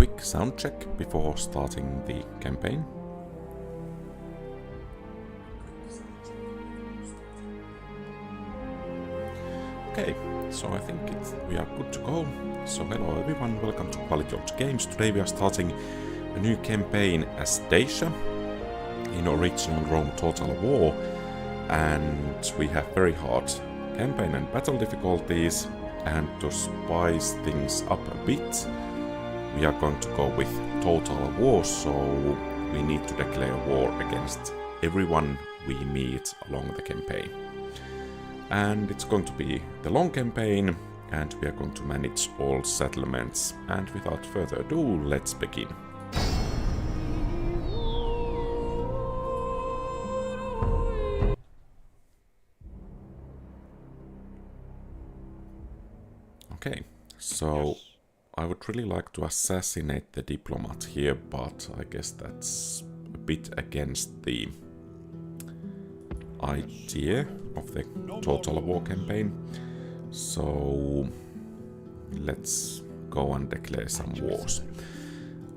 quick sound check before starting the campaign. Okay, so I think we are good to go. So hello everyone, welcome to QualityOldGames. Today we are starting a new campaign as Dacia in original Rome Total War, and we have very hard campaign and battle difficulties, and to spice things up a bit we are going to go with Total War, so we need to declare war against everyone we meet along the campaign. And it's going to be the long campaign, and we are going to manage all settlements. And without further ado, let's begin. Okay, so I would really like to assassinate the diplomat here, but I guess that's a bit against the idea of the Total War campaign. So let's go and declare some wars.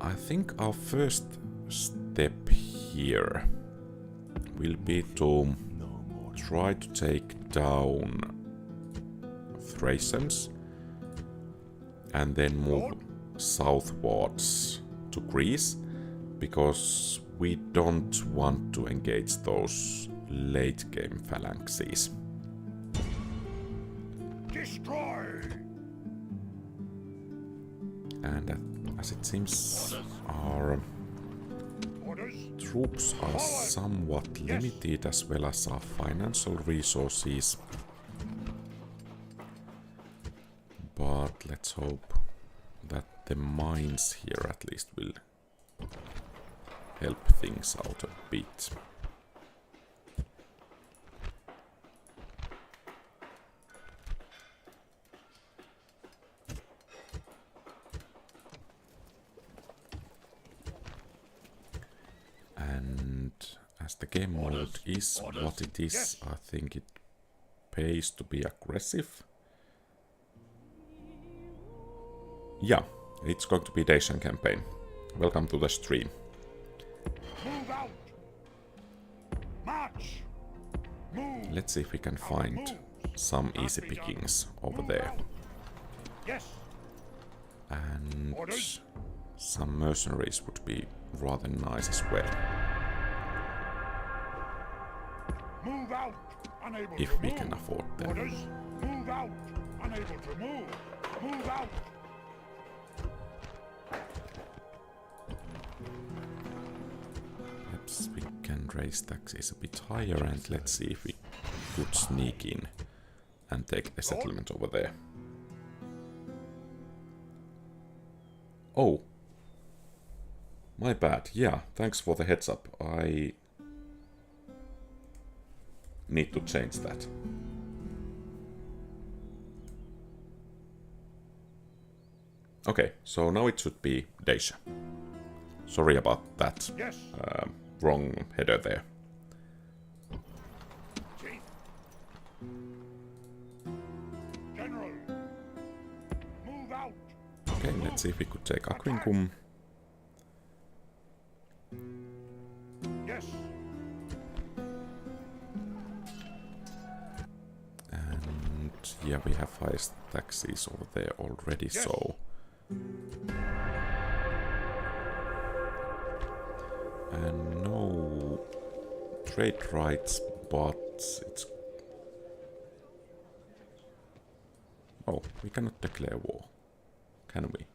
I think our first step here will be to try to take down Thracians and then move southwards to Greece, because we don't want to engage those late game phalanxes. Destroy! And as it seems, our troops are somewhat limited, as well as our financial resources. But let's hope that the mines here at least will help things out a bit. And as the game mode is what it is, I think it pays to be aggressive. Yeah, it's going to be Dacian campaign. Welcome to the stream. Move out! March! Move! Let's see if we can find some easy pickings over there. Yes! And some mercenaries would be rather nice as well. Move out! Unable If to we move. can afford them. Orders! Move out! Unable to move! Move out! Perhaps we can raise taxes a bit higher, and let's see if we could sneak in and take the settlement over there. Oh, my bad. Yeah, thanks for the heads up. I need to change that. Okay, so now it should be Dacia. Sorry about that. Yes! Wrong header there. Chief! General! Move out! Okay, let's see if we could take Aquincum. Yes! And yeah, we have highest taxes over there already, Yes. so... And no trade rights, but it's... Oh, we cannot declare war, can we?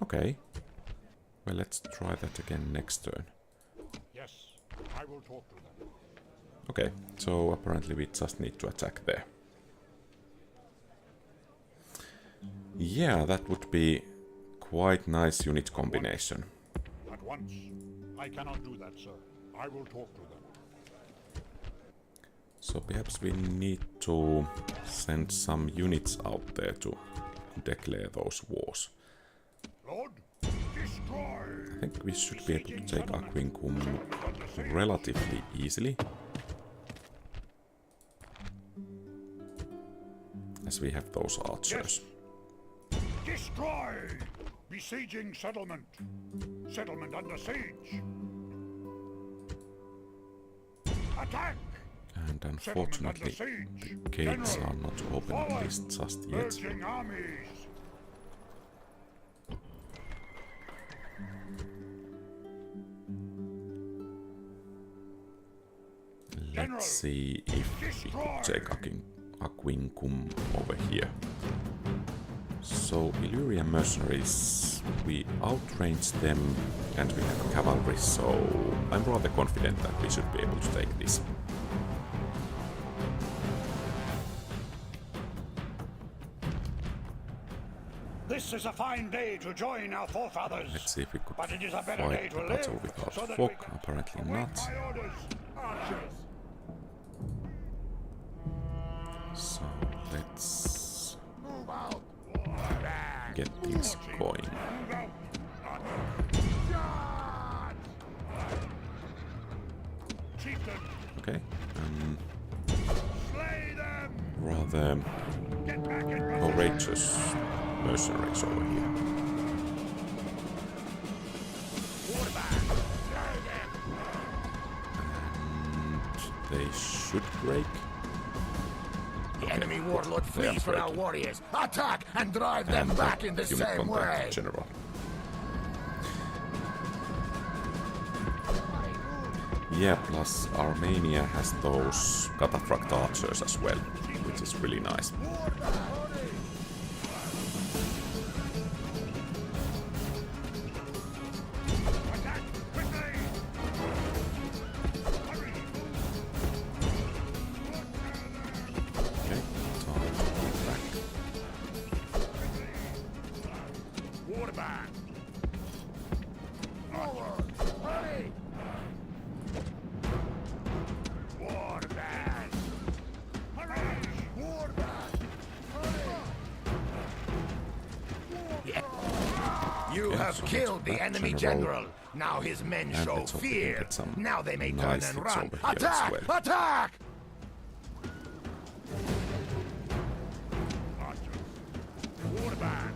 Okay. Well, let's try that again next turn. Yes! I will talk to them. Okay, so apparently we just need to attack there. Yeah, that would be quite nice unit combination. At once. I cannot do that, sir. I will talk to them. So perhaps we need to send some units out there to declare those wars. Lord, destroy! I think we should be able to take Aquincum relatively easily. as we have those archers. Yes. Destroy! Besieging settlement. Settlement under siege. Attack! And unfortunately, the gates are not open at least just yet. Urging armies. Let's see if we could take Aquincum over here. So, Illyrian mercenaries, we outrange them and we have cavalry, so I'm rather confident that we should be able to take this. This is a fine day to join our forefathers. Let's see if we could But it is a better fight day to the live, battle without so that fog. we can Apparently await not. my orders, archers. So let's Move out. get things going. Move out. Chieftain, Okay. slay them. Rather Get back in courageous mercenaries over here. Quarterback. Slay them. And they should break. The enemy warlord they are flees for our breaking. warriors. Attack and drive them And back in the unit same contact way. general. Yeah, plus Armenia has those cataphract archers as well, which is really nice. Attack quickly. Hurry. Okay, time to go back. Quarterback. Forward. Hurry. Quarterback. Hurry. Warback. You Okay, have so killed the that enemy general. general. Now his men And show let's hope we can fear. get some Now they may nice turn and hits run. over here as Attack! well. Attack! Archers. Quarterback.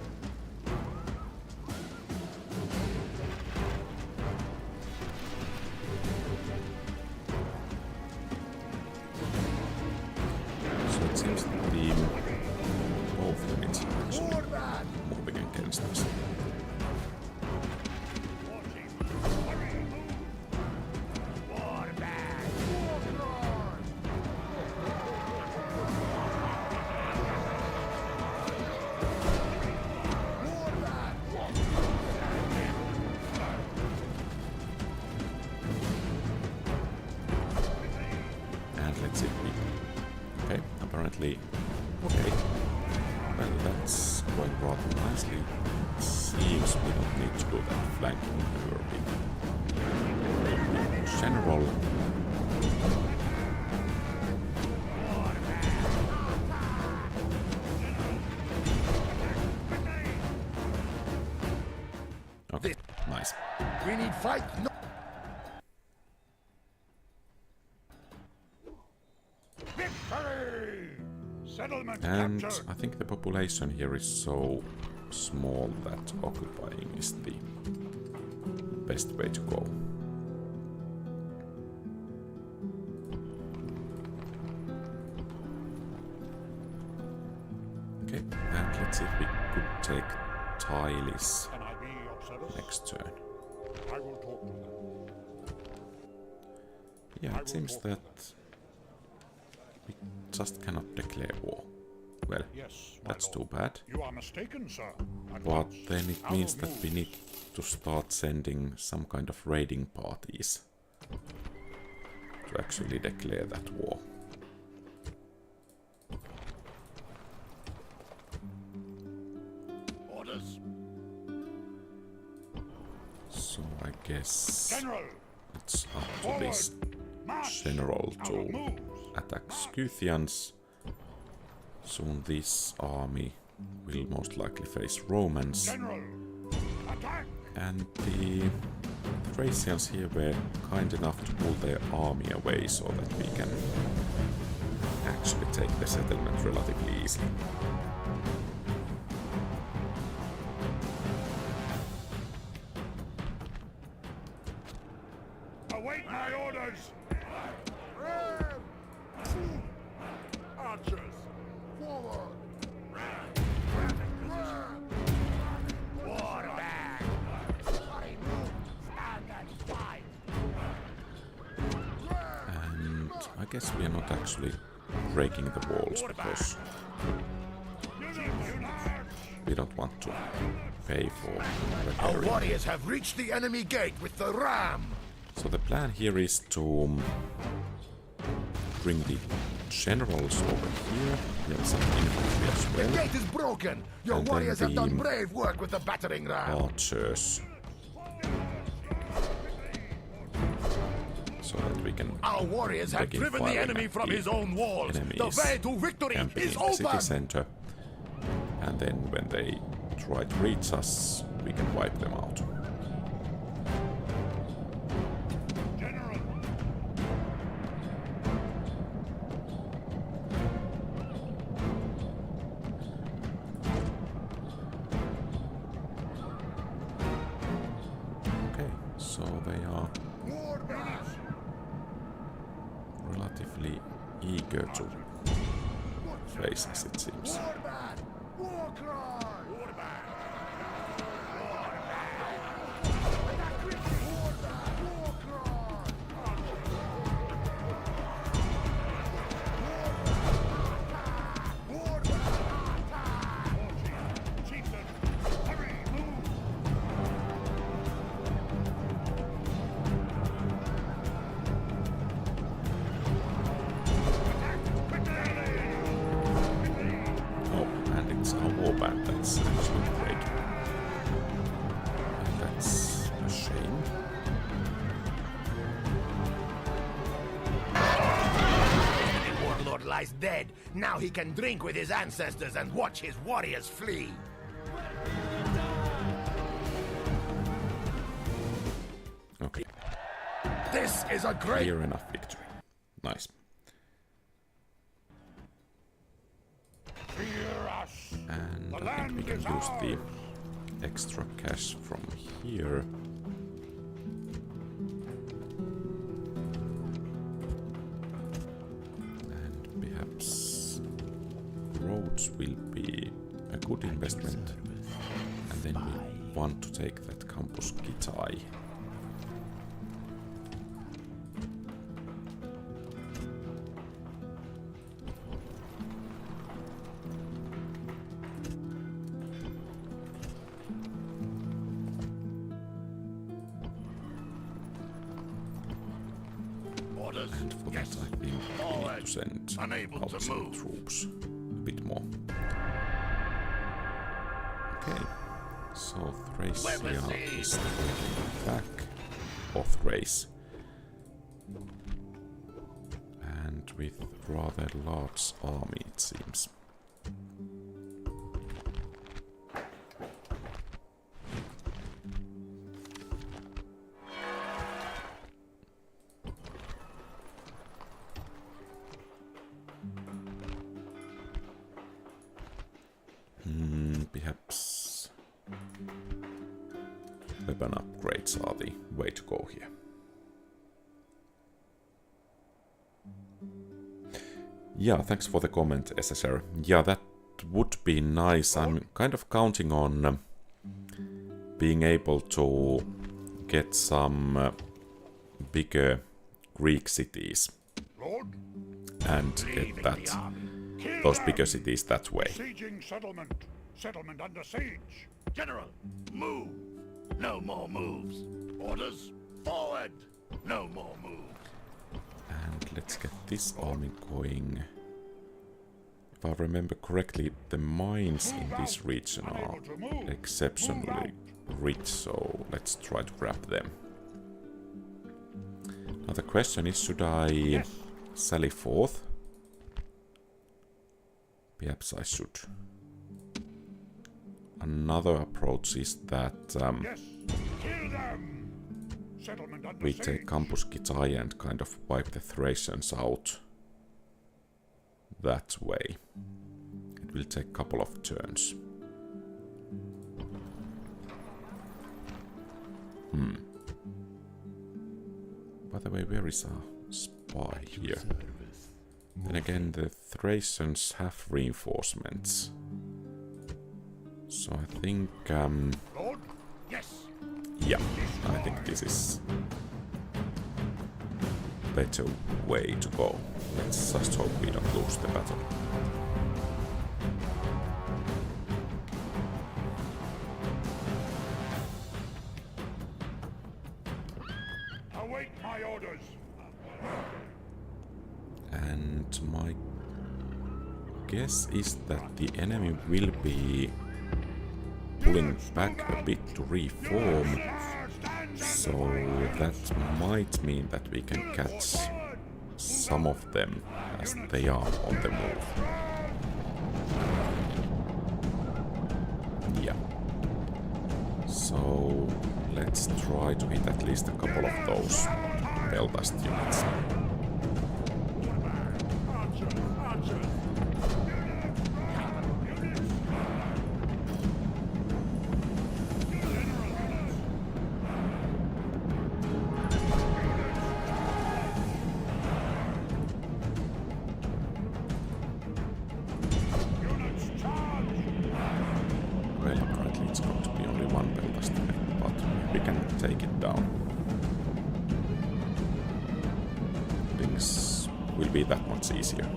So it seems that both units are actually Warback! moving against us. Watching. Hurry. Move. Quarterback. And let's see if we... Okay, apparently... Okay. Well, that's going rather nicely. It seems we don't need to do that flanking maneuver with General. Okay, nice. We need fight. No. Victory! Settlement And captured. I think the population here is so small that occupying is the best way to go. Okay, and let's see if we could take Tylis Can I be of service? next turn. I will talk to them. Yeah, it seems that we just cannot declare war. Well, Yes, my that's too lord. bad. You are mistaken, sir. At But once. then it Our means that we moves. need to start sending some kind of raiding parties to actually declare that war. Orders. So I guess General. it's up to Forward. this March. general Our to moves. attack Scythians. Soon this army will most likely face Romans. General. Attack. And the Dacians here were kind enough to pull their army away so that we can actually take the settlement relatively easily. Await my orders! Archers! Forward! And I guess we are not actually breaking the walls because we don't want to pay for Our repairing. warriors have reached the enemy gate with the ram! So the plan here is to bring the generals over here. We have some infantry as The well. gate is broken! Your And then warriors have done the- brave work with the battering ram! Archers. So that we can Our warriors have begin driven the firing enemy at from the his own walls! The enemies way to victory camping is in the city open! center. And then when they try to reach us, we can wipe them out. General! Okay, so they are relatively eager to face us, it seems. Warband! War cry! Chieftain! Hurry! Move! Oh, and it's our warband that's actually breaking. And that's a shame. The warlord lies dead. Now he can drink with his ancestors and watch his warriors flee. Okay, This is a great... clear enough victory. Nice. Fear us! And The I think we land can is use the ours. extra cash from here. And perhaps roads will be a good investment. And then we want to take that campus Kitai. Orders. And for that I think we need to send Unable out to some move. troops a bit more. Okay, so Thracia is taking back of Thrace. And with rather large army it seems. Perhaps weapon upgrades are the way to go here. Yeah, thanks for the comment, SSR. Yeah, that would be nice. I'm kind of counting on being able to get some bigger Greek cities Lord, and get that kill those them! bigger cities that way. Besieging settlement. Settlement under siege. General, move! No more moves. Orders, forward! No more moves. And let's get this army going. If I remember correctly, the mines in this region are exceptionally rich, so let's try to grab them. Now the question is, should I sally forth? Perhaps I should. Another approach is that Yes, kill them! Settlement under we siege. take Campus Kitai and kind of wipe the Thracians out. that way. It will take a couple of turns. By the way, where is our spy here? Then again, the Thracians have reinforcements. So I think, Lord? Yes. yeah, I think this is a better way to go. Let's just hope we don't lose the battle. Await my orders. And my guess is that the enemy will be pulling back a bit to reform, so that might mean that we can catch some of them as they are on the move. Yeah. So let's try to hit at least a couple of those Belfast units. Will be that much easier.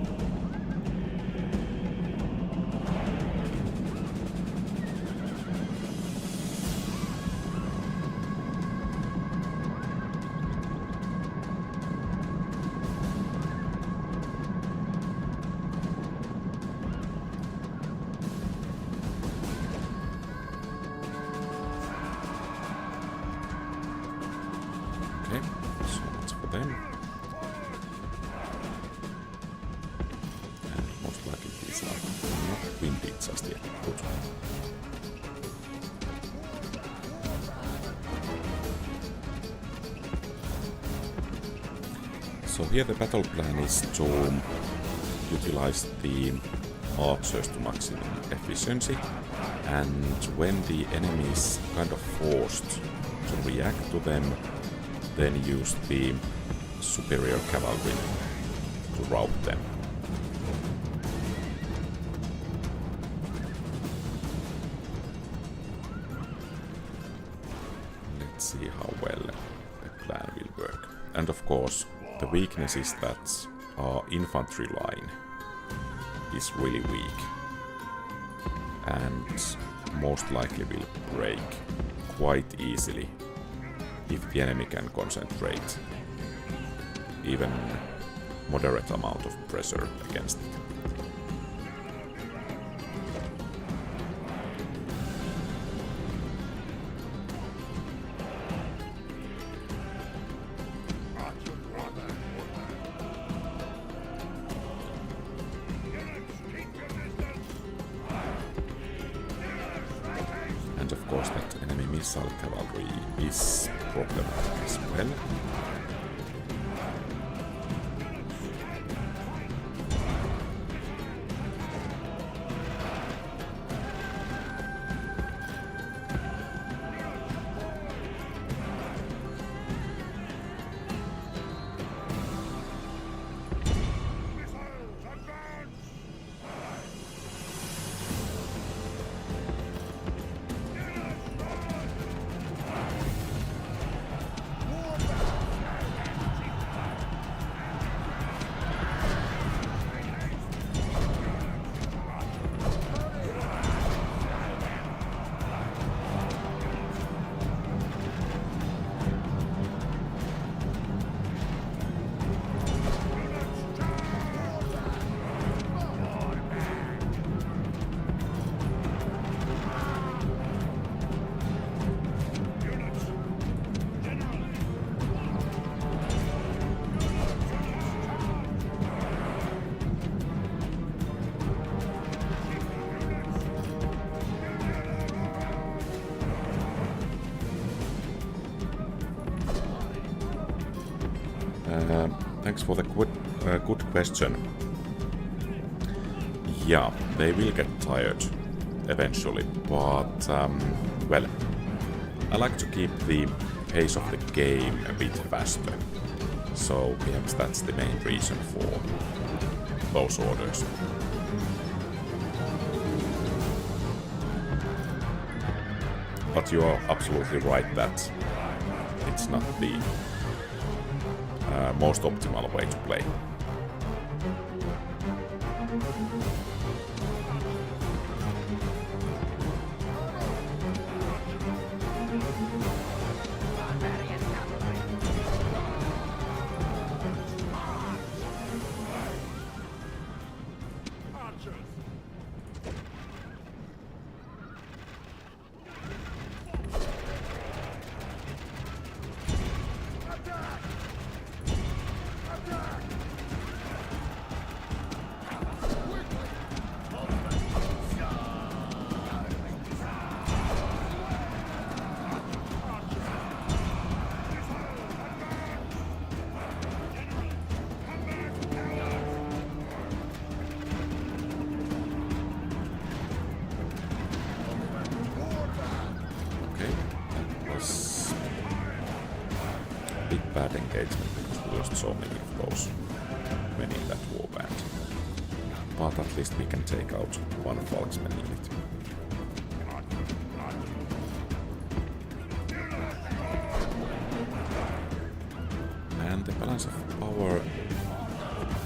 Okay, so that's for them. Windy just yet. Good. So here the battle plan is to utilize the archers to maximum efficiency, and when the enemy is kind of forced to react to them, then use the superior cavalry to rout them. See how well the plan will work. And of course, the weakness is that our infantry line is really weak and most likely will break quite easily if the enemy can concentrate even moderate amount of pressure against it. And of course that enemy missile cavalry is problematic as well. Thanks for the good question. Yeah, they will get tired eventually, but well, I like to keep the pace of the game a bit faster, so perhaps that's the main reason for those orders. But you are absolutely right that it's not the most optimal way to play. Bad engagement because we lost so many of those men in that warband. But at least we can take out one Volksman unit. And the balance of power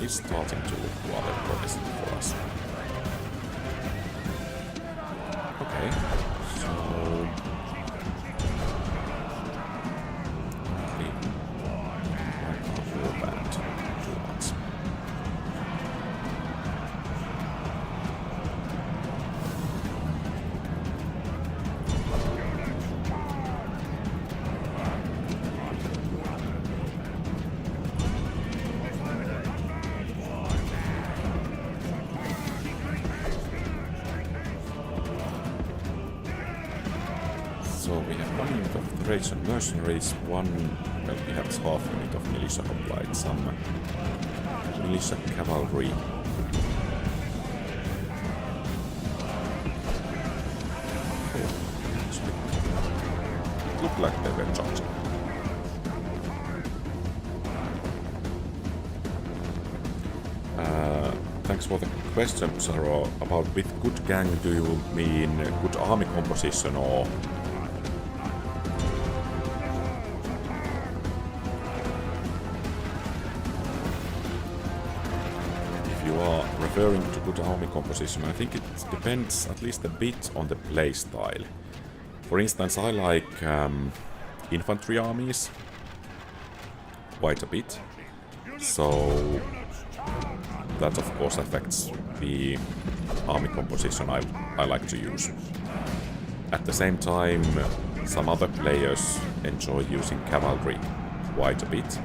is starting to look rather promising for us. Okay, so we have one unit of Dacian mercenaries, one, well, perhaps half unit of militia hoplites, some militia cavalry. It looked like they were charging. Thanks for the question, Sarah. About with good gang, do you mean good army composition or? Referring to good army composition, I think it depends at least a bit on the play style. For instance, I like infantry armies quite a bit, so that of course affects the army composition I like to use. At the same time, some other players enjoy using cavalry quite a bit,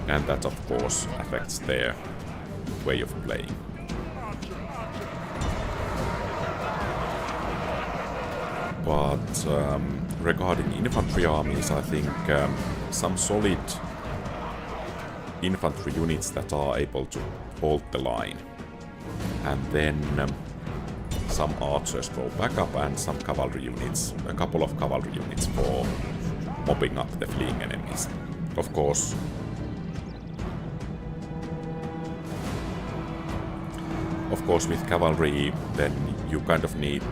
and that of course affects their way of playing. But regarding infantry armies, I think some solid infantry units that are able to hold the line, and then some archers go back up, and some cavalry units, a couple of cavalry units for mopping up the fleeing enemies. Of course, with cavalry, then you kind of need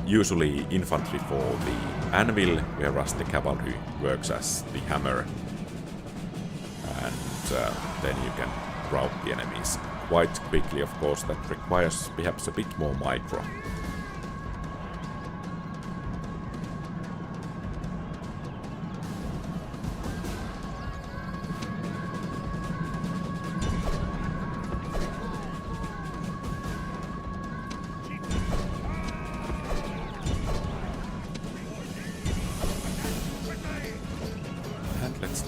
usually infantry for the anvil, whereas the cavalry works as the hammer, and then you can rout the enemies quite quickly. Of course, that requires perhaps a bit more micro.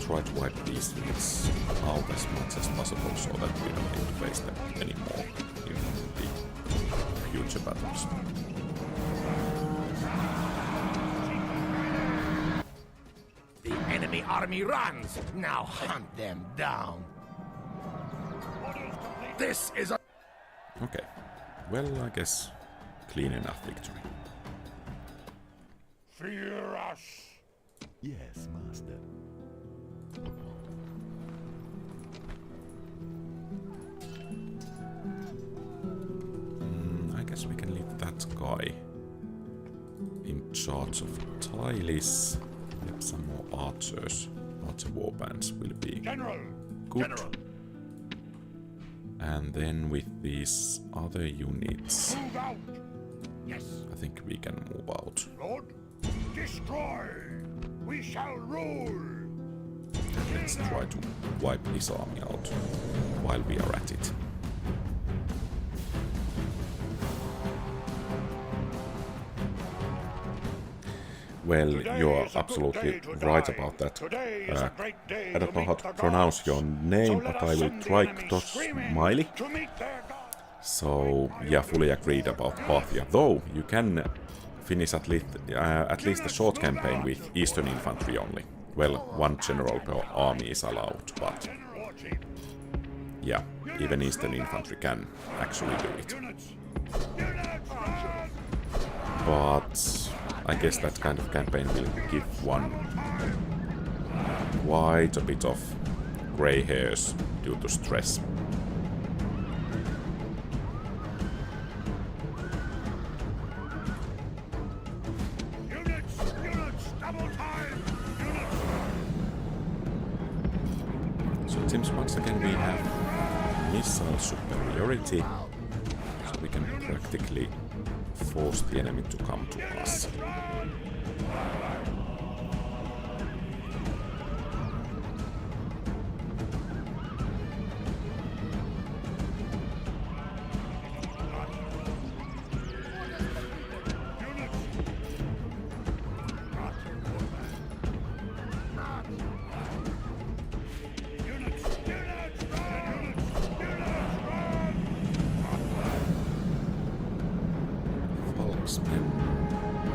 Try to wipe these units out as much as possible so that we don't need to face them anymore in the future battles. The enemy army runs! Now hunt them down! This is a... Okay, Well, I guess clean enough victory. Fear us! Yes, master. I guess we can leave that guy in charge of tiles. Yep, some more archers. Archer warbands will be General! good. General! And then with these other units, Move out! Yes. I think we can move out. Lord, destroy! We shall rule! Let's try to wipe this army out while we are at it. Well, you're absolutely right about that. I don't know how to pronounce your name, but I will try Smiley. So, yeah, fully agreed about Parthia. Though, you can finish at least a short campaign with Eastern Infantry only. Well, one general per army is allowed, but yeah, even Eastern Infantry can actually do it. But I guess that kind of campaign will give one quite a bit of grey hairs due to stress. So it seems once again we have missile superiority, so we can practically force the enemy to come to us.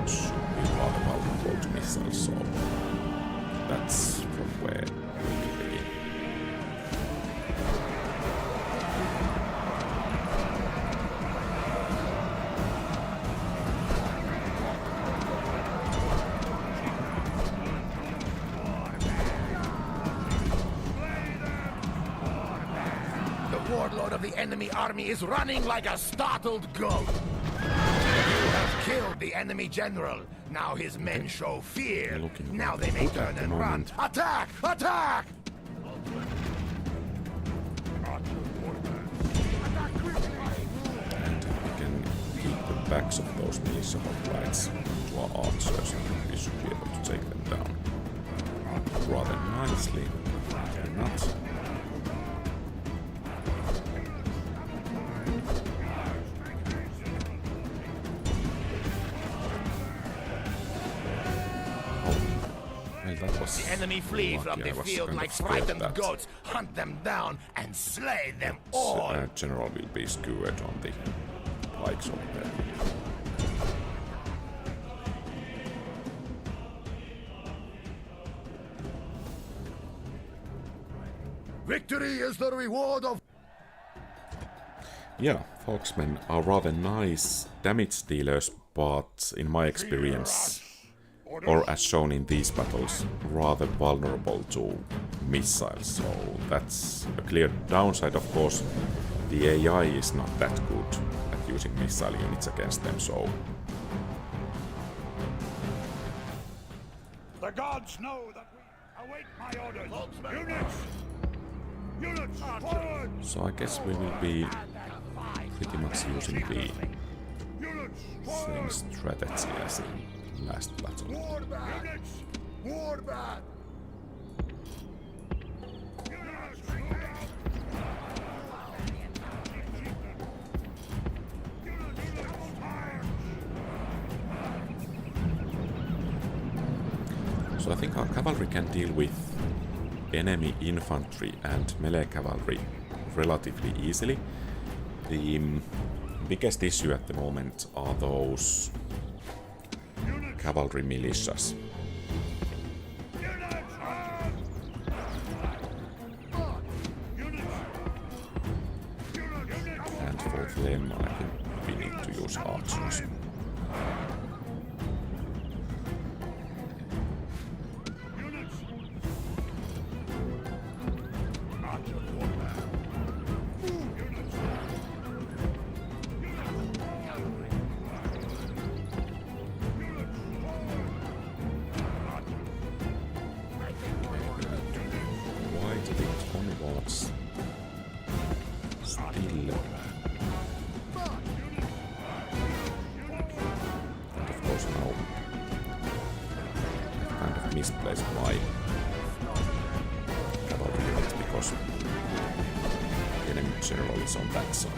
Should be rather vulnerable to missiles, so that's from where we will begin. The warlord of the enemy army is running like a startled goat. You have killed the enemy general. Now his men show fear. Now they may turn and run. Attack! Attack! And we can keep the backs of those militia hoplites to our archers, and we should be able to take them down rather nicely. Or not. The enemy flee from the field like frightened goats. Hunt them down and slay them all. General will be skewered on the pikes over there. Victory is the reward of... Yeah, Foxmen are rather nice damage dealers, but in my experience, or as shown in these battles, rather vulnerable to missiles, so that's a clear downside. Of course, the AI is not that good at using missile units against them, so... The gods know that we await my orders. Units, forward! So I guess we will be pretty much using the same strategy as in last battle. Warbat! So I think our cavalry can deal with enemy infantry and melee cavalry relatively easily. The biggest issue at the moment are those cavalry militias. And for them, I think those archers. Misplaced my cavalry units because the enemy general is on that side.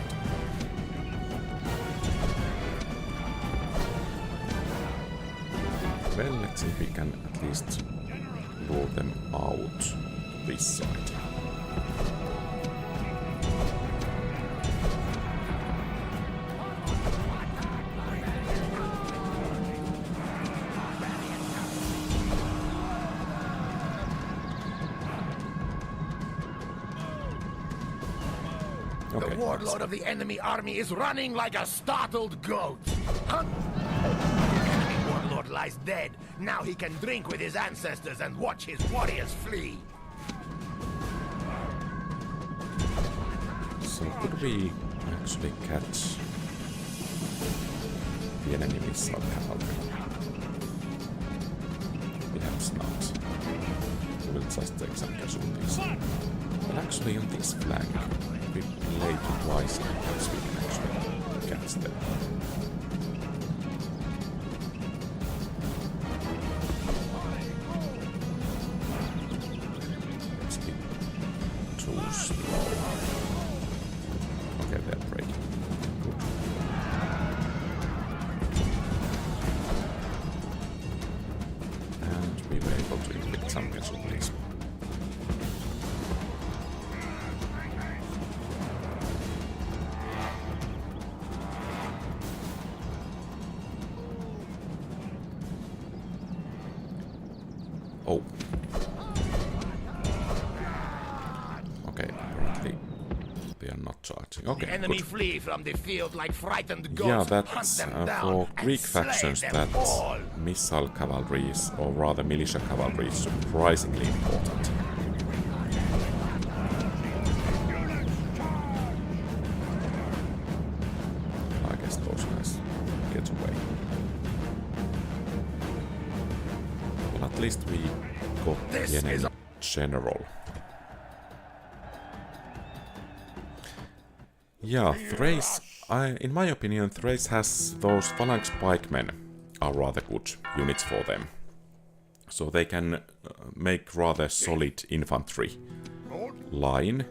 Well, let's see if we can at least lure them out this side. The warlord of the enemy army is running like a startled goat. The enemy warlord lies dead. Now he can drink with his ancestors and watch his warriors flee. So could we actually catch the enemy missile cavalry? Perhaps not. We'll just take some casualties. But actually on this flank, we play it wisely, perhaps we can actually catch them. It's a bit too slow. Okay, they're breaking. Good. And we were able to inflict some casualties. Oh. Okay, apparently they are not charging. Okay, the enemy good. flee from the field like frightened goats. Yeah, that's Hunt them down for and Greek slay factions them that all. missile cavalry is, or rather militia cavalry is surprisingly important. I guess those guys get away. Well, at least we got the enemy general. Yeah, Thrace, in my opinion, Thrace has those phalanx pikemen are rather good units for them. So they can make rather solid infantry line.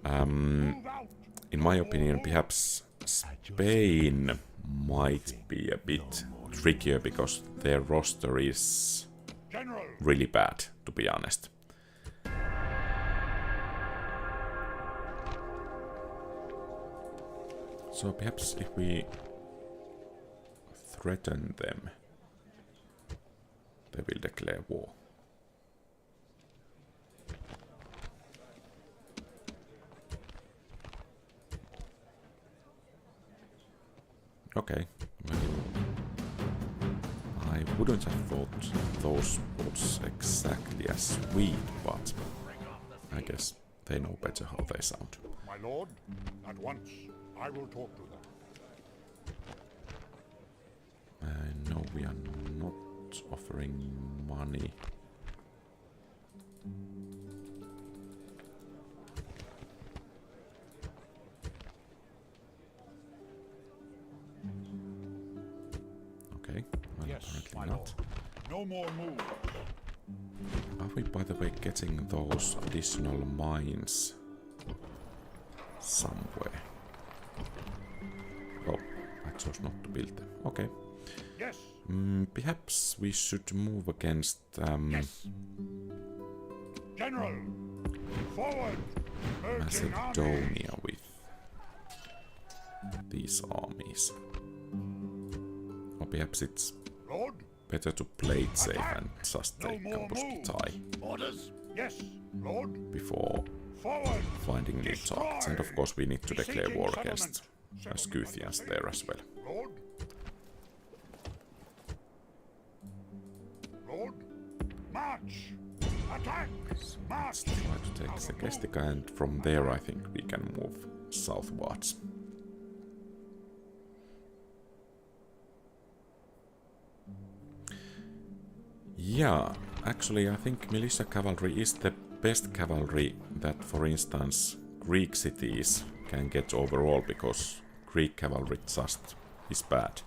In my opinion, perhaps Spain might be a bit trickier because their roster is really bad, to be honest. So perhaps if we threaten them, they will declare war. Okay, well, I wouldn't have thought those spots exactly as sweet, but I guess they know better how they sound. My lord, at once. I will talk to them. No, we are not offering money. Okay, well, Yes, my apparently not. lord. No more move. Are we, by the way, getting those additional mines somewhere? Oh, I chose not to build them. Okay. Yes. Perhaps we should move against Yes. General, forward. Urging army. Macedonia with these armies. Or perhaps it's Lord, better to play it safe and just no take more Kampuskitai orders. Yes, Lord. before Forward. finding new targets. And of course we need to declare Besieging war settlement. against Scythians there as well. Lord? Lord? March! Attack! March! Let's try to take Segestica, and from there I think we can move southwards. Yeah, actually I think militia cavalry is the best cavalry that, for instance, Greek cities can get overall, because Greek cavalry just is bad.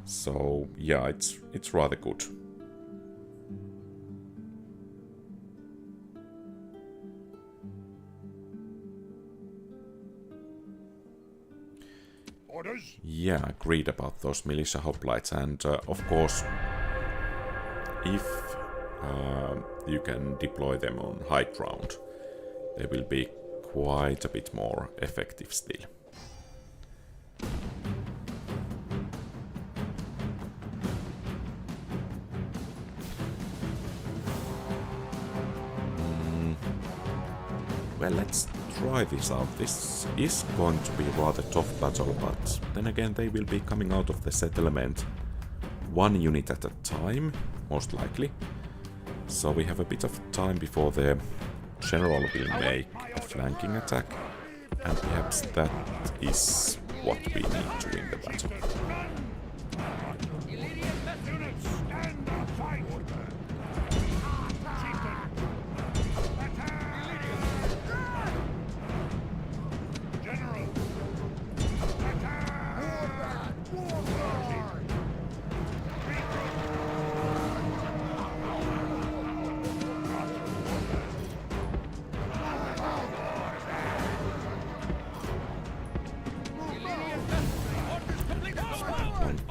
So yeah, it's rather good. Orders? Yeah, agreed about those militia hoplites, and of course, if you can deploy them on high ground, they will be quite a bit more effective still. Well, let's try this out. This is going to be a rather tough battle, but then again they will be coming out of the settlement one unit at a time, most likely. So we have a bit of time before the general will make a flanking attack, and perhaps that is what we need to win the battle. Units, stand and fight! General!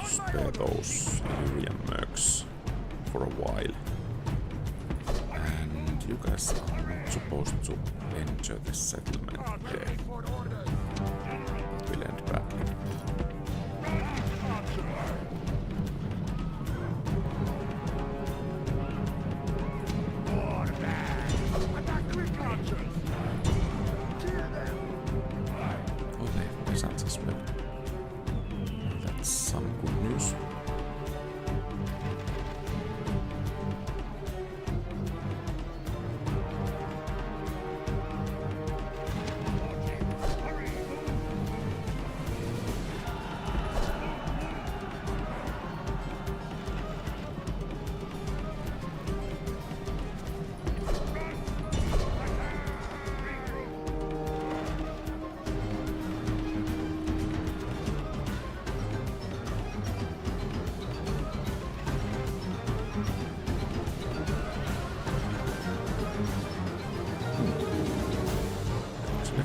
Spare those Illyrian mercs for a while. And you guys are not supposed to enter the settlement there. That will end badly. Oh, they have peasants as well. That's some good news.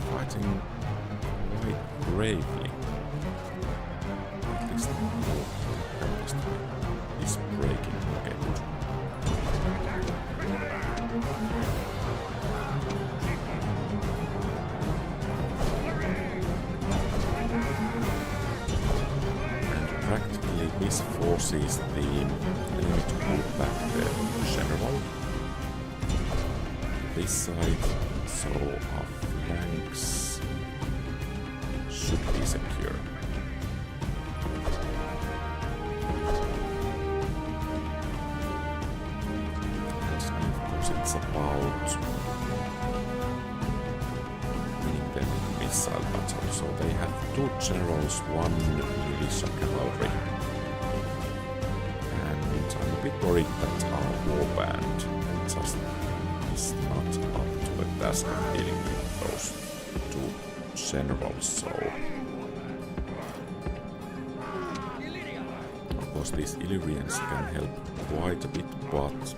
Fighting quite bravely. At least is breaking again. And practically this forces the enemy to hold back the general this side, so our flanks should be secure. And of course it's about winning them in missile battle. So they have 2 generals, 1 militia cavalry. And I'm a bit worried that our warband just is not up to the task of dealing with those 2 generals, so of course these Illyrians can help quite a bit, but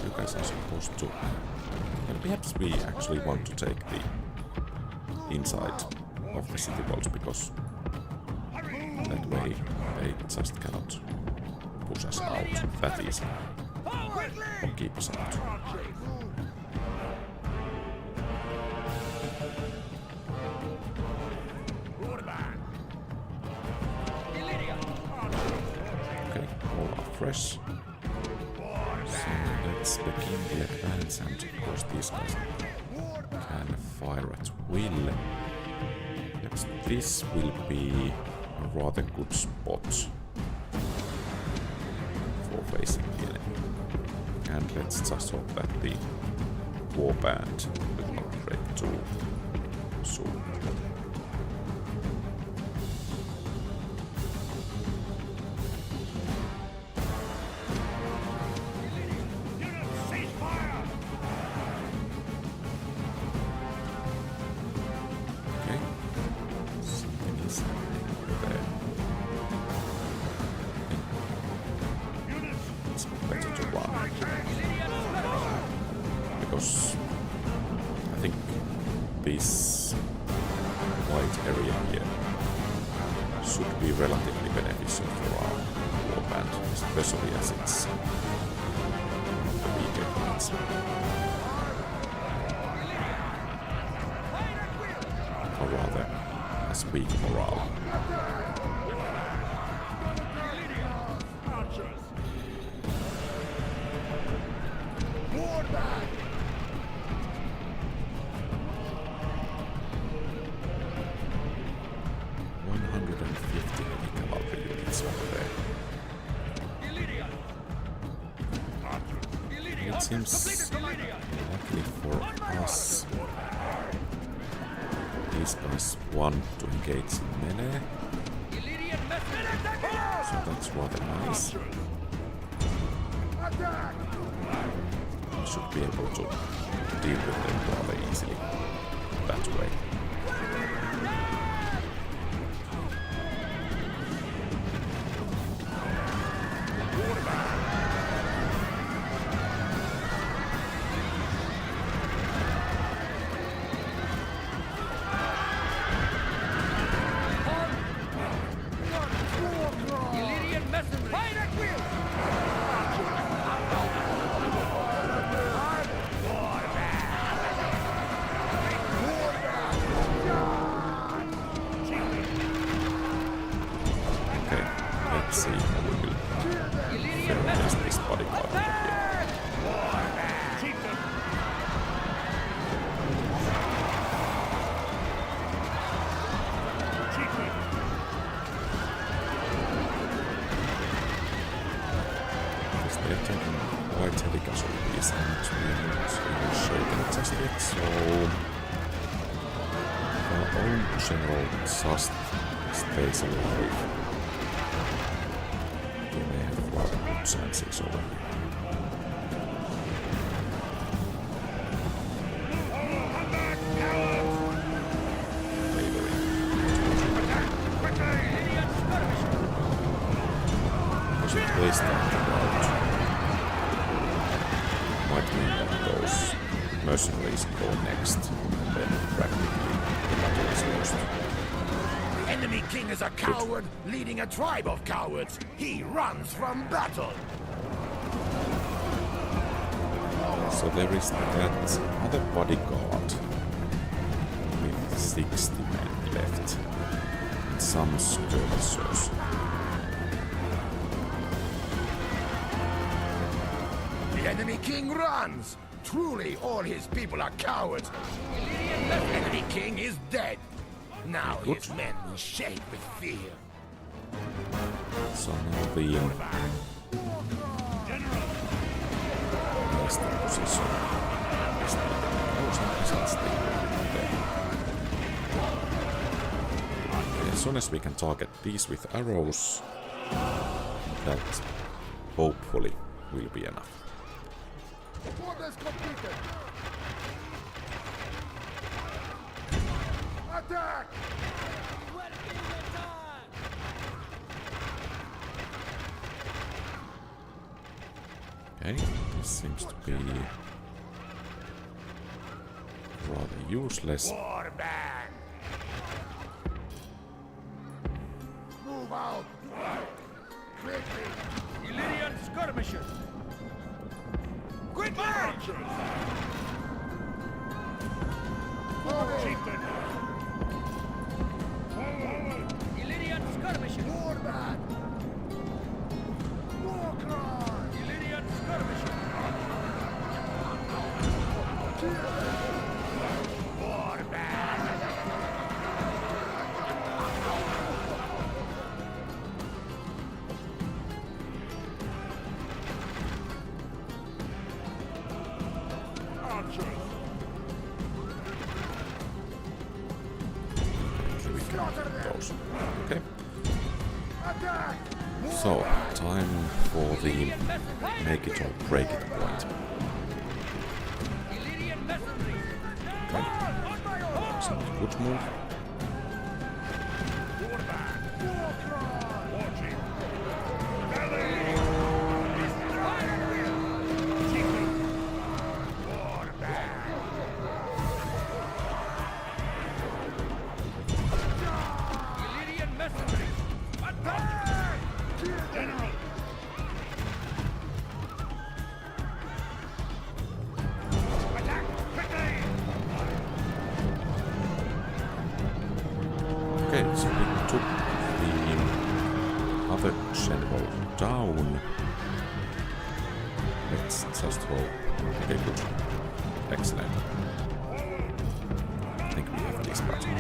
you guys are supposed to, and perhaps we actually want to take the inside of the city walls, because that way they just cannot push us out that easy or keep us out. Okay, all are fresh. So let's begin the advance, and of course these guys can fire at will. Perhaps this will be a rather good spot for facing the enemy. And let's just hope that the warband will not break too soon. Because I think this white area here should be relatively beneficial for our warband, especially as it's one of the weaker points. Or rather, has weak morale. It seems luckily for us, these guys want to engage in melee, so that's rather nice. We should be able to deal with them rather easily that way. Let's see how we will finish this bodyguard here. Because they're taking quite heavy casualties and we're not even shaken just yet, so our own general just stays alive. Chances over here. As we place that out, might mean that those mercenaries go next, and then practically the battle is lost. The enemy king is a coward, leading a tribe of cowards. He runs from battle. So there is that other bodyguard with 60 men left and some skirmishers. The enemy king runs. Truly, all his people are cowards. The enemy king is dead. Now his men will shake with fear. So now the last position is the as soon as we can target these with arrows, that hopefully will be enough. Attack! Okay, this seems to be rather useless. Warband! Move out! Quickly! Illyrian skirmishes! Quick march! Chieftain! Illyrian skirmishes! Warband! War cry! Illyrian skirmishes! time for the make it or break it point. Illyrian messenry. Okay. It's not a good move. Illyrian messenry. Attack! General! Attack! Quickly! Okay, so we took the other general down. Let's just roll. Okay, good. Excellent. I think we have this battle.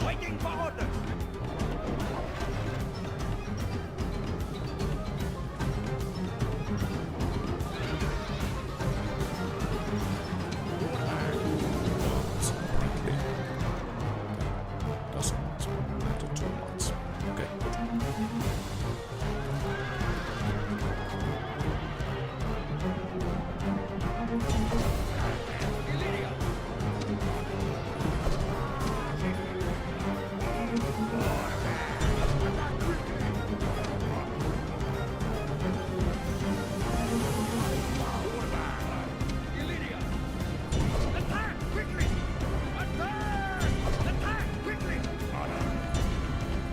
Waiting for orders. Apparently, doesn't matter too much. Okay, good. Illyria. Attack quickly. Attack! Attack quickly.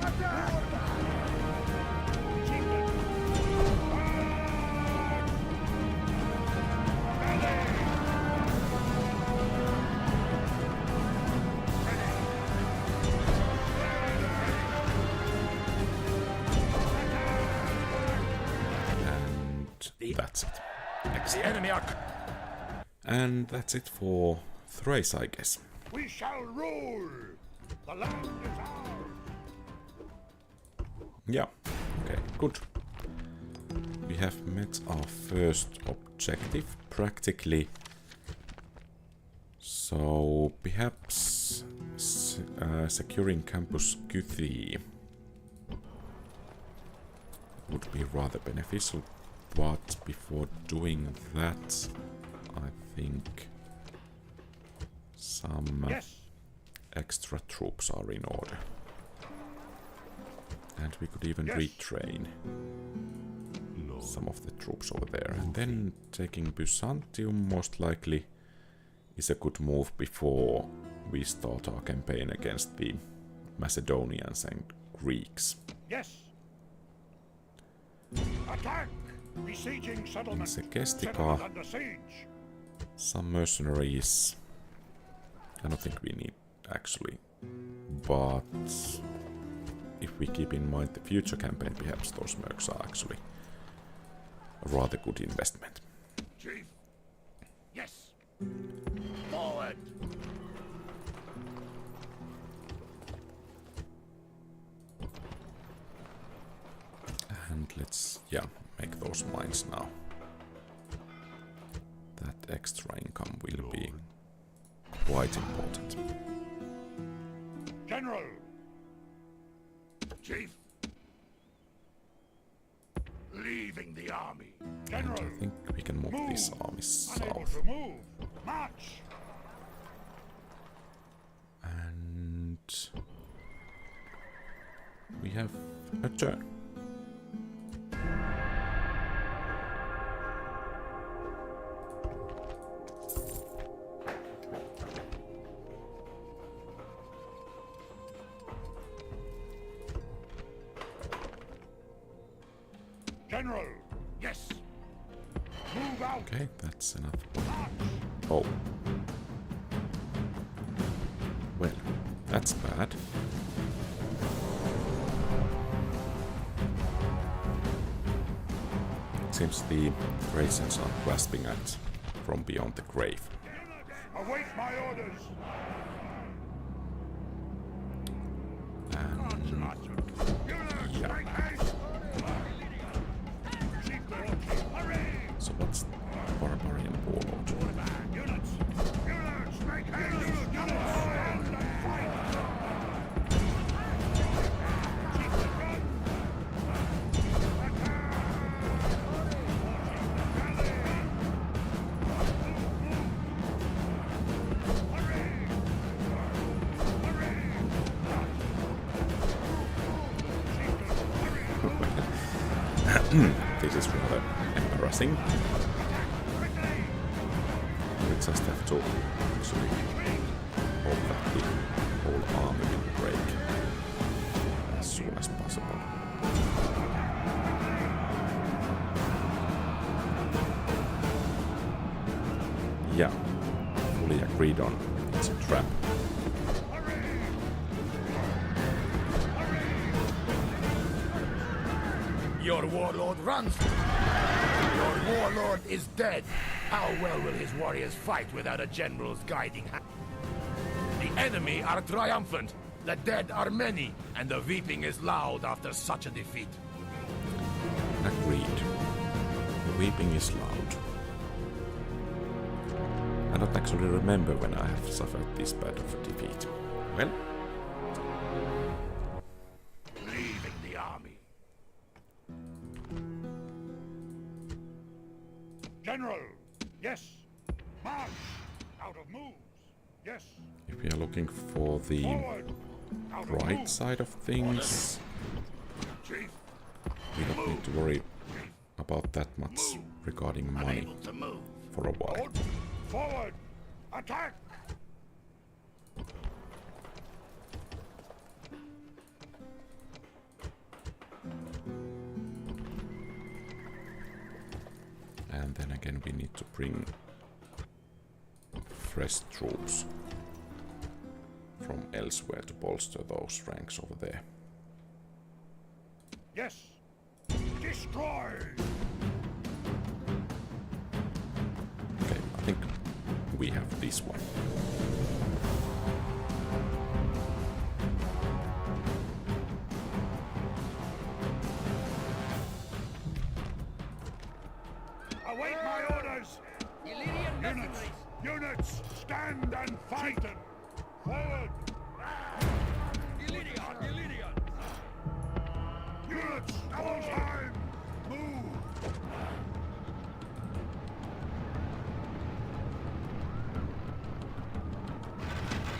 Attack! And that's it. The Excellent. enemy are... And that's it for Thrace, I guess. We shall rule! The land is ours! Yeah. Okay, good. We have met our first objective, practically. So, perhaps securing Campus Q3 would be rather beneficial, but before doing that, I think some Yes! extra troops are in order. And we could even Yes. retrain some of the troops over there. And then taking Byzantium most likely is a good move before we start our campaign against the Macedonians and Greeks. Yes! Attack! Besieging settlement! Se kestikaa. Settlement under siege! Some mercenaries. I don't think we need actually. But if we keep in mind the future campaign, perhaps those mercs are actually a rather good investment. Chief! Yes! Forward! And let's, yeah, make those mines now. That extra income will be quite important. General! Chief! Leaving the army. General! I think we can move this army Unable south. to move! March! And we have a turn. General! Yes! Move out! Okay, that's enough. Oh. Well, that's bad. Seems the Thracians are grasping at from beyond the grave. Await my orders. Yeah. So what's barbarian warlord? Units, make haste. This is rather embarrassing. We just have to actually hope that the whole army will break as soon as possible. Yeah, fully agreed on. It's a trap. Your warlord runs. Your warlord is dead. How well will his warriors fight without a general's guiding hand? The enemy are triumphant. The dead are many, and the weeping is loud after such a defeat. Agreed. The weeping is loud. I don't actually remember when I have suffered this bad of a defeat. Well, Leaving the army. General, yes. March. Out of moves. Yes. if we are looking for the Forward. Out of right moves. side of things, Chief, we don't need to worry about that much regarding money unable to move. for a while. Hold. Forward. Attack. And then again we need to bring fresh troops from elsewhere to bolster those ranks over there. Yes. Destroy. Okay, I think we have this one. Await my orders. Illyrian Units. mercenaries! Units. Stand and fight. Forward. Illyrian! Illyrian! Units. Double time. Move.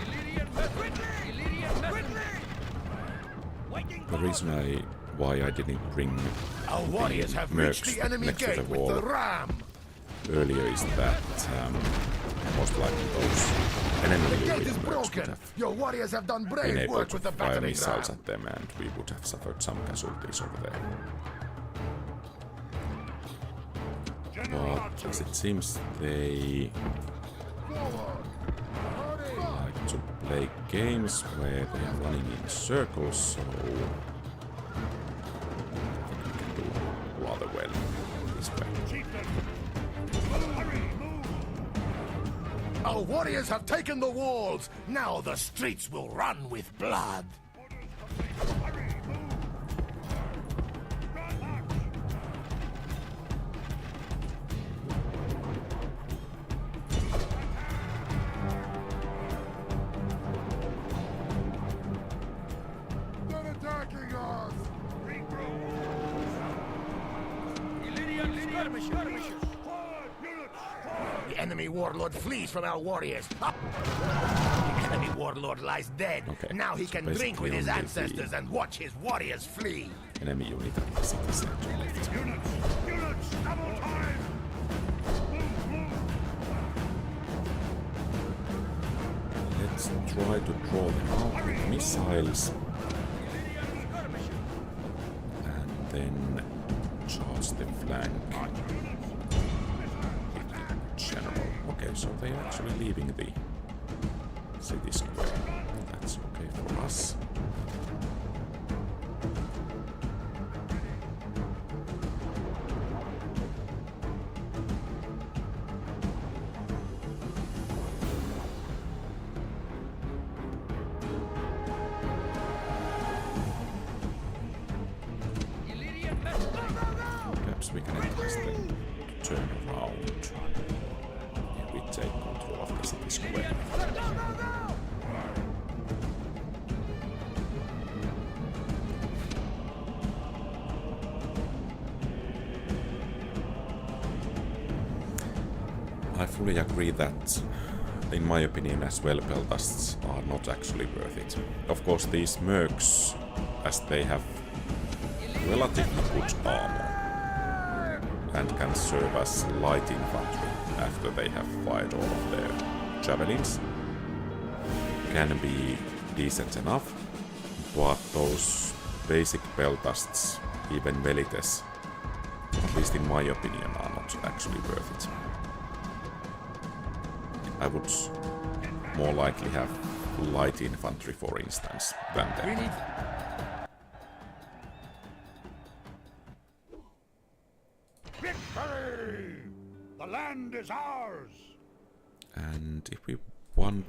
Illyrian mercenaries! Illyrian mercenaries! Waiting The reason why I didn't bring Our warriors have reached mercs the enemy next to the gate with wall the ram. earlier is that most likely those enemy The gate Illyrian is mercs would broken. have Your warriors have done been brave able work to with the fire battering missiles ram. at them, and we would have suffered some casualties over there. But as it seems they like to play games where they are running in circles, so I think we can do rather well this way. Chieftain. Hurry. Move. Our warriors have taken the walls. Now the streets will run with blood. Hurry. Move. Run. March. They're attacking us. Regroup. Illyrian skirmishes! Forward. Units. Forward. The enemy warlord flees from our warriors. Up. The enemy warlord lies dead. Okay, Now he so can drink with basically his only ancestors the- and watch his warriors flee. Enemy unit at the city center left. Units. Units. Double time. Move. Move. Let's try to draw them out with missiles Illyrian skirmishes! and then charge the flank with the general. Okay, so they're actually leaving the city square. That's okay for us. city square. I fully agree that, in my opinion as well, peltasts are not actually worth it. Of course, these mercs, as they have relatively good armor and can serve as light infantry after they have fired all of their javelins, can be decent enough, but those basic peltasts, even velites, at least in my opinion, are not actually worth it. I would more likely have light infantry, for instance, than them. Victory! The land is ours! And if we want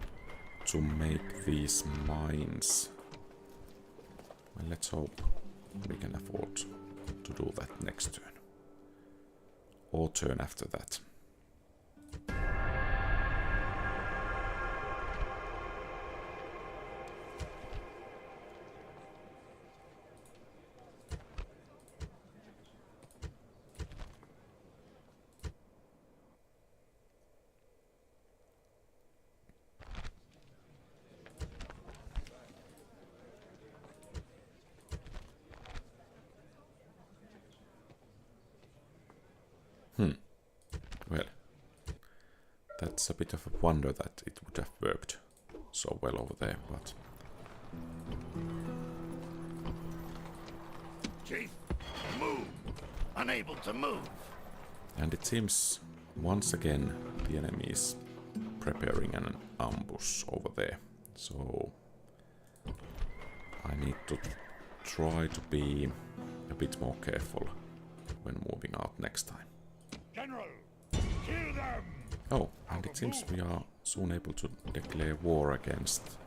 to make these mines, well, let's hope we can afford to do that next turn. Or turn after that. Well, that's a bit of a wonder that it would have worked so well over there, but... Chief, move! Unable to move! And it seems, once again, the enemy is preparing an ambush over there. So... I need to try to be a bit more careful when moving out next time. General, kill them! Oh, and it seems we are soon able to declare war against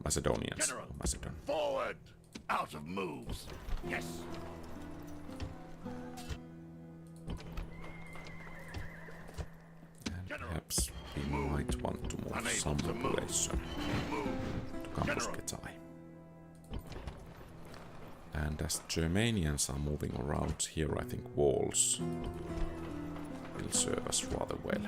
Macedonians. General, Or Macedon. forward! Out of moves! Yes! And General, perhaps we might want to move Unable some to move. population Move! to Campus General. Getai. And as Germanians are moving around here, I think walls will serve us rather well.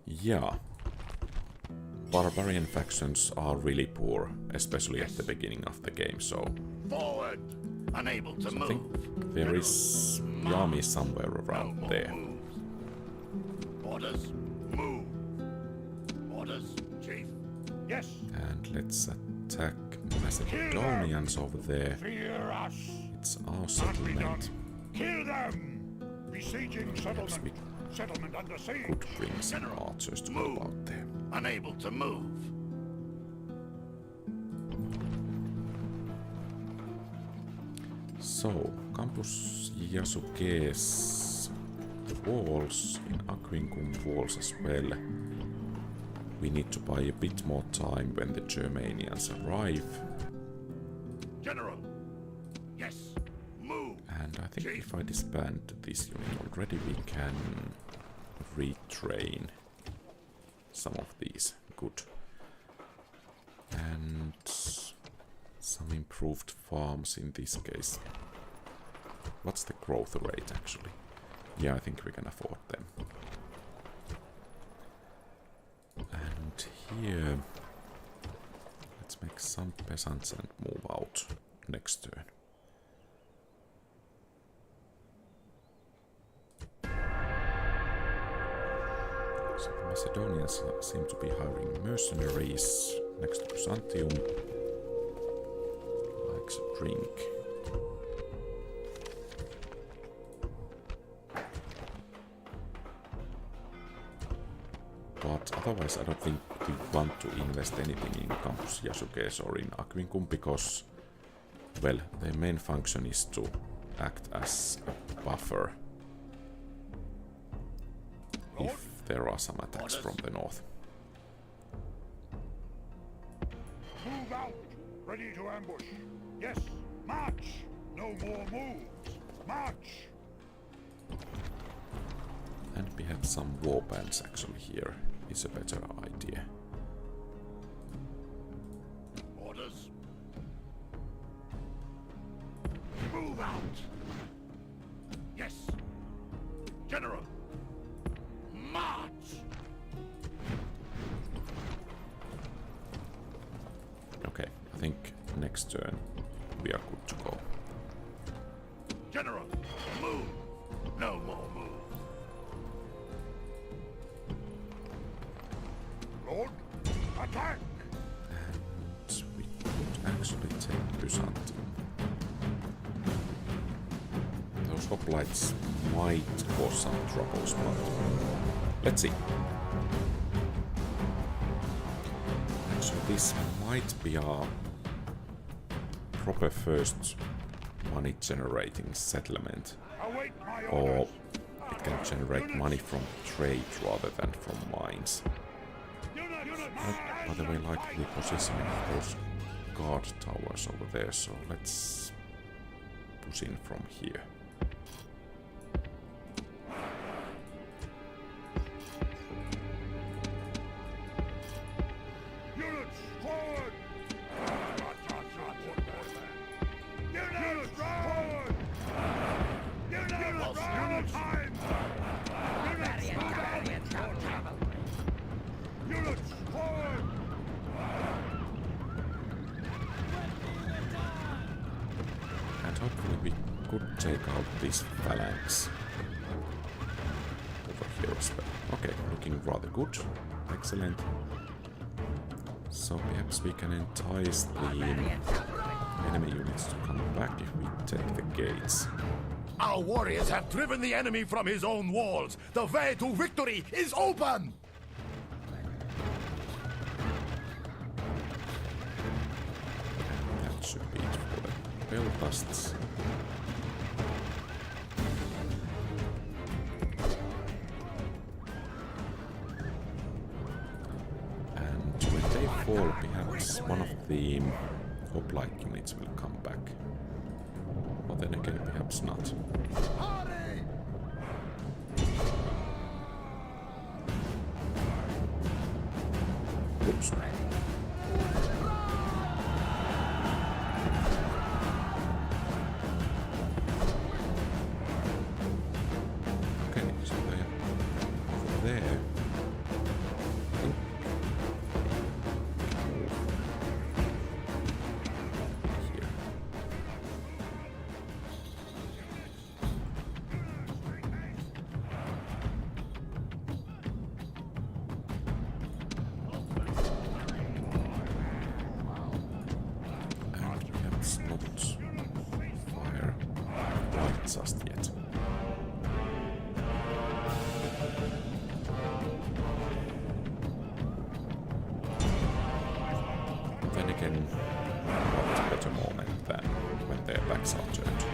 Yeah. Barbarian factions are really poor, especially at the beginning of the game, so Forward! Unable to I move! think there is the army somewhere No around more there. moves. Orders, move! Orders, Chief! Yes, And let's attack Macedonians over there. fear us! It's our Not be done! settlement. Kill them! Besieging Perhaps we settlement! Settlement under siege! could bring some General, archers to move. help out there. Unable to move! So, Campus Yasuke's walls, in Aquincum walls as well. We need to buy a bit more time when the Germanians arrive. General! Yes! Move! And I think Chief. if I disband this unit already, we can retrain some of these. Good. And some improved farms in this case. What's the growth rate actually? Yeah, I think we can afford them. And here, let's make some peasants and move out next turn. So the Macedonians seem to be hiring mercenaries next to Byzantium. Likes a drink. But otherwise I don't think we want to invest anything in Campus Yasuke's or in Aquincum, because well, their main function is to act as a buffer if there are some attacks from the north. Move out! Ready to ambush! Yes! March! No more moves! March! And we have some warbands actually here, is a better idea. Orders. Move out! Yes! General! March! Okay, I think next turn we are good to go. General! Move! No more move! Lord, attack! So we could actually take Byzantium. Those hoplites might cause some troubles, but let's see. So this might be our proper first money generating settlement, Await my or orders! it can generate money from trade rather than from mines. By the way, like the positioning of those guard towers over there, so let's push in from here. Units forward! Units forward! Units forward! Time! Units forward! Units forward! And hopefully we could take out this phalanx over here as well. Okay, looking rather good. Excellent. So perhaps we can entice the enemy units to come back if we take the gates. Our warriors have driven the enemy from his own walls. The way to victory is open! That should be it for the Belfasts. And when they fall, perhaps one of the hoplite units will come back. Or then again, perhaps not. Oops. Okay, so they're there. Here. And perhaps not fire quite just yet. Then again, what better moment than when their backs are turned.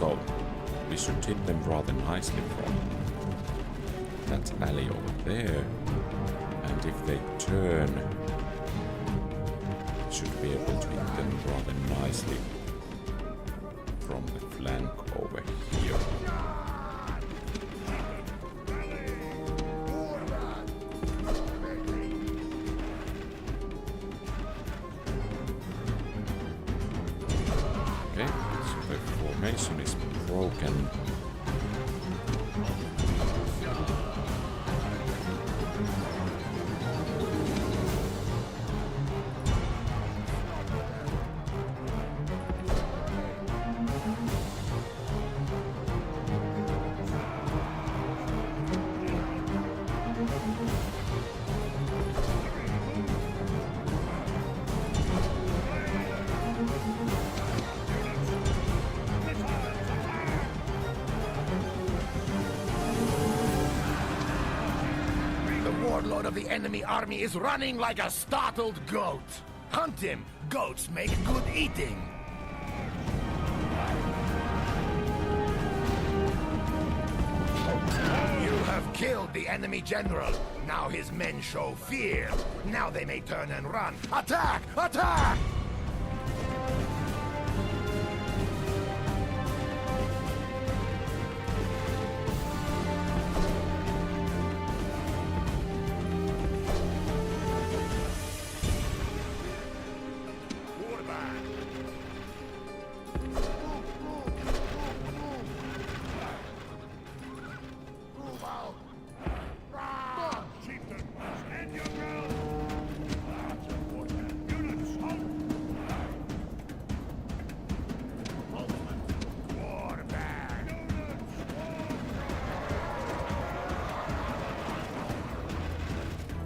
So, we should hit them rather nicely from that alley over there. And if they turn, we should be able to hit them rather nicely from the flank over here. Okay, so the formation is broken. Warlord of the enemy army is running like a startled goat. Hunt him. Goats make good eating. You have killed the enemy general. Now his men show fear. Now they may turn and run. Attack! Attack!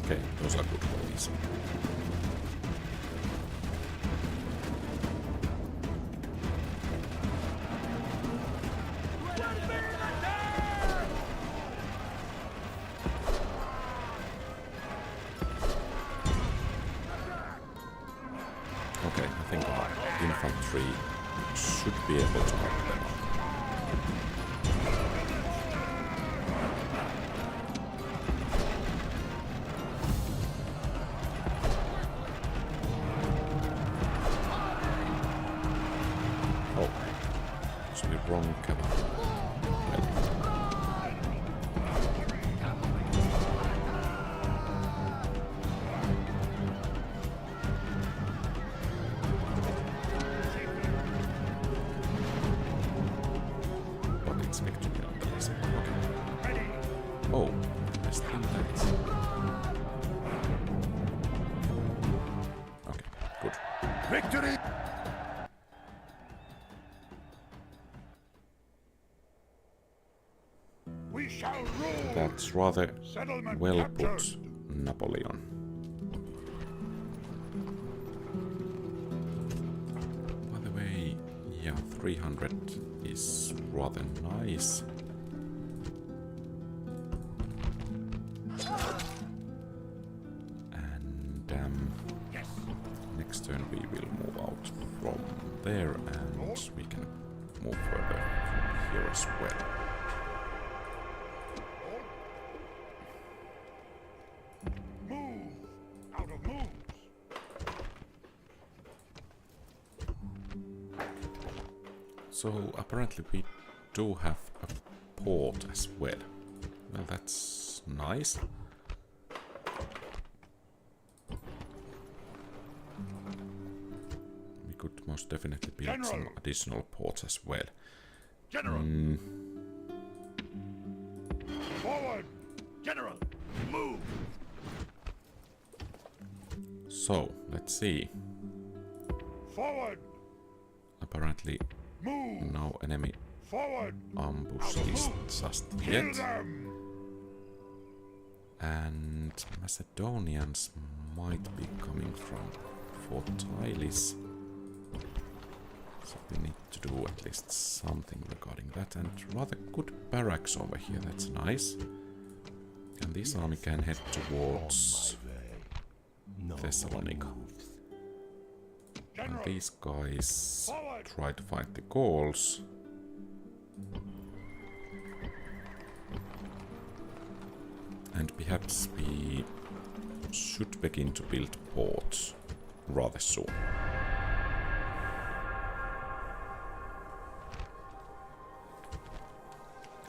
Okay, those are good ways. Okay, I think our infantry should be able to help them out. Oh, actually wrong cavalry. Pockets victory on the list. Okay. Oh, I think that's... Okay, good. Victory! We shall rule. That's rather Settlement well captured. put, Napoleon. By the way, yeah, 300 is rather nice. And next turn we will move out from there and we can move further from here as well. Move out of moves. So apparently we do have a port as well. Well, that's nice. We could most definitely build some General. additional ports as well. General. Forward. General. Move. So, let's see. Forward. Apparently Move. no enemy Forward. ambush is just Kill yet. them. And Macedonians might be coming from Fort Tylis. So we need to do at least something regarding that. And rather good barracks over here, that's nice. And this army can head towards Thessalonica. And General. these guys Forward. try to fight the Gauls. And perhaps we should begin to build ports rather soon.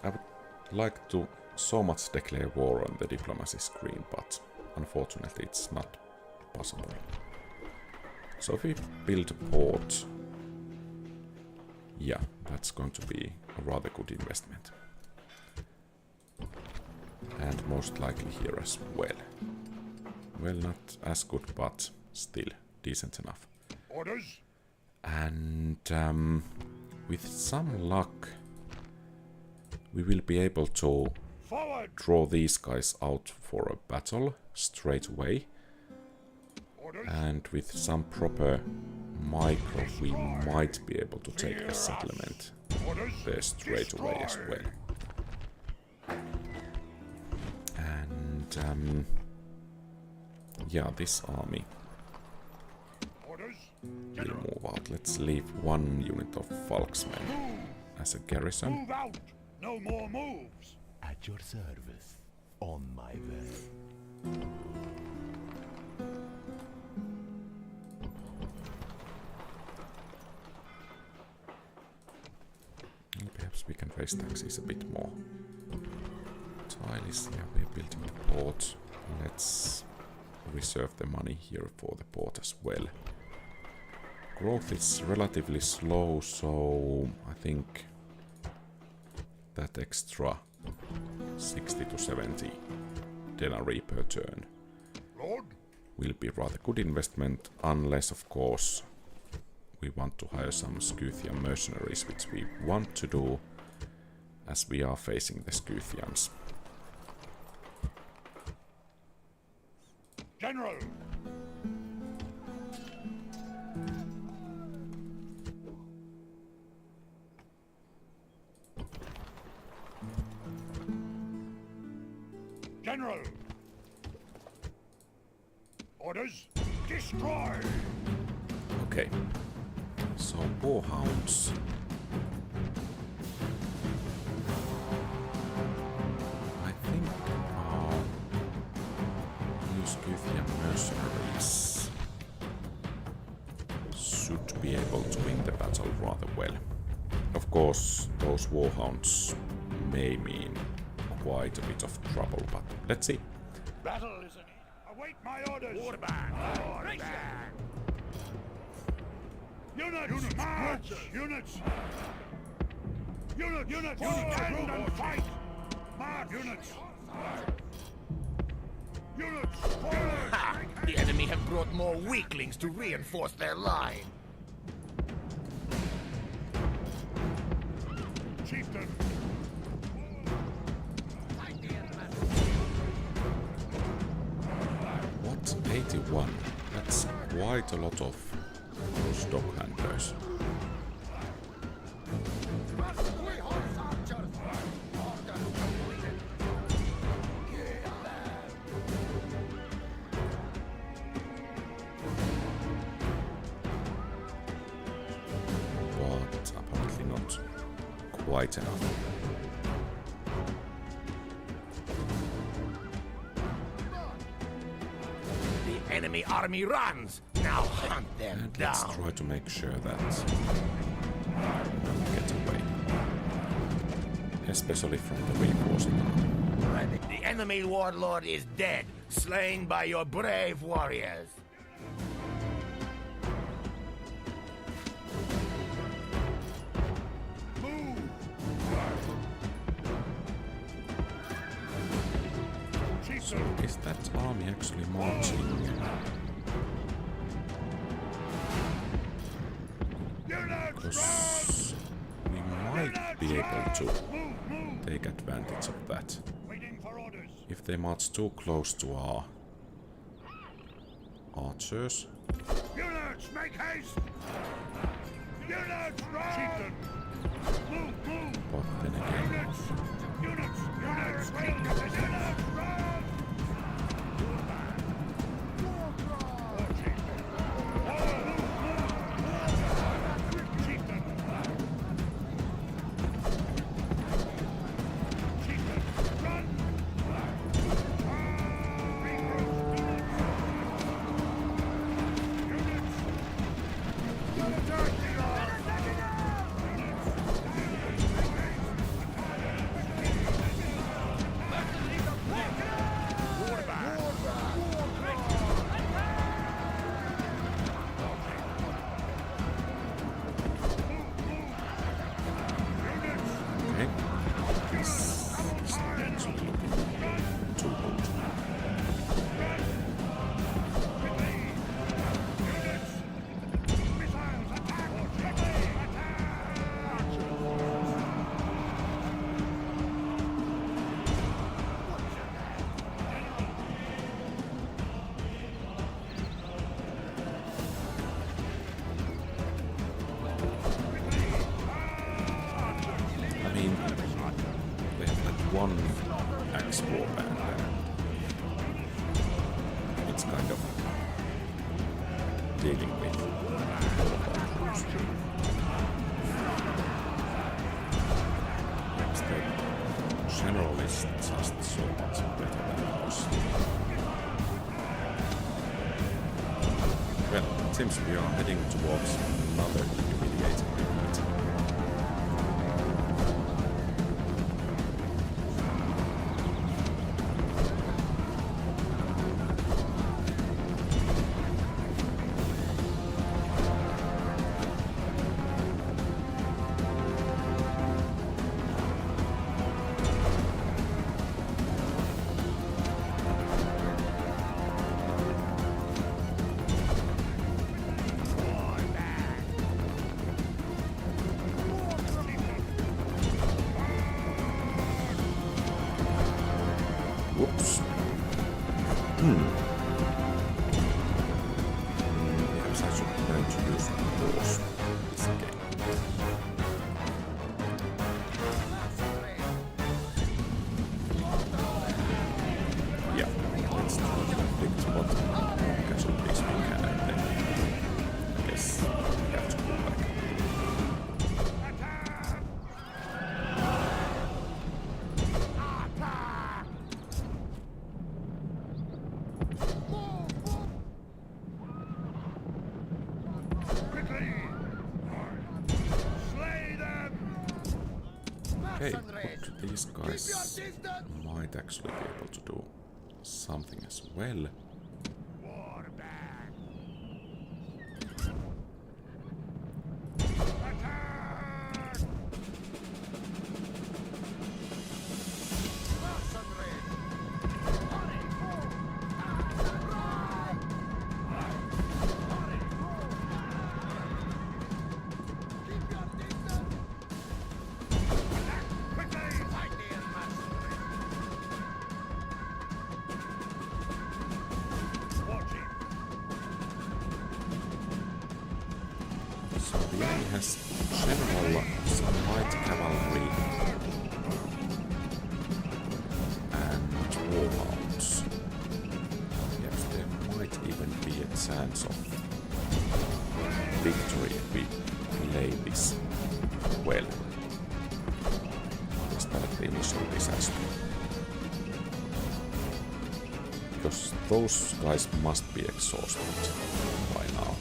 I would like to so much declare war on the diplomacy screen, but unfortunately it's not possible. So if we build a port, yeah, that's going to be a rather good investment. And most likely here as well. Well, not as good, but still decent enough. Orders? And with some luck, we will be able to Forward! draw these guys out for a battle straight away. Orders? And with some proper micro, we might be able to take a settlement Orders? there straight away as well. And yeah, this army Orders? will move out. Let's leave one unit of Falksmen as a garrison. Move out! No more moves! At your service. On my way. And perhaps we can raise taxes a bit more. Tiles, yeah, we're building the port. Let's reserve the money here for the port as well. Growth is relatively slow, so I think that extra 60 to 70 denarii per turn Lord? will be rather good investment, unless of course we want to hire some Scythian mercenaries, which we want to do as we are facing the Scythians. General! General! Orders? Destroy! Okay, so boarhounds. I think our new Scythian mercenaries should be able to win the battle rather well. Of course, those warhounds may mean quite a bit of trouble, but let's see. Battle is in. Await my orders! Warband! Warband! Units! March! Units! Units! Stand and fight! March! Units! Units! Forward! Ha! The enemy have brought more weaklings to reinforce their line. Chieftain! What? 81? That's quite a lot of those dog handlers. But apparently not quite enough. The enemy army runs. Now hunt them And let's down. try to make sure that none get away. Especially from the reinforcing army. The enemy warlord is dead, slain by your brave warriors. Move! Chieftain! Is that army actually marching? Units! Because we might be able to Move! take advantage of that. Waiting for orders! If they march too close to our archers, Units, make haste! Units, run! Chieftain! Move! but then again, Units! Units! Units, run! Chieftain! Okay. This is not actually looking too good. I mean, they have had one axe warband and it's kind of dealing with all of that. Yes, the general is just so much better than ours. Well, it seems we are heading towards another humiliating defeat. Whoops. Perhaps I should learn to use doors this game. Yeah, let's try to predict what casualties we can and then I guess we have to go back. Okay, but these guys might actually be able to do something as well. So the enemy has general, some light cavalry, and warhounds. Yes, there might even be a chance of victory if we play this well, despite the initial disaster. Because those guys must be exhausted by now.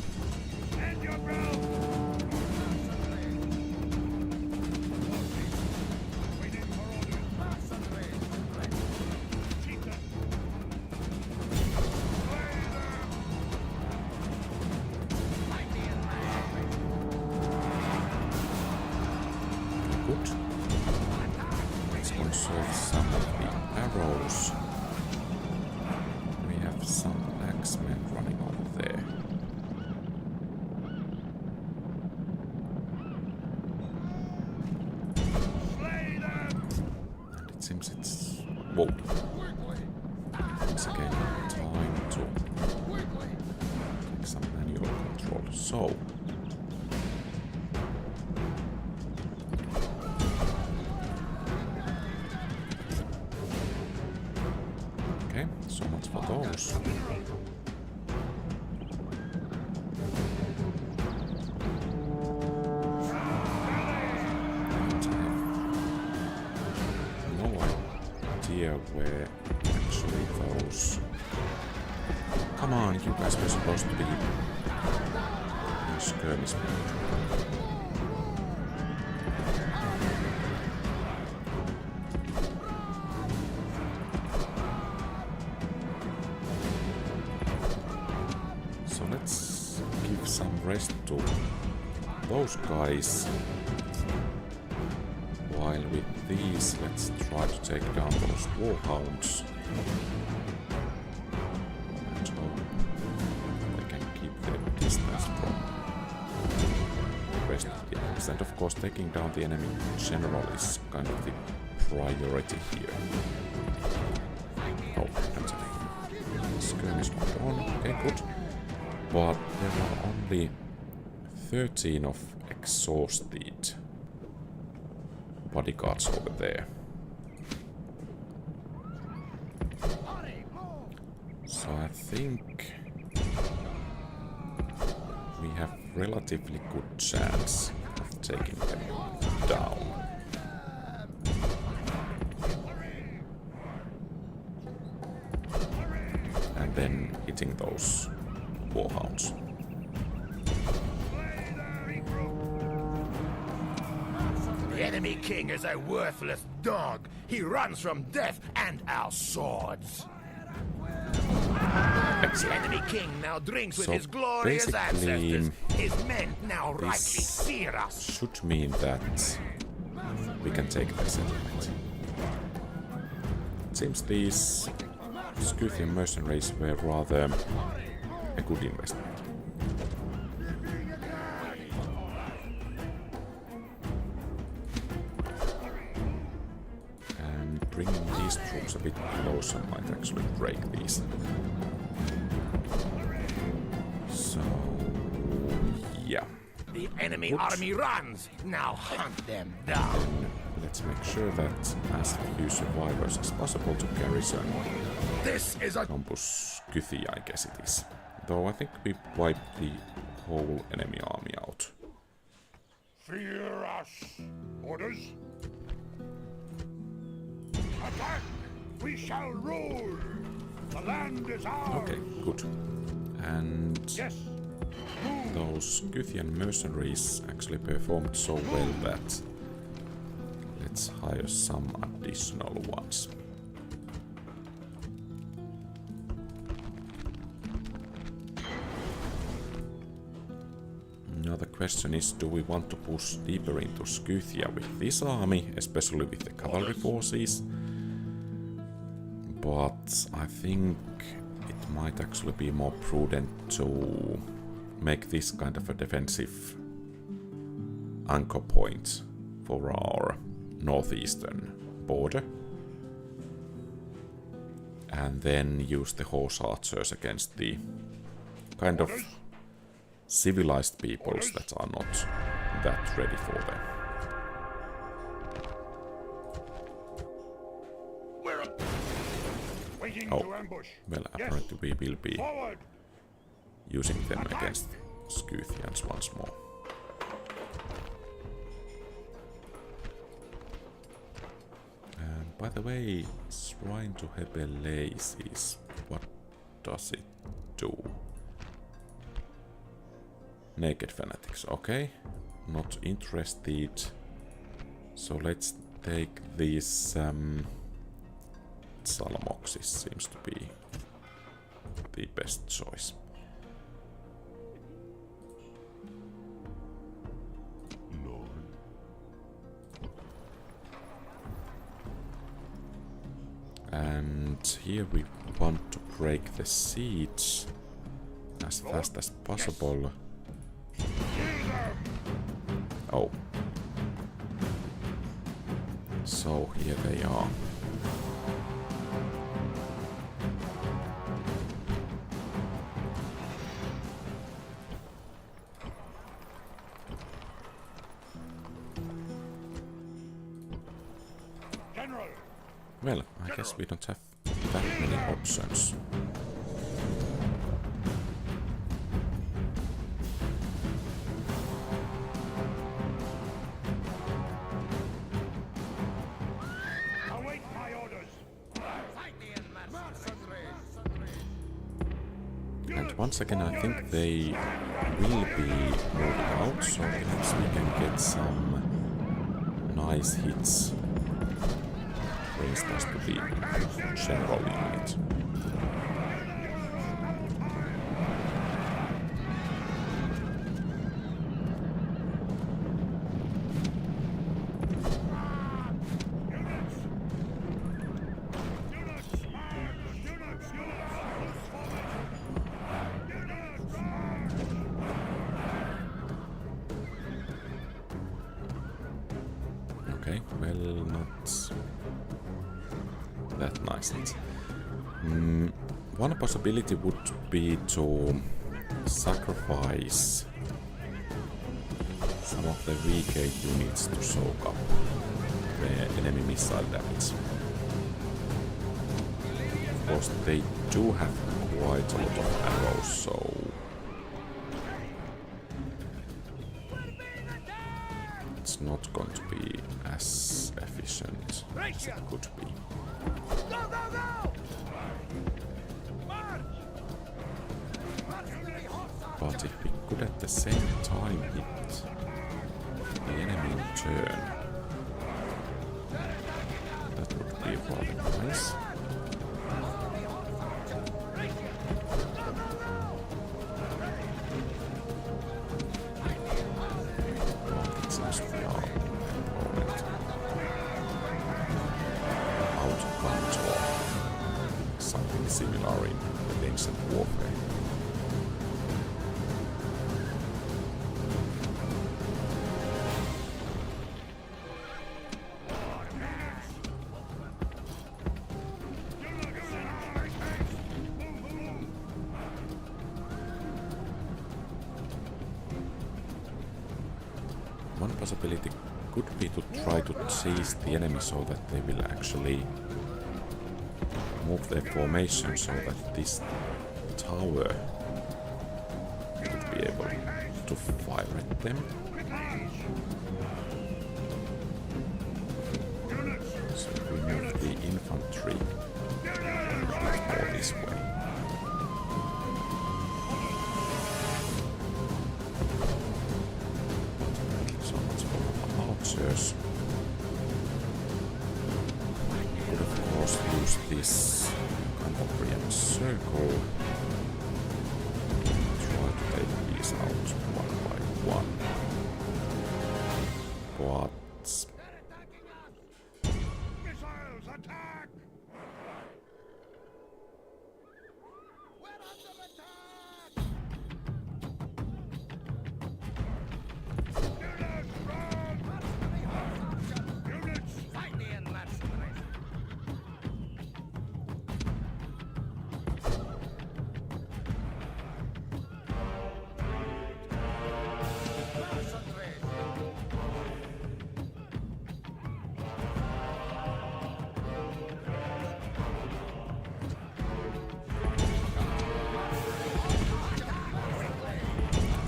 Good. Let's conserve some of the arrows. We have some axemen running over there. And it seems it's... Whoa. Once again, time to take some manual control. So... Okay, so much for those. No idea where actually those... Come on, you guys were supposed to be skirmish mode. So let's give some rest to those guys. While with these, let's try to take down those warhounds. And hope they can keep their distance from the rest of the enemies. And of course, taking down the enemy general is kind of the priority here. Oh, cancel. Skirmish mode on. Okay, good. But there are only 13 of exhausted bodyguards over there. So I think we have relatively good chance of taking them down. And then hitting those warhounds. The enemy king is a worthless dog. He runs from death and our swords. The enemy king now drinks with his glorious ancestors. His men now rightly fear us. Should mean that we can take the settlement. It seems these Scythian mercenaries were rather a good investment. And bringing these troops a bit closer might actually break these. So, yeah. The enemy army runs. Now hunt them down. Then let's make sure that as few survivors as possible to garrison This is a Campus Scythia, I guess it is. Though I think we wiped the whole enemy army out. Fear us. Orders? Attack! We shall rule! The land is ours! Okay, good. And Yes! those Scythian mercenaries actually performed so well that let's hire some additional ones. Now the question is, do we want to push deeper into Scythia with this army, especially with the cavalry forces? But I think it might actually be more prudent to make this kind of a defensive anchor point for our northeastern border. And then use the horse archers against the kind of civilized peoples that are not that ready for them. Waiting Oh, to ambush. well, Yes. apparently we will be Forward! using them against Scythians once more. And by the way, Shrine to Hebelesis, what does it do? Naked fanatics, okay. Not interested. So let's take these Salamoxis seems to be the best choice. And here we want to break the siege as fast as possible. Oh. So here they are. General! Well, I guess we don't have that many options. Await my orders! And once again, I think they will be moving out, so perhaps we can get some nice hits, for instance, to the general unit. Okay, well, not that nice. One possibility would be to sacrifice some of the weaker units to soak up the enemy missile damage. Of course, they do have quite a lot of arrows, so it's not going to be as efficient as it could be. Go, go, go! March! But if we could at the same time hit the enemy in turn, that would be rather nice. It seems we are at the moment out of control. Something similar in the ancient warfare. One possibility could be to try to chase the enemy so that they will actually move their formation so that this tower would be able to fire at them. So we move the infantry a bit more this way. So much for archers. Could of course use this cavalry and circle. Try to take these out one by one. But Missiles attack! We're under attack! Units, run! Units! Find the end mercenaries! Mercenaries!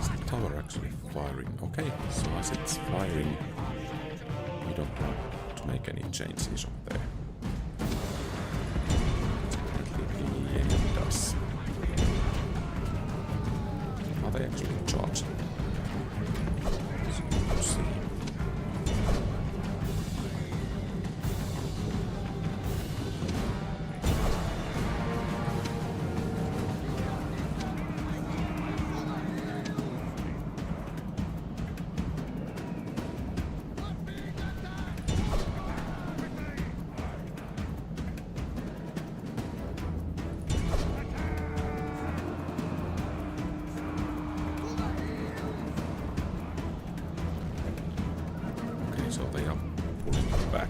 is the tower actually firing? Okay, so as it's firing, we don't want to make any changes on there. Definitely the enemy does. Are they actually charging? So we'll see. Okay, so they are pulling back.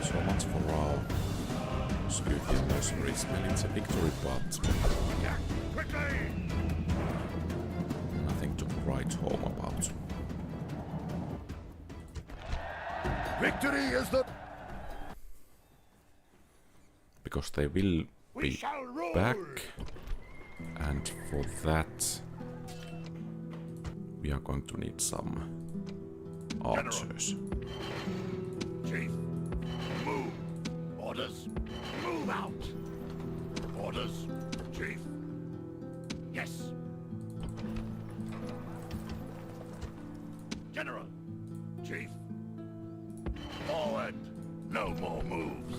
So much for our Scythian mercenaries. Well, it's a victory, but yeah, Quickly! nothing to write home about. Victory is the... Because they will We be shall rule! back, and for that we are going to need some archers. Chief, move! Orders! Move out! Orders, Chief! Yes. General. Chief. Forward. No more moves.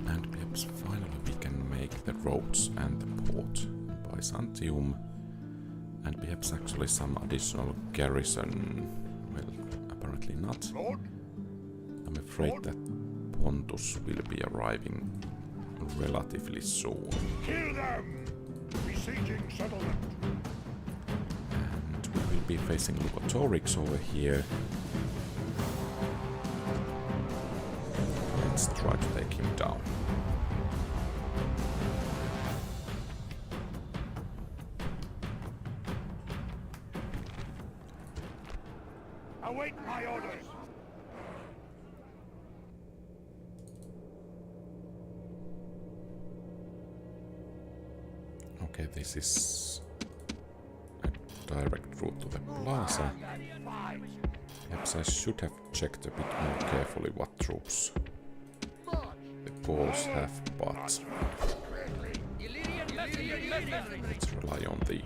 And perhaps finally we can make the roads and the port in Byzantium. And perhaps actually some additional garrison. Well, apparently not. Lord. I'm afraid that Pontus will be arriving relatively soon. Kill them. Besieging settlement. And we will be facing Lugotorix over here. Let's try to take him down. Await my orders. Okay, this is a direct route to the plaza. Perhaps I should have checked a bit more carefully what troops the Gauls have, but let's rely on the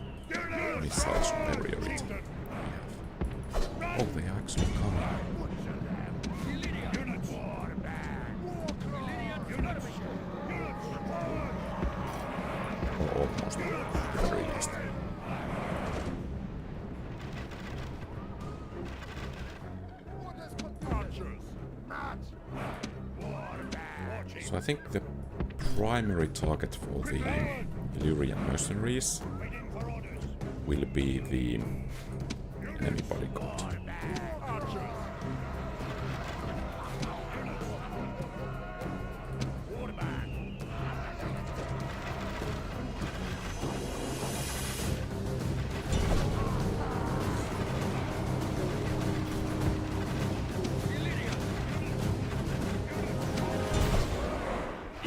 missile superiority we have. Oh, they are actually coming. Or almost, at the very least. So I think the primary target for the Illyrian mercenaries will be the enemy bodyguard.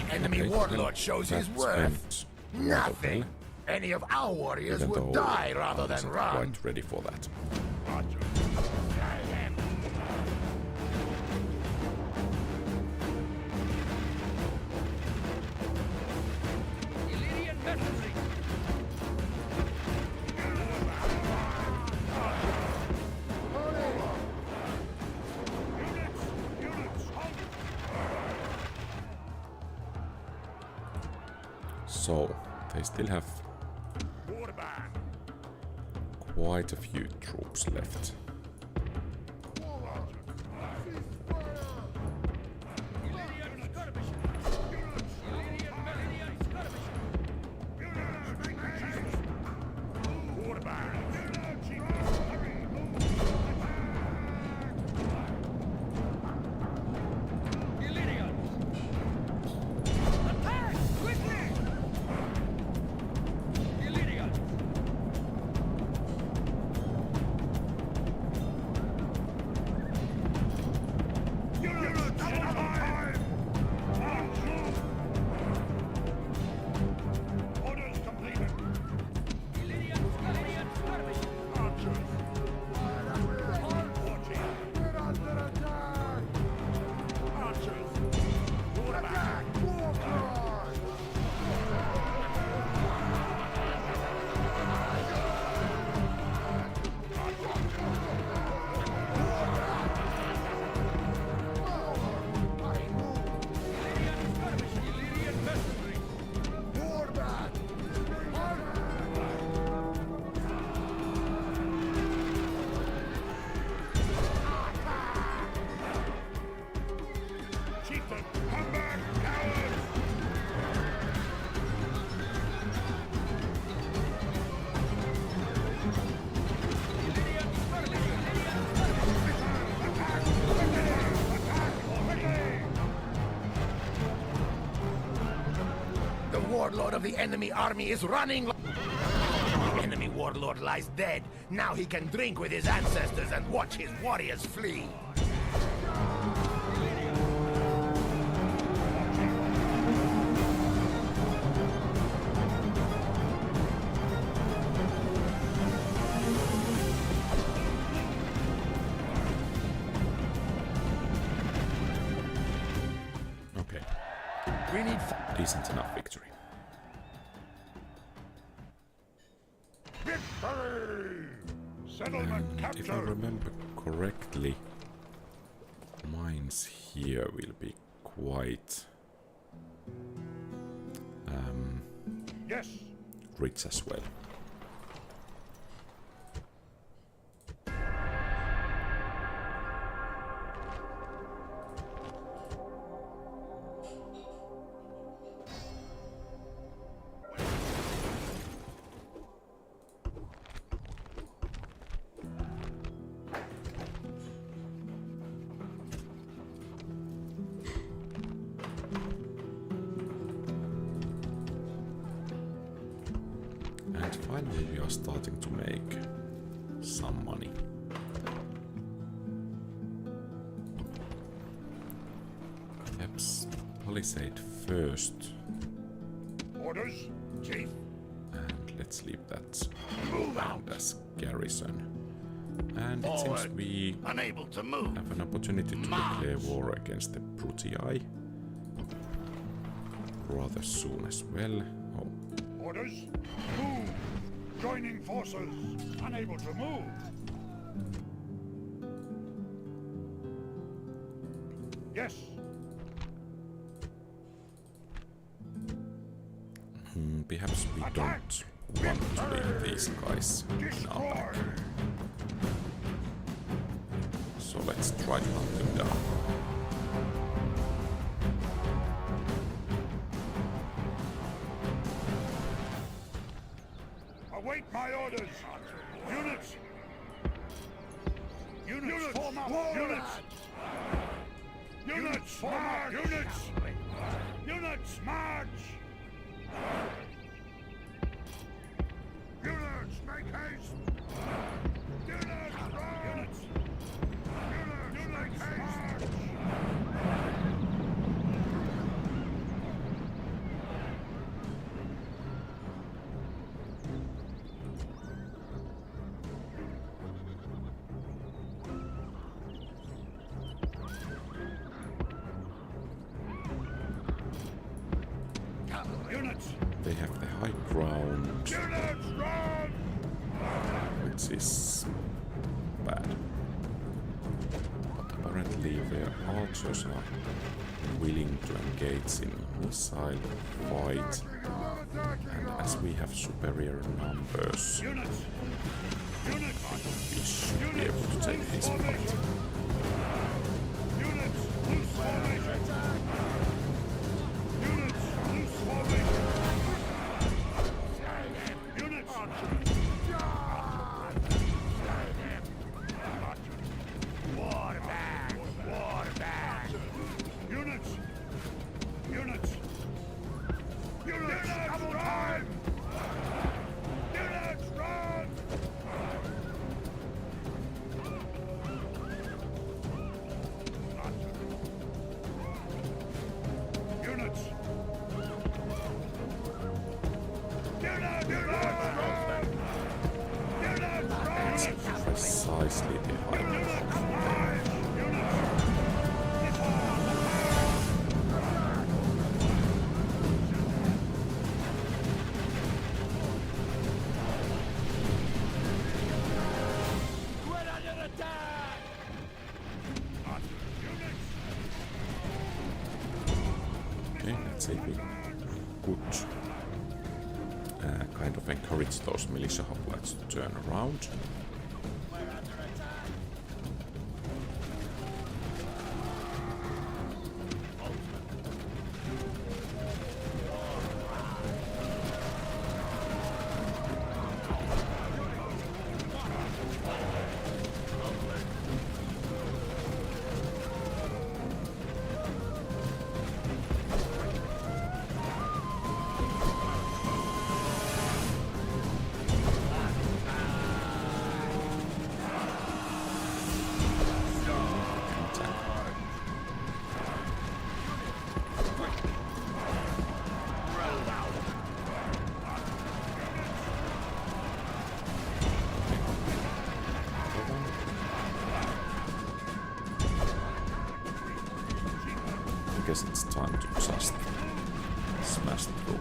Enemy warlord shows his worth. Nothing. Any of our warriors Even would though die rather I than wasn't run. quite ready for that. Illyrian mercenary. So, they still have quite a few troops left. Illyrian skirmishes. Illyrian skirmishes. Illyrians. Attack! Quickly! Illyrians. Orders completed. Illyrian skirmishes. Archers. Archers. Illyrian skirmishes. Illyrian mercenary. Chieftain, come back, cowards! Illyrian skirmishes. The warlord of the enemy army is running. The enemy warlord lies dead. Now he can drink with his ancestors and watch his warriors flee. Okay. We need decent enough victory. Victory! Settlement If I captured! remember correctly, mines here will be quite Yes! rich as well. And finally we are starting to make some money. Perhaps palisade first, Orders? Chief? and let's leave that around as garrison. And it seems we Unable to move. have an opportunity to declare war against the Brutii rather soon as well. Oh, Orders? Move! Joining forces! Unable to move! Yes! perhaps we don't want to leave these guys in our back. Destroy! So let's try to hunt them down. Await my orders! Units! Units, form up! Units! Units, form up! Units! Units, march! Units, make haste! Units, run! Units! Units, make haste! Units! They have the high ground, Units, run! which is bad. But apparently their archers are willing to engage in missile fight, and as we have superior numbers, Units! Units! we should be able to take this fight. Units! Loose formation! Units! Loose formation! Units! Waterback! Waterback! Units! Units! Units! Double time! Units, run! Units! Units, run! Units, run! Precisely the high ground. We're under attack! Okay, let's see if we could kind of encourage those militia hoplites to turn around. I guess it's time to just pass through.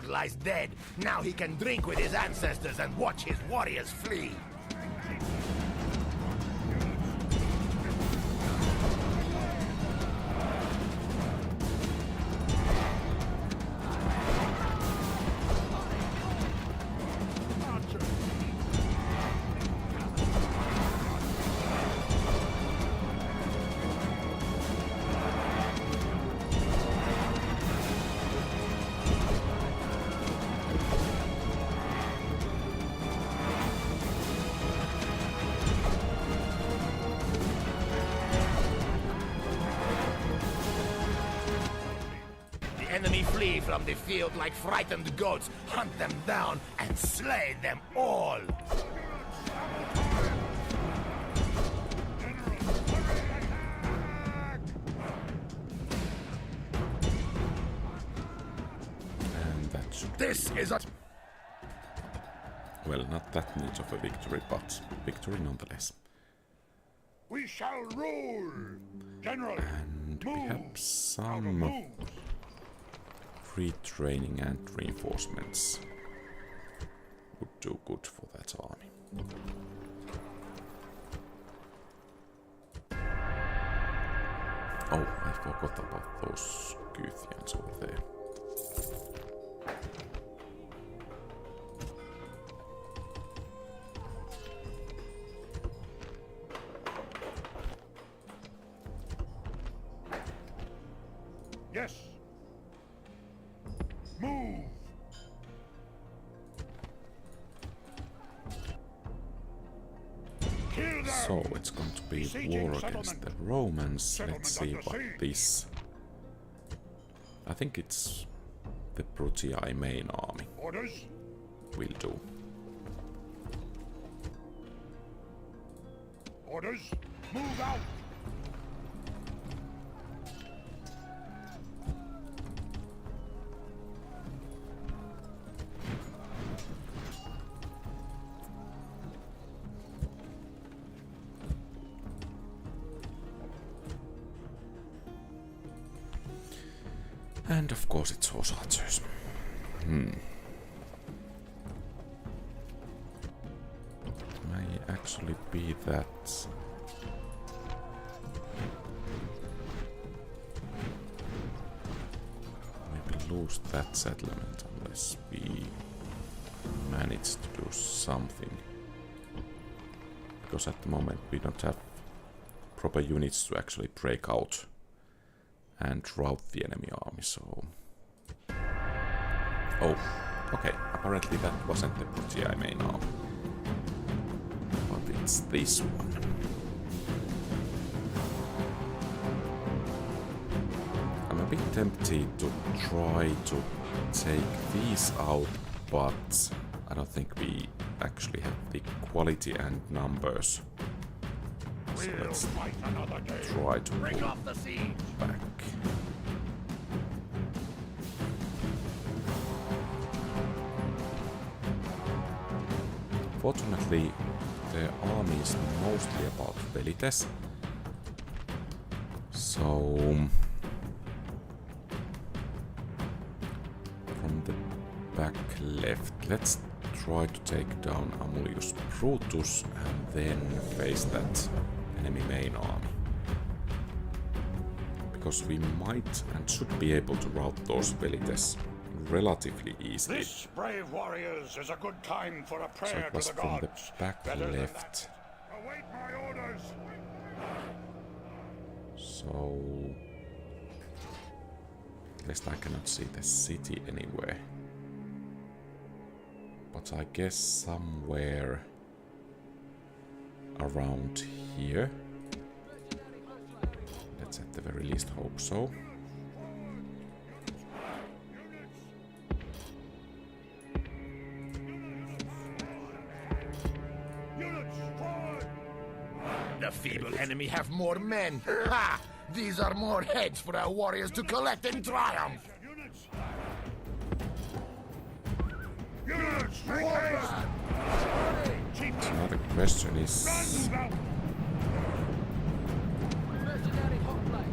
Lies dead. Now he can drink with his ancestors and watch his warriors flee. Enemy flee from the field like frightened goats. Hunt them down and slay them all. And that should This is a... well, not that neat of a victory, but victory nonetheless. We shall rule! General! And we have Out of some moves! retraining and reinforcements. Would do good for that army. Oh, I forgot about those Scythians over there. Yes! Move! Kill them! So it's going to be Besieging war against settlement. the Romans. Settlement Let's see under what siege. this... I think it's the Brutii main army Orders? will do. Orders? Move out! And of course it's horse archers. May actually be that... maybe lose that settlement unless we manage to do something. Because at the moment we don't have proper units to actually break out and rout the enemy army, so... Oh, okay, apparently that wasn't the Brutii main army. But it's this one. I'm a bit tempted to try to take these out, but I don't think we actually have the quality and numbers. So We'll let's fight another day! try to Break pull off the siege. back. Fortunately, the army is mostly about velites. So, from the back left, let's try to take down Amulius Brutus and then face that enemy main army. Because we might and should be able to rout those velites relatively easily. This, brave warriors, is a good time for a So prayer it was to the from the gods. back Better than left. that. Await my orders! So... at least I cannot see the city anywhere. But I guess somewhere around here. Let's at the very least hope so. The feeble enemy have more men. Ha! These are more heads for our warriors to collect in triumph. Units! Units, make haste! Chief, Now the question run, is, Val! Mercenary hoplite.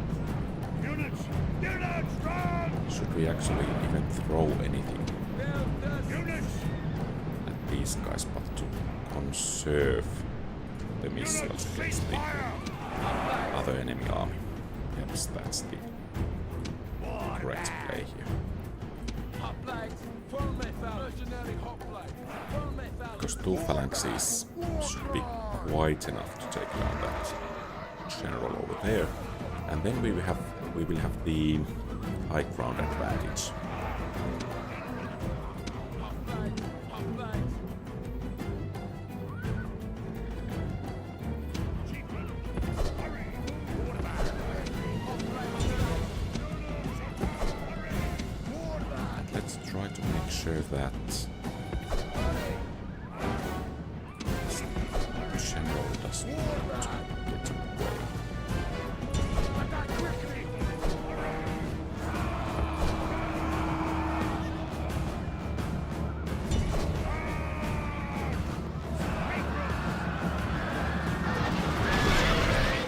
Units! Units, run! should we actually even throw anything Build the Units! at these guys, but to conserve the missiles against the Fire! other enemy army? Yes, that's the correct play here. hoplite. Full metal. Mercenary hoplite. Full metal. Because 2 phalanxes should be quite enough to take down that general over there. And then we will have the high ground advantage. Hoplite. Hoplite. Let's try to make sure that the general does not get away.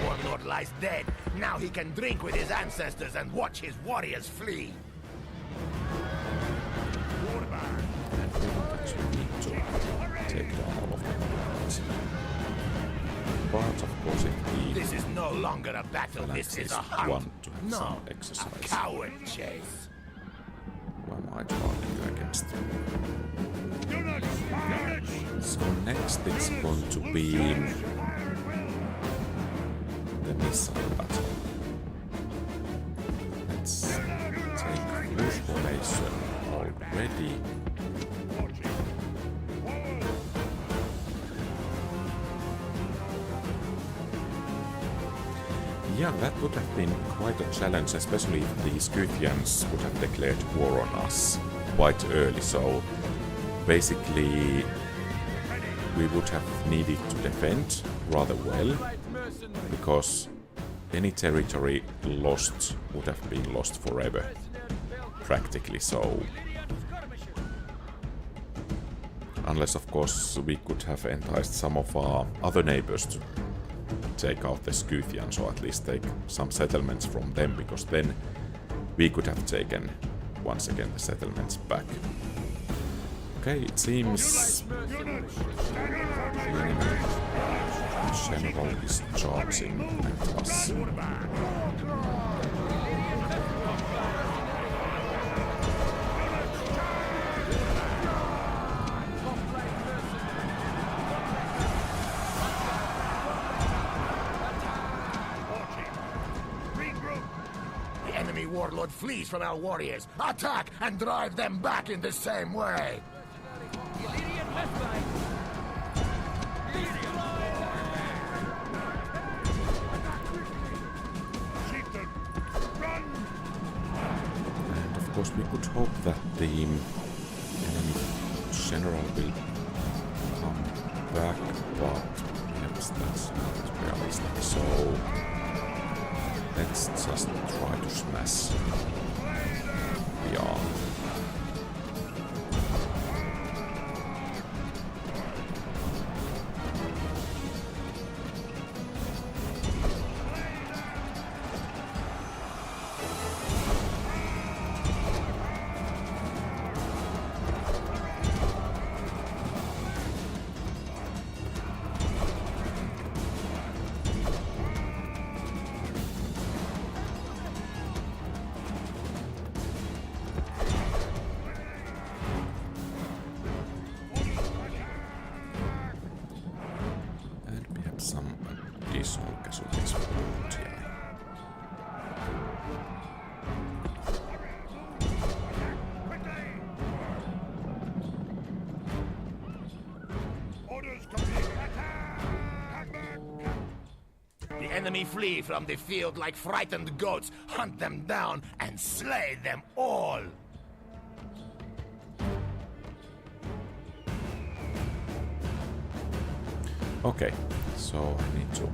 Warlord lies dead. Now he can drink with his ancestors and watch his warriors flee. And we don't actually need to take down all of them. But of course if the This is no longer a battle, this is a hunt. want to have No, some a exercise. coward chase. Who am I talking against? Units! Units! So next it's going to be the missile battle. Let's take loose formation already. Yeah, that would have been quite a challenge, especially if the Scythians would have declared war on us quite early. So basically we would have needed to defend rather well, Right mercenary. because any territory lost would have been lost forever, Mercenary build. practically. So Lyrian skirmishes. unless of course we could have enticed some of our other neighbors to take out the Scythians, or at least take some settlements from them, because then we could have taken once again the settlements back. Okay, it seems Mercenary. the enemy general is charging at us. Regroup! The enemy warlord flees from our warriors. Attack and drive them back in the same way. Illyrian hoplite. Chieftain! Run! And of course we could hope that the enemy general will come back, but perhaps that's not realistic. So let's just try to smash the arm. And we have some additional casualties from TI. Orders complete! Attack! Back! The enemy flee from the field like frightened goats. Hunt them down and slay them all. Okay, so I need to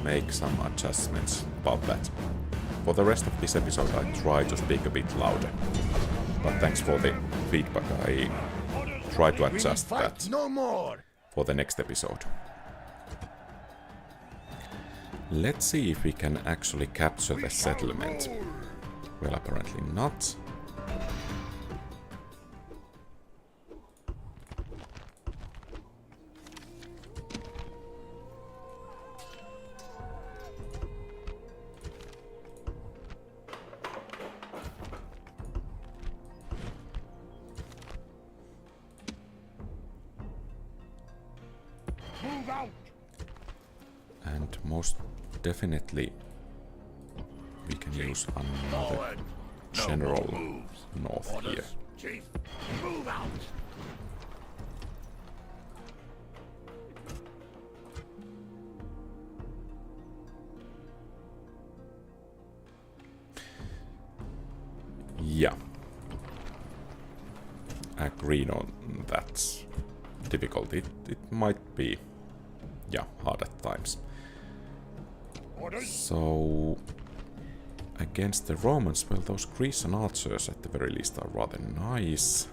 make some adjustments about that. For the rest of this episode I try to speak a bit louder. But thanks for the feedback, I try to adjust that No more. for the next episode. Let's see if we can actually capture the settlement. Well, apparently not. Move out. And most definitely we can use another Forward. No general more moves. north Orders, here. Chief. Move out. Yeah. Agreed on that. Difficult. It might be, yeah, hard at times. Orders. So, against the Romans, well, those Grecian archers at the very least are rather nice.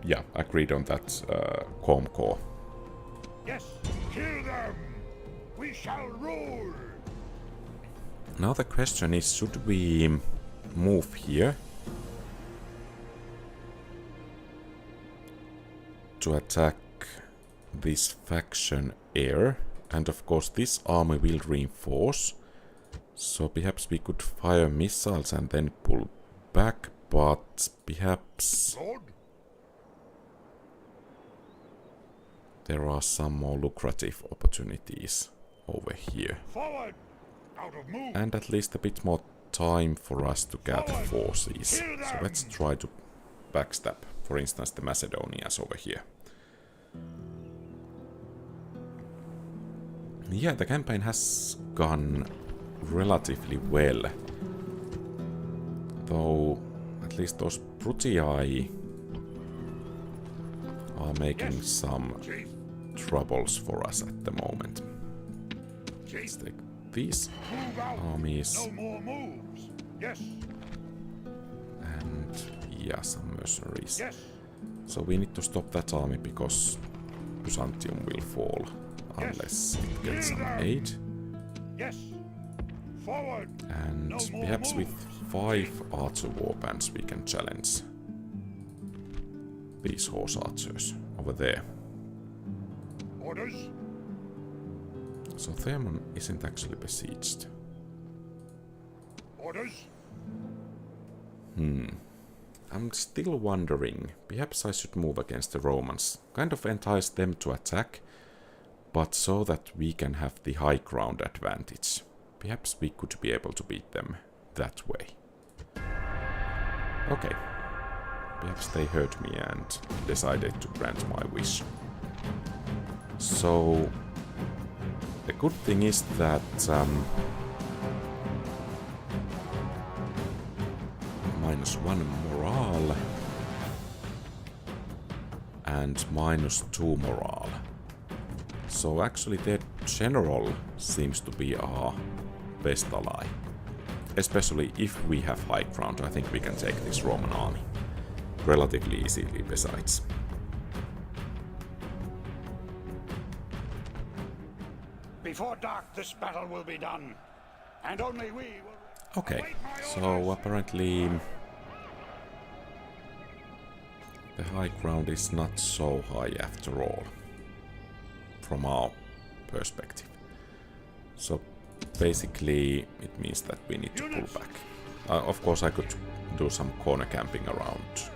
Yeah, agreed on that Comcore. Yes. Kill them. We shall rule. Now the question is, should we move here to attack this faction heir? And of course this army will reinforce, so perhaps we could fire missiles and then pull back, but perhaps Lord. there are some more lucrative opportunities over here. Forward. Out of move. And at least a bit more time for us to gather forces. So let's try to backstab, for instance, the Macedonians over here. Yeah, the campaign has gone relatively well. Though, at least those Brutii are making some Chief. troubles for us at the moment. Let's take these Move out. armies No more moves. Yes. and, yeah, some mercenaries. Yes. So we need to stop that army because Byzantium will fall unless it gets some aid. Yes. Forward. And No more perhaps with moves. 5 archer warbands we can challenge these horse archers over there. Orders. So Thermon isn't actually besieged. Orders. I'm still wondering, perhaps I should move against the Romans, kind of entice them to attack, but so that we can have the high ground advantage. Perhaps we could be able to beat them that way. Okay. Perhaps they heard me and decided to grant my wish. So, the good thing is that -1 morale and -2 morale. So actually their general seems to be our best ally. Especially if we have high ground, I think we can take this Roman army relatively easily besides. Before dark, this battle will be done, and only we will. Okay, Await my so orders. apparently the high ground is not so high after all, from our perspective. So basically it means that we need to pull back. Of course I could do some corner camping around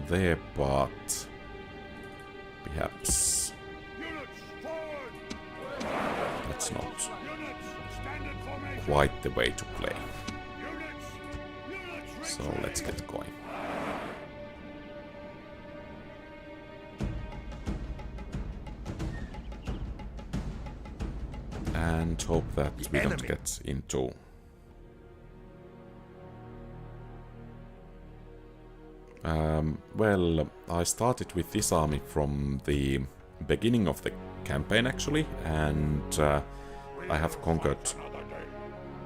there, but perhaps Units forward. that's not Units stand in formation. quite the way to play. Units So let's get going. And hope that we don't enemy. get into Well, I started with this army from the beginning of the campaign actually, and I have conquered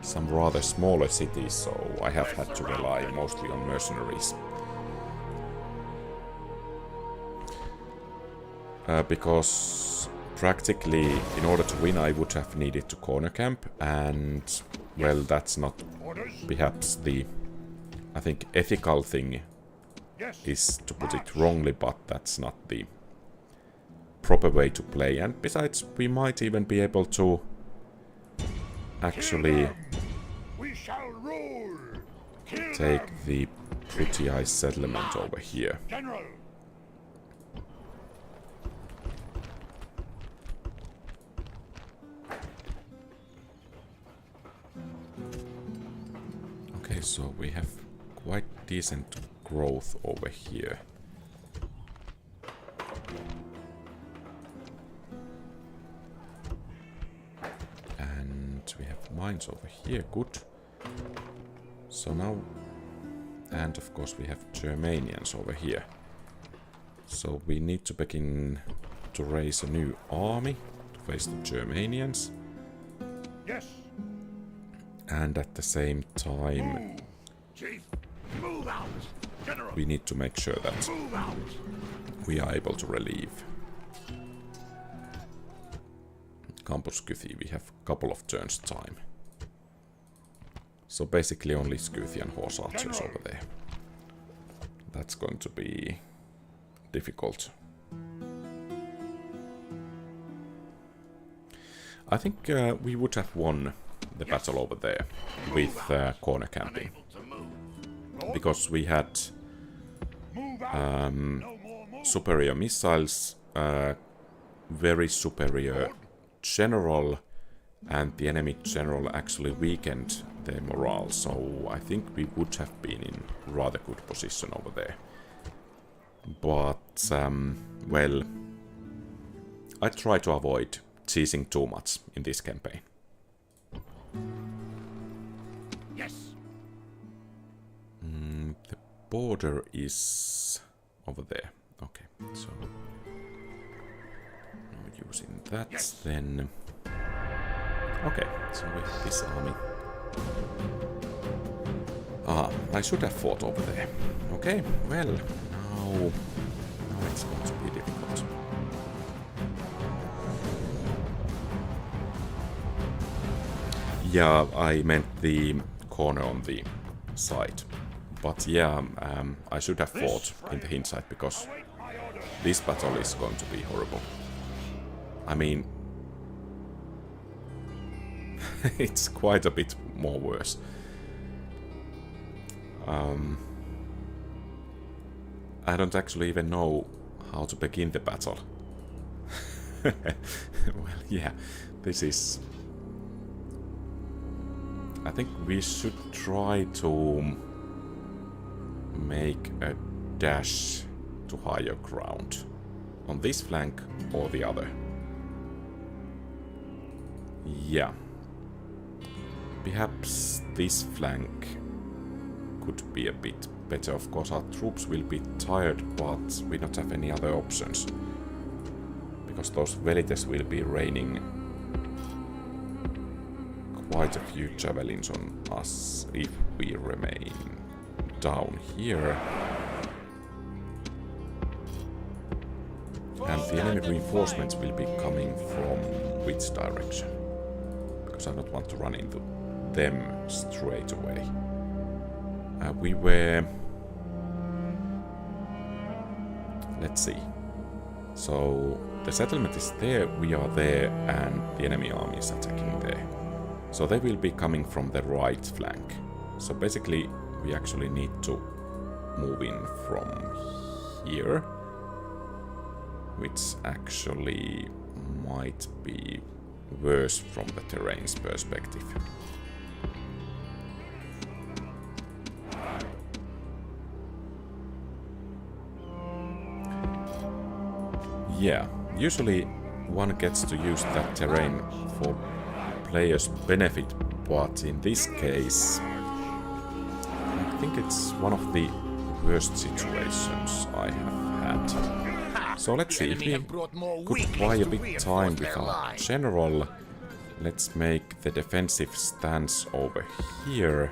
some rather smaller cities, so I have had to rely mostly on mercenaries. Because practically, in order to win, I would have needed to corner camp, and, well, that's not perhaps the, I think, ethical thing is to put it wrongly, but that's not the proper way to play. And besides, we might even be able to actually take the pretty ice settlement over here. General. Okay, so we have quite decent growth over here. And we have mines over here, good. So now, and of course we have Germanians over here. So we need to begin to raise a new army to face the Germanians. Yes. And at the same time, Chief, move out. General, we need to make sure that move out. we are able to relieve Campus Scythi. We have a couple of turns time. So basically only Scythian horse archers over there. That's going to be difficult. I think we would have won the battle over there with corner camping. Because we had superior missiles, very superior general, and the enemy general actually weakened their morale, so I think we would have been in rather good position over there. But, well, I try to avoid cheesing too much in this campaign. Yes. The border is over there. Okay, so now using that, then. Okay, so we have this army. Ah, I should have fought over there. Okay, well, now it's going to be difficult. Yeah, I meant the corner on the side. But yeah, I should have fought in the hindsight, because this battle is going to be horrible. I mean, it's quite a bit more worse. I don't actually even know how to begin the battle. Well, yeah, this is... I think we should try to make a dash to higher ground on this flank or the other. Yeah. Perhaps this flank could be a bit better. Of course, our troops will be tired, but we don't have any other options. Because those velites will be raining quite a few javelins on us if we remain down here. And the enemy reinforcements will be coming from which direction? Because I don't want to run into them straight away. We were... Let's see. So the settlement is there, we are there, and the enemy army is attacking there. So they will be coming from the right flank. So basically we actually need to move in from here, which actually might be worse from the terrain's perspective. Yeah, usually one gets to use that terrain for players' benefit, but in this case I think it's one of the worst situations I have had. So let's see if we could buy a bit time with our general. Let's make the defensive stance over here.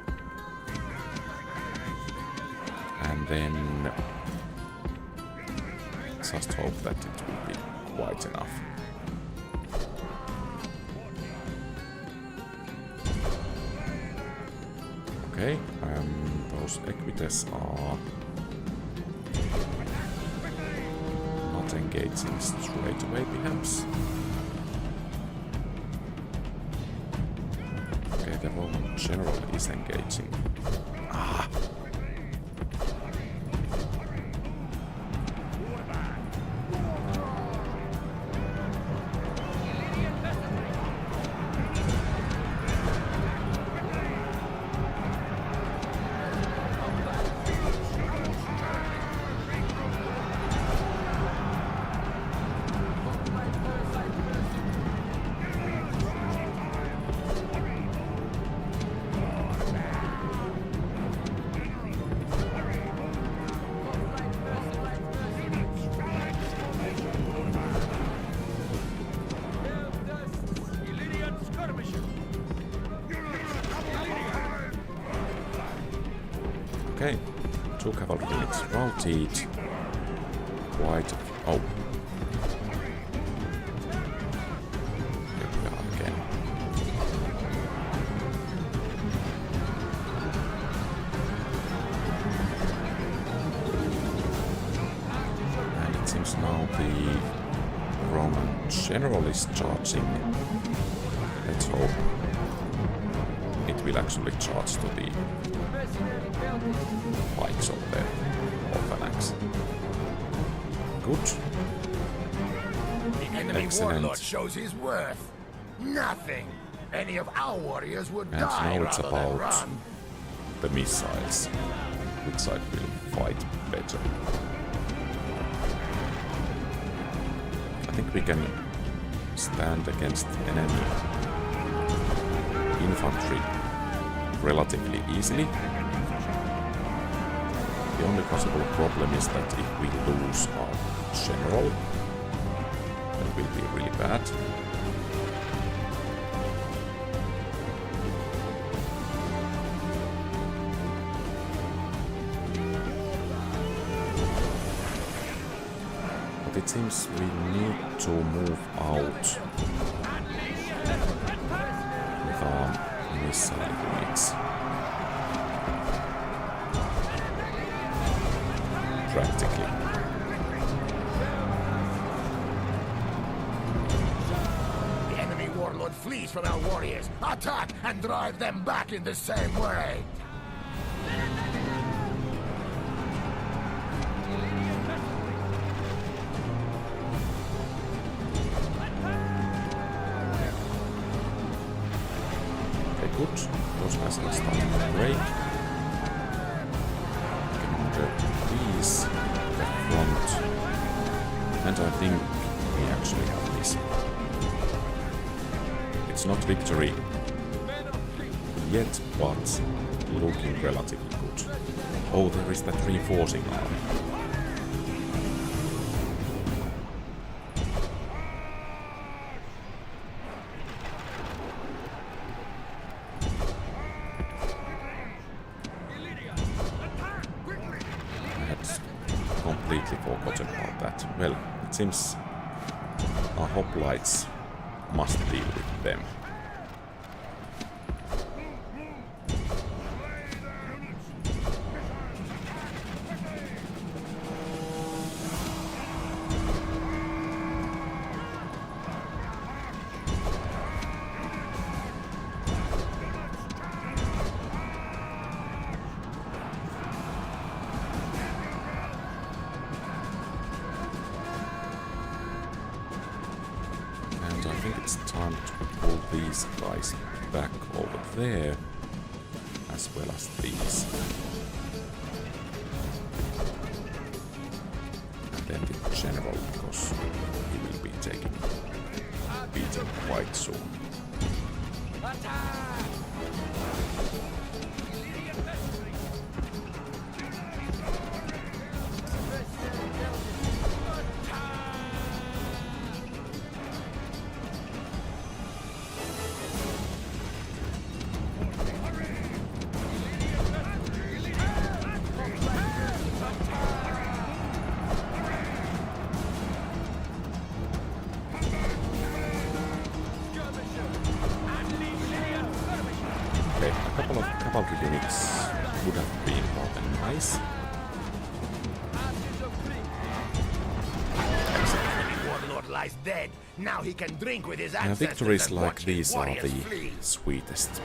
And then just hope that it will be quite enough. Okay, those equites are not engaging straight away, perhaps. Okay, the Roman general is engaging. Ah! Okay, 2 cavalry units routed. Quite. Oh. Here we are again. And it seems now the Roman general is charging. Let's hope it will actually charge to the pikes of the phalanx. Good. The enemy Excellent. warlord shows his worth. Nothing. Any of our warriors would And die now it's rather than about run. the missiles. Which side will fight better? I think we can stand against enemy infantry relatively easily. The only possible problem is that if we lose our general, that will be really bad. But it seems we need to move out with our missile units. Practically. The enemy warlord flees from our warriors. Attack and drive them back in the same way. Okay, good. Those guys are starting to break. Increase the front, and I think we actually have this. It's not victory yet, but looking relatively good. Oh, there is that reinforcing army. Completely forgotten about that. Well, it seems our hoplites must deal with them. I think it's time to pull these guys back over there, as well as these. And then the general, because he will be taking beaten quite soon. couple of cavalry units would have been rather nice. Warlord lies dead. Now he can drink with his ancestors Victories and like watch his these are warriors the flee. sweetest.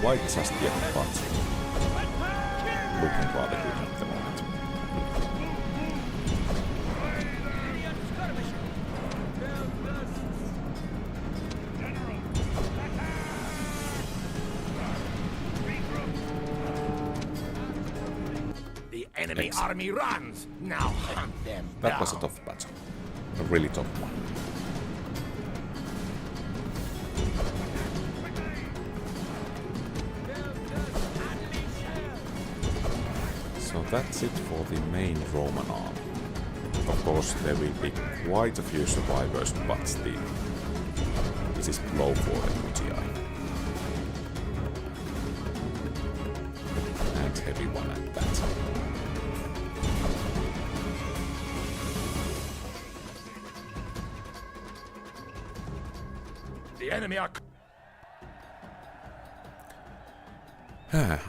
Quite just yet, but looking rather good at the moment. The enemy army runs. Now hunt them That down. was a tough battle. A really tough one. So that's it for the main Roman army. Of course, there will be quite a few survivors, but still, this is low for the UTI. And heavy one at that. The enemy are...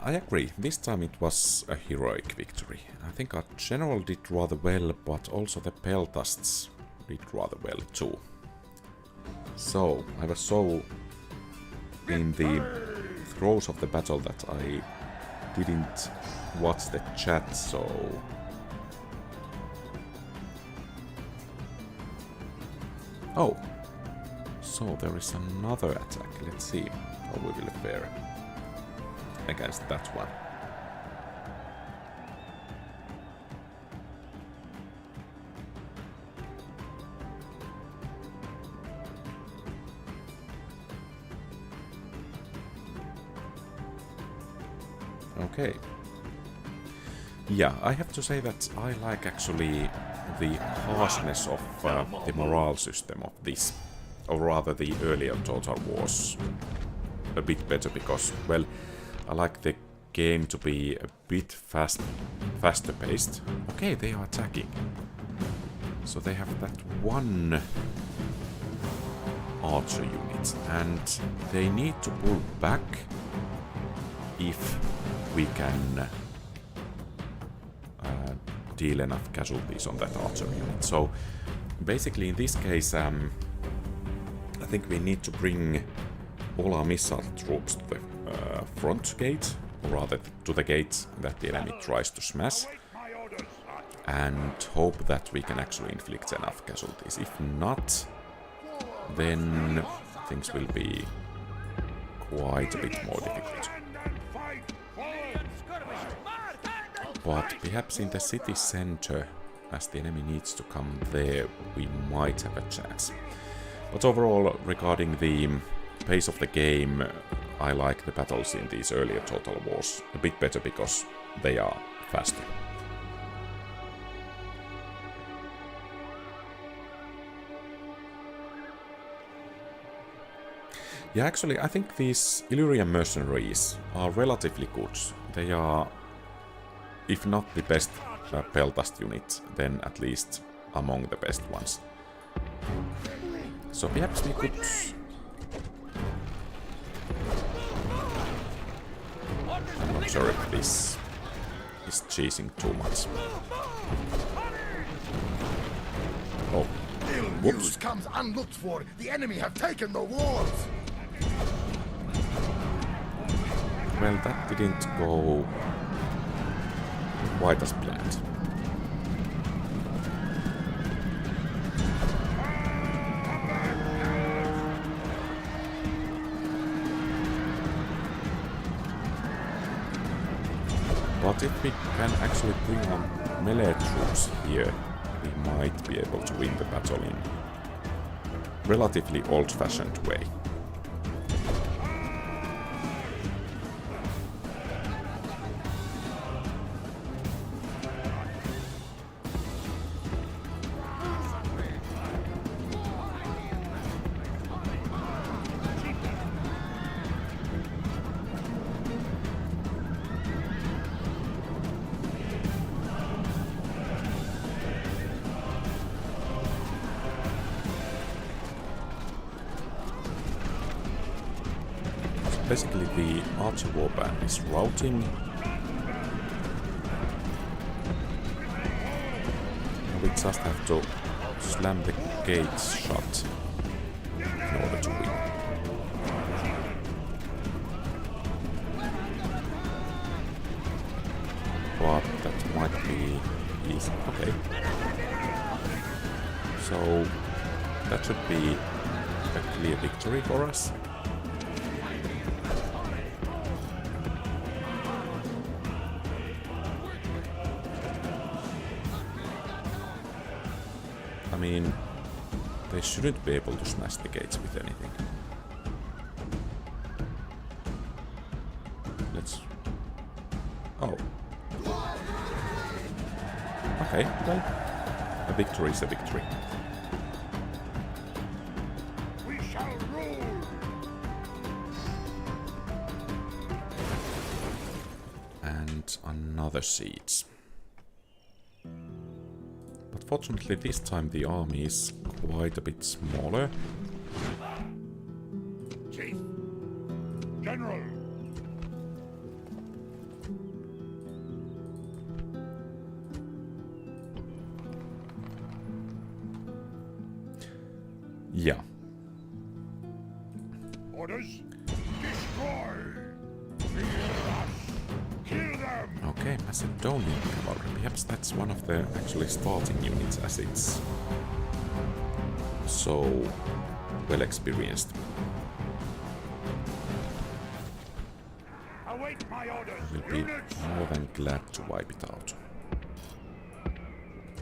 I agree, this time it was a heroic victory. I think our general did rather well, but also the Peltasts did rather well too. So, I was so in the throes of the battle that I didn't watch the chat, so... Oh! So there is another attack, let's see how we will fare against that one. Okay. Yeah, I have to say that I like actually the harshness of the morale system of this, or rather the earlier Total Wars, a bit better because, well, I like the game to be a bit faster paced. Okay, they are attacking. So they have that one archer unit, and they need to pull back if we can deal enough casualties on that archer unit. So basically in this case, I think we need to bring all our missile troops to the front gate, or rather to the gate that the enemy tries to smash, and hope that we can actually inflict enough casualties. If not, then things will be quite a bit more difficult. But perhaps in the city center, as the enemy needs to come there, we might have a chance. But overall, regarding the pace of the game, I like the battles in these earlier Total Wars a bit better because they are faster. Yeah, actually, I think these Illyrian mercenaries are relatively good. They are, if not the best Peltast unit, then at least among the best ones. So perhaps we could... I'm not sure if this is cheesing too much. Oh, Ill news comes unlooked for. The enemy have taken the walls. well, that didn't go quite as planned. But if we can actually bring on melee troops here, we might be able to win the battle in relatively old-fashioned way. basically the archer warband is routing. We just have to slam the gates shut in order to win. But that might be easy. Okay. So that should be a clear victory for us. I mean, they shouldn't be able to smash the gates with anything. Let's... Oh. Okay, well, a victory is a victory. We shall rule. And another siege. But fortunately this time the army is quite a bit smaller. Chief. General. Yeah. Orders. Destroy. Fear us. Kill them. Okay, Macedonian cavalry. Perhaps that's one of the actually starting units as it's so well experienced. Await my orders. We'll be more than glad to wipe it out.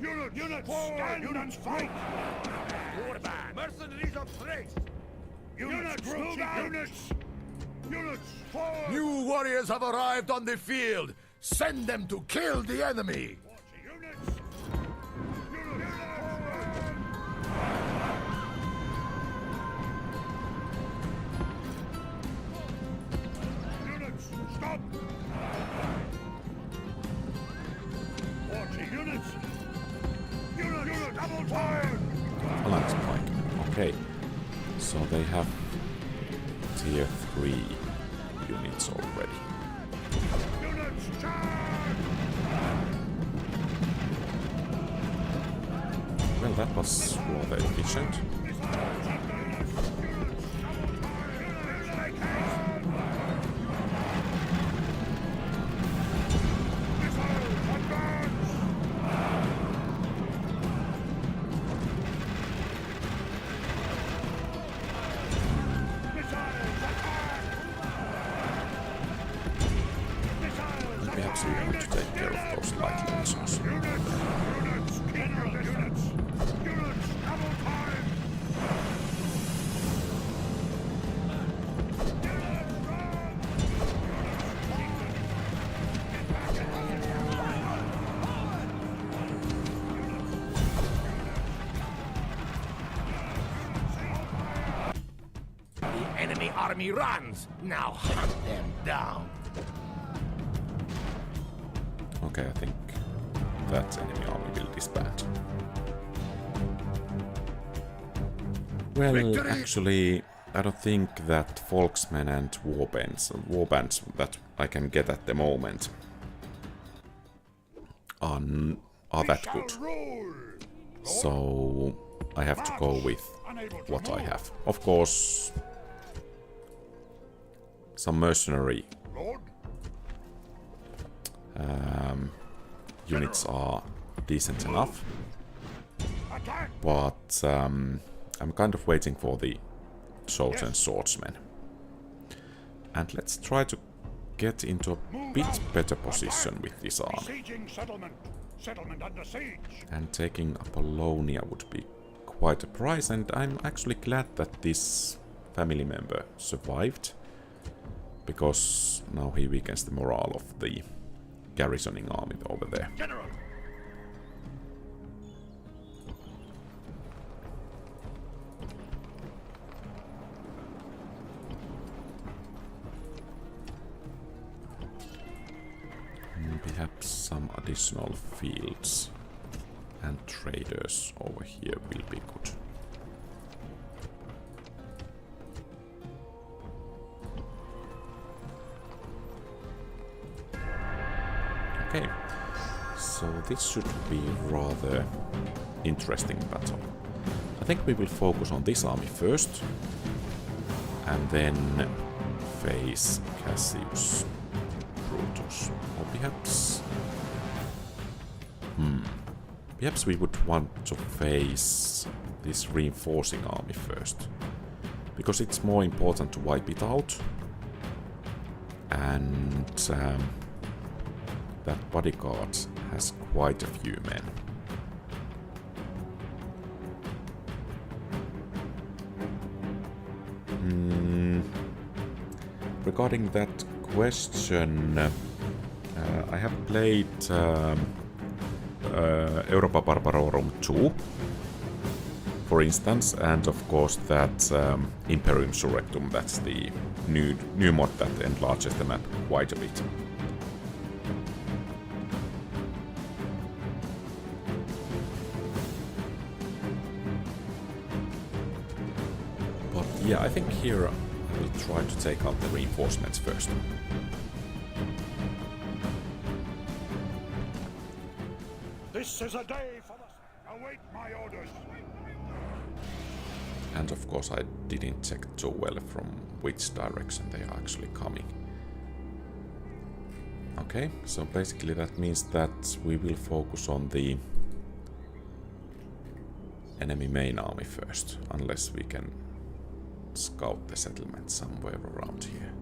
Units, stand. Units, fight. Warband. Mercenaries of threat. Units, move out. Units, forward. New warriors have arrived on the field. Send them to kill the enemy. Units. Units, stop. 40 units. Units, double time. Phalanx Pike. Okay. So they have tier 3 units already. Units, charge. Well, that was rather efficient. Perhaps we want to take care of those light lancers. The enemy army runs. Now hunt them down. Okay, I think that enemy army will disband. Well, Victory! actually, I don't think that Volksmen and warbands that I can get at the moment are that good. So I have to go with what I have. Of course, some mercenary units are decent enough, but I'm kind of waiting for the chosen swordsmen. And let's try to get into a bit better position with this army. Besieging settlement. Settlement under siege. And taking Apollonia would be quite a prize, and I'm actually glad that this family member survived, because now he weakens the morale of the garrisoning army over there. General. Perhaps some additional fields and traders over here will be good. So this should be rather interesting battle. I think we will focus on this army first, and then face Cassius Brutus. Or perhaps... Perhaps we would want to face this reinforcing army first, because it's more important to wipe it out, and that bodyguard has quite a few men. Regarding that question, I have played Europa Barbarorum 2, for instance, and of course that Imperium Surrectum, that's the new mod that enlarges the map quite a bit. But yeah, I think here I will try to take out the reinforcements first. This is a day for us. Await my orders. And of course I didn't check too well from which direction they are actually coming. Okay, so basically that means that we will focus on the enemy main army first, unless we can scout the settlement somewhere around here.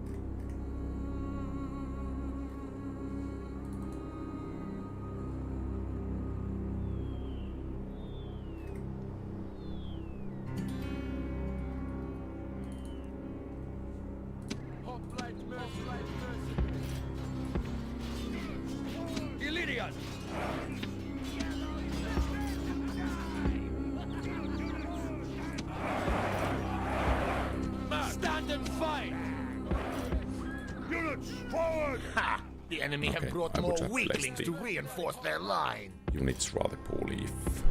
The enemy have brought more weaklings to reinforce their line. Units rather poorly if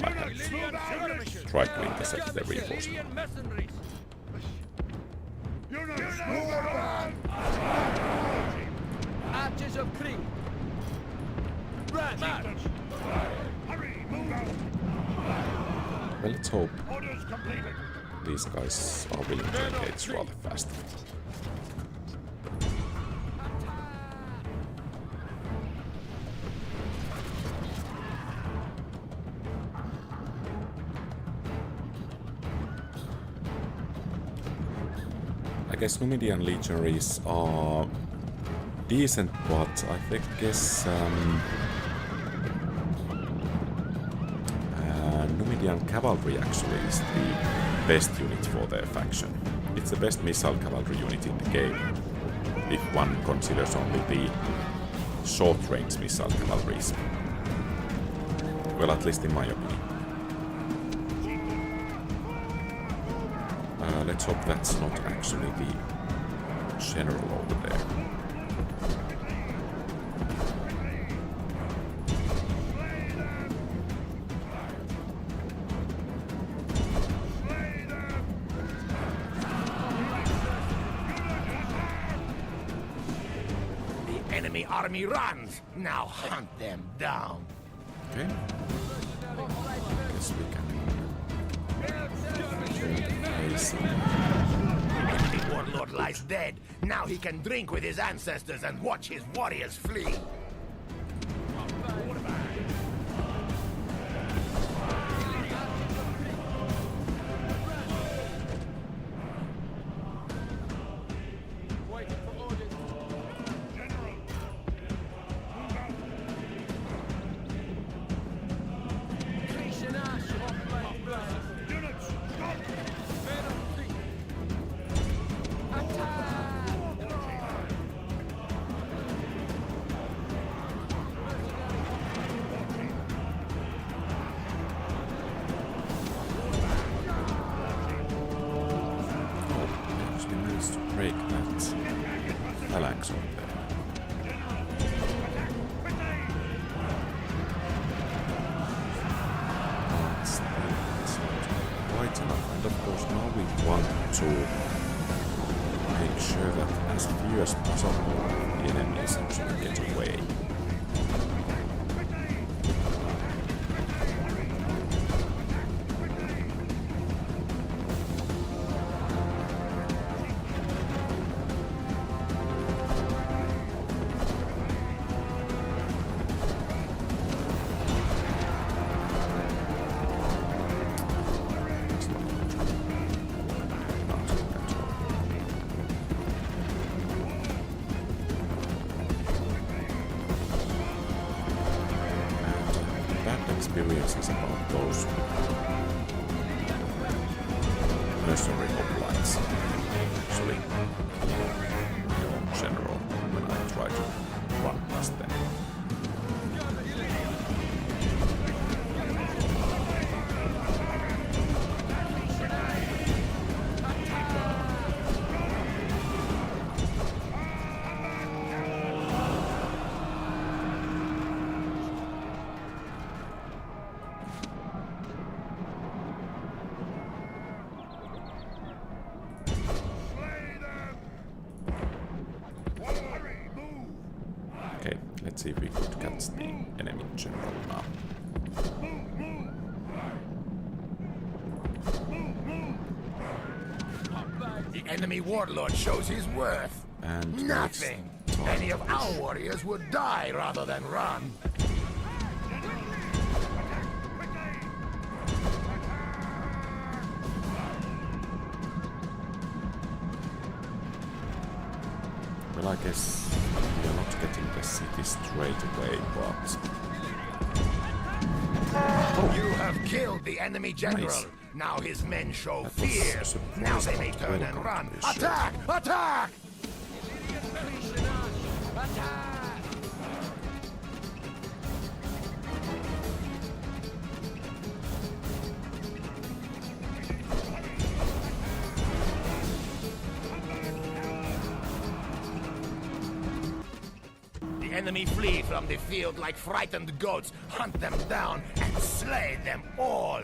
I had tried to intercept their reinforcement. Archers of Krieg. March. Hurry, move out. Well, let's hope Orders completed. these guys are willing to engage rather fast. I guess Numidian legionaries are decent, but I guess Numidian cavalry actually is the best unit for their faction. It's the best missile cavalry unit in the game, if one considers only the short-range missile cavalries. Well, at least in my opinion. Let's hope that's not actually the general over there. The enemy army runs. Now hunt them down. Okay. Guess we can The enemy warlord lies dead. Now he can drink with his ancestors and watch his warriors flee. break that phalanx over there. That's quite enough. And of course now we want to make sure that as few as possible the enemies actually get away. this is about those mercenary hoplites. Actually, in general, when I try to run past them. Okay, let's see if we could catch the enemy general now. The enemy warlord shows his worth. And Nothing. Many of our warriors would die rather than run. Well, I guess we are not getting the city straight away, but... You have killed the enemy general. Nice. Now his men show That was fear. a surprise, Now they may but turn and welcome run. to the show. Attack! Attack! The enemy flee from the field like frightened goats. Hunt them down and slay them all.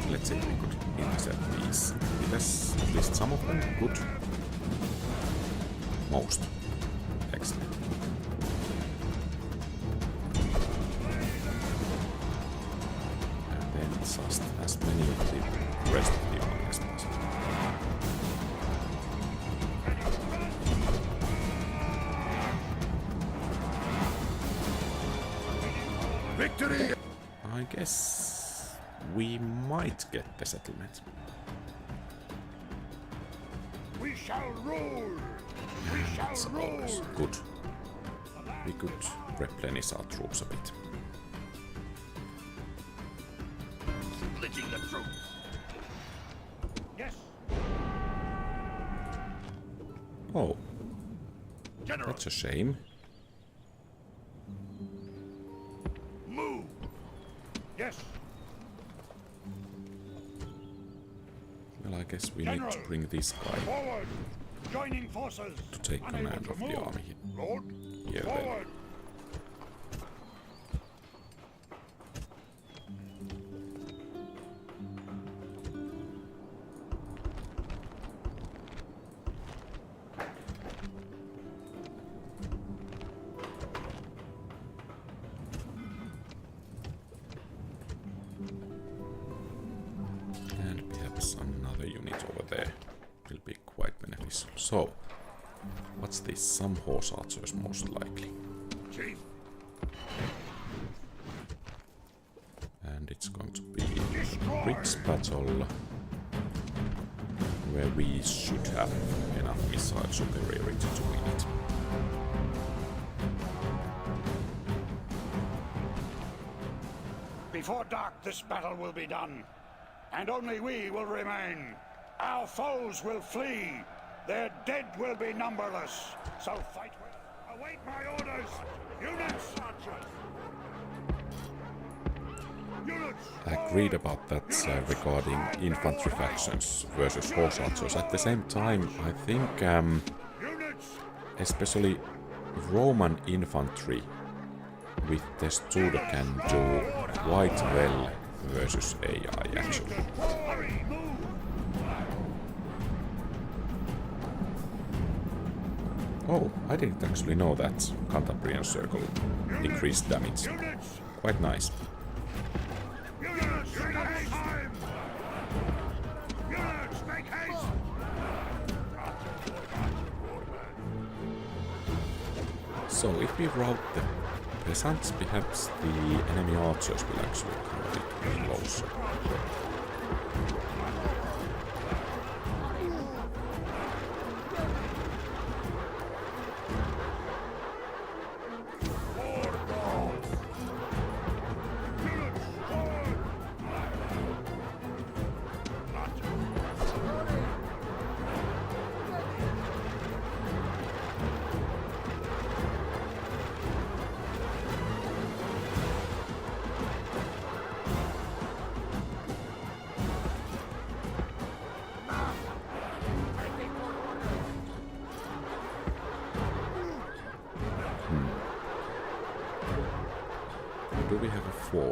Let's see if we could intercept these. Yes, at least some of them. Good. Most. Excellent. And then just as many of the rest of the army as possible. Victory! I guess we might get the settlement. We shall rule. We shall Suppose. rule. Good. We could replenish our troops a bit. Splitting the troops. Yes, Oh, General. that's a shame. Move. Yes, Well, I guess we need General. to bring this guy forward. Joining forces. to take Unable command to of the move. army Lord, here then. forward. And perhaps another unit over there will be quite beneficial. So, what's this? Some horse archers most likely. Chief, And it's going to be destroy. bridge battle where we should have enough missile superiority to win it. Before dark, this battle will be done, and only we will remain. Our foes will flee. Their dead will be numberless. So fight well. Await my orders. Units, archers. Units. Agreed about that regarding infantry factions versus horse archers. At the same time, I think Units. especially Roman infantry with the Studer can do quite well versus AI actually. Hurry, move. Oh, I didn't actually know that Cantabrian Circle increased damage. Units. Quite nice. Units, make haste. Time. Units, make haste. So if we route the peasants, perhaps the enemy archers will actually come a bit closer.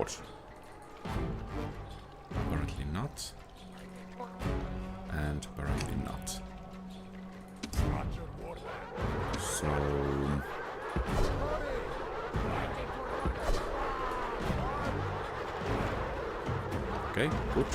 what? Apparently not. And apparently not. So... Okay, good.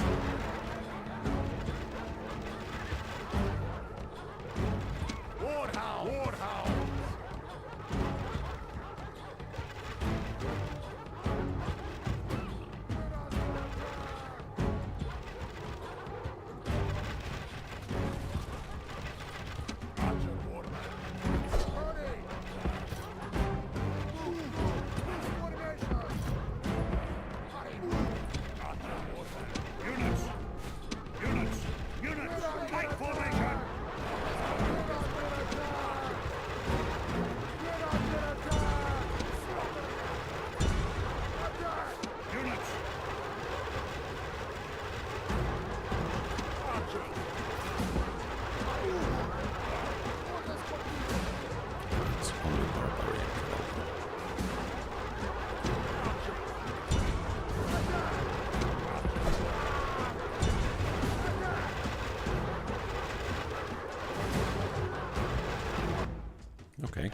Okay.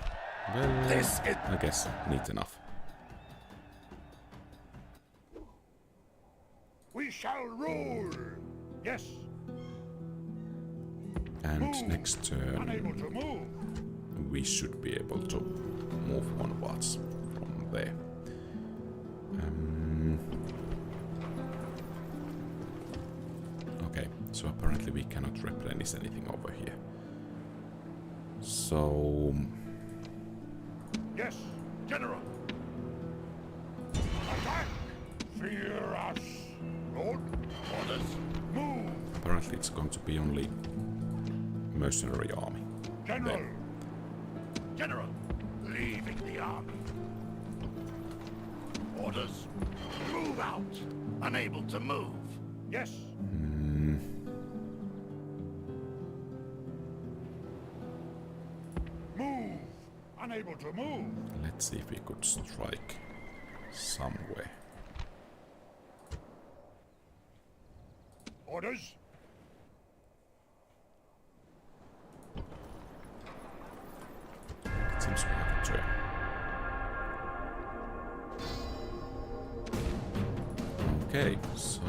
Well, I guess neat enough. We shall rule. Yes. And next turn, Unable to move. we should be able to move onwards from there. Okay, so apparently we cannot replenish anything over here. So... Yes, General. Attack! Fear us. Lord, orders. Move. apparently it's going to be only mercenary army. General. Then. General, leaving the army. Orders. Move out. Unable to move. Yes. Move. Unable to move. Let's see if we could strike somewhere. Orders. It seems we have a turn. Okay, so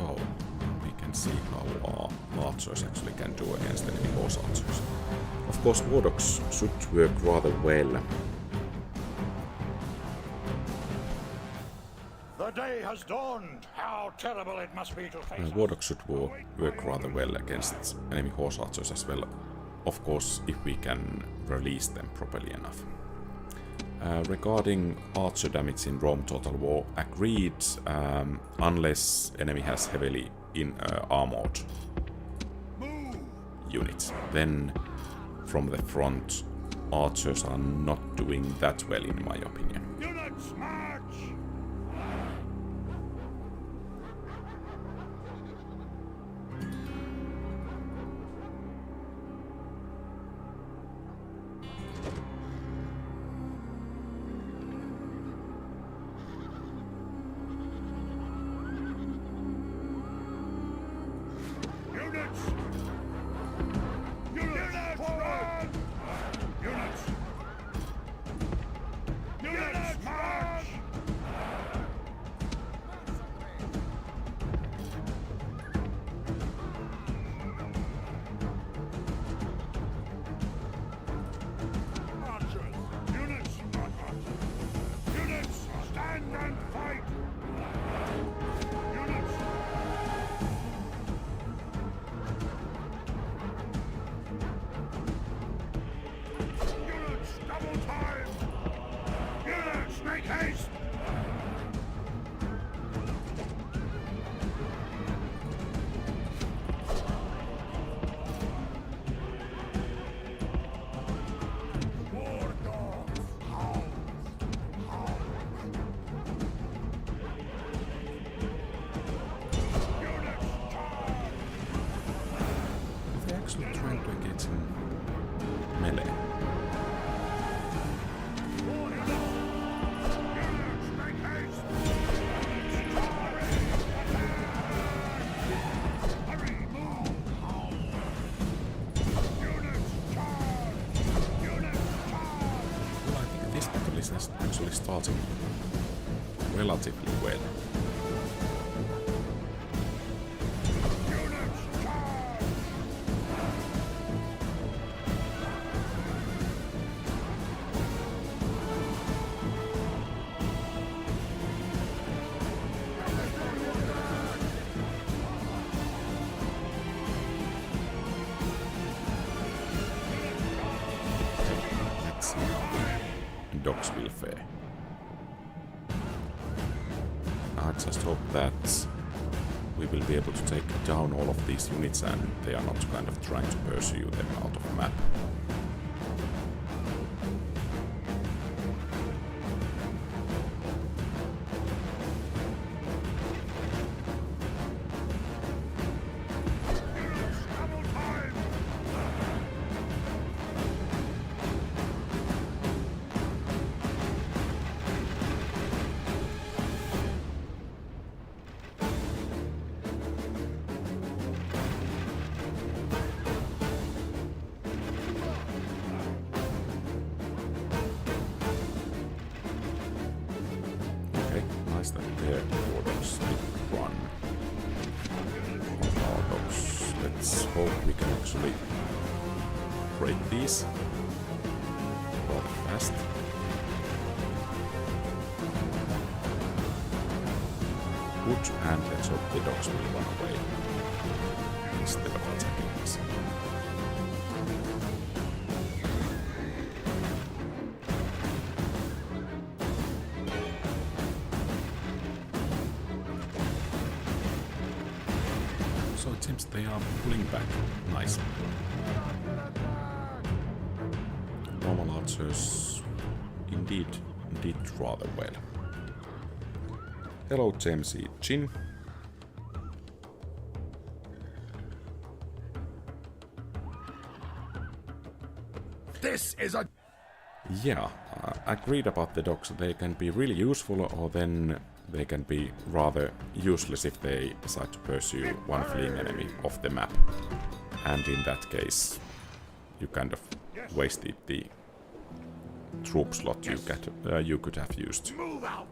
we can see how our archers actually can do against enemy horse archers. Of course, war dogs should work rather well. The day has dawned. How terrible it must be to face War dogs should work rather well against enemy horse archers as well. Of course, if we can release them properly enough. Regarding archer damage in Rome Total War, agreed, unless enemy has heavily armored units. Then, from the front, archers are not doing that well in my opinion. Units march! Units! Units! Forward! Units! Units march! starting relatively well. Dogs will fare. I just hope that we will be able to take down all of these units and they are not kind of trying to pursue them out of the map. Nice that their orders did run. Our dogs. Let's hope we can actually break these rather fast. Good, and let's hope the dogs will run away instead of attacking us. So it seems they are pulling back. Nice. Normal archers indeed did rather well. Hello, James E. Chin. This is a... Yeah, agreed about the dogs. They can be really useful, or then they can be rather useless if they decide to pursue one fleeing enemy off the map. And in that case, you kind of wasted the troop slot you could have used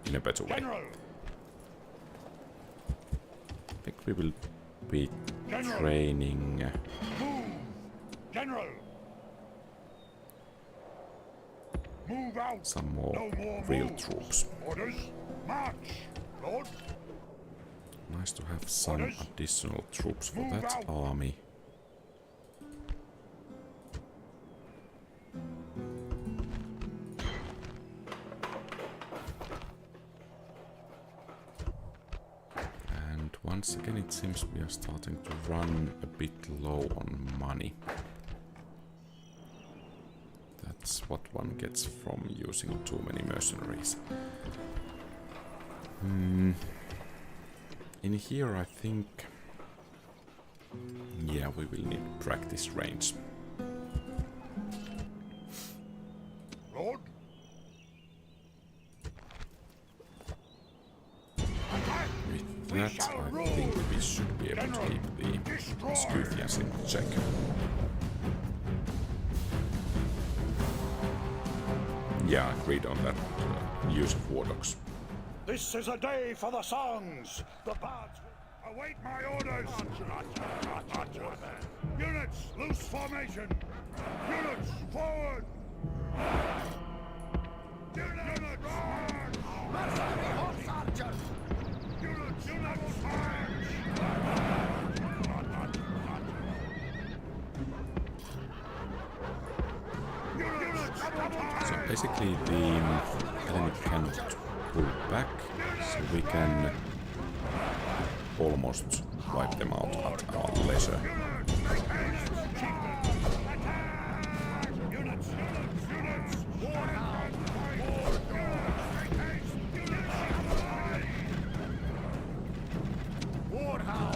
in a better way. I think we will be training General. Move out. some more No real moves. troops. Orders. March, Lord. Nice to have some Orders. additional troops for Move that out. army. And once again it seems we are starting to run a bit low on money. That's what one gets from using too many mercenaries. In here I think... yeah, we will need practice range. Lord. With that, I think we should be able to keep the Scythians in check. Yeah, agreed on that use of war dogs. This is a day for the songs. The bards will await my orders. Units, loose formation. Units, forward. Units, march. Units, march. So basically the enemy cannot pull back, so we can almost wipe them out at our leisure.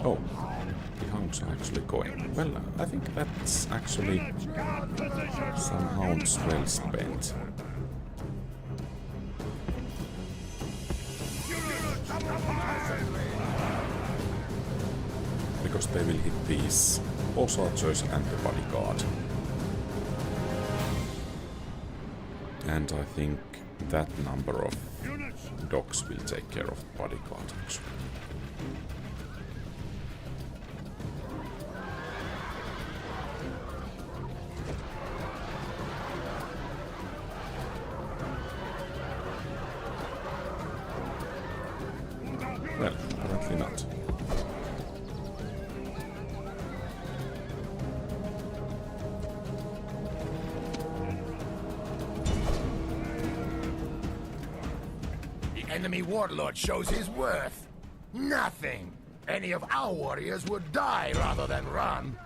Oh, the hounds are actually going. Well, I think that's actually some hounds well spent. Because they will hit these horse archers and the bodyguard. And I think that number of dogs will take care of bodyguard actually. Well, apparently not. Enemy warlord shows his worth. Nothing. Any of our warriors would die rather than run.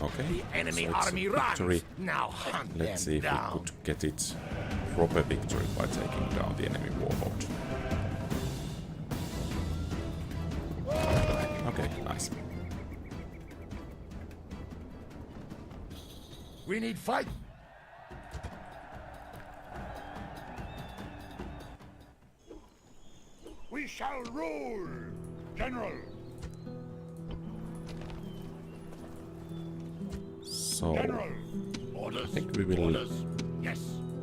Okay, The enemy so it's army a victory. runs. Now hunt Let's see them if down. we could get it proper victory by taking down the enemy warlord. Okay, nice. We need fight. We shall rule, General. So, General. Orders. I think we will Orders. Yes,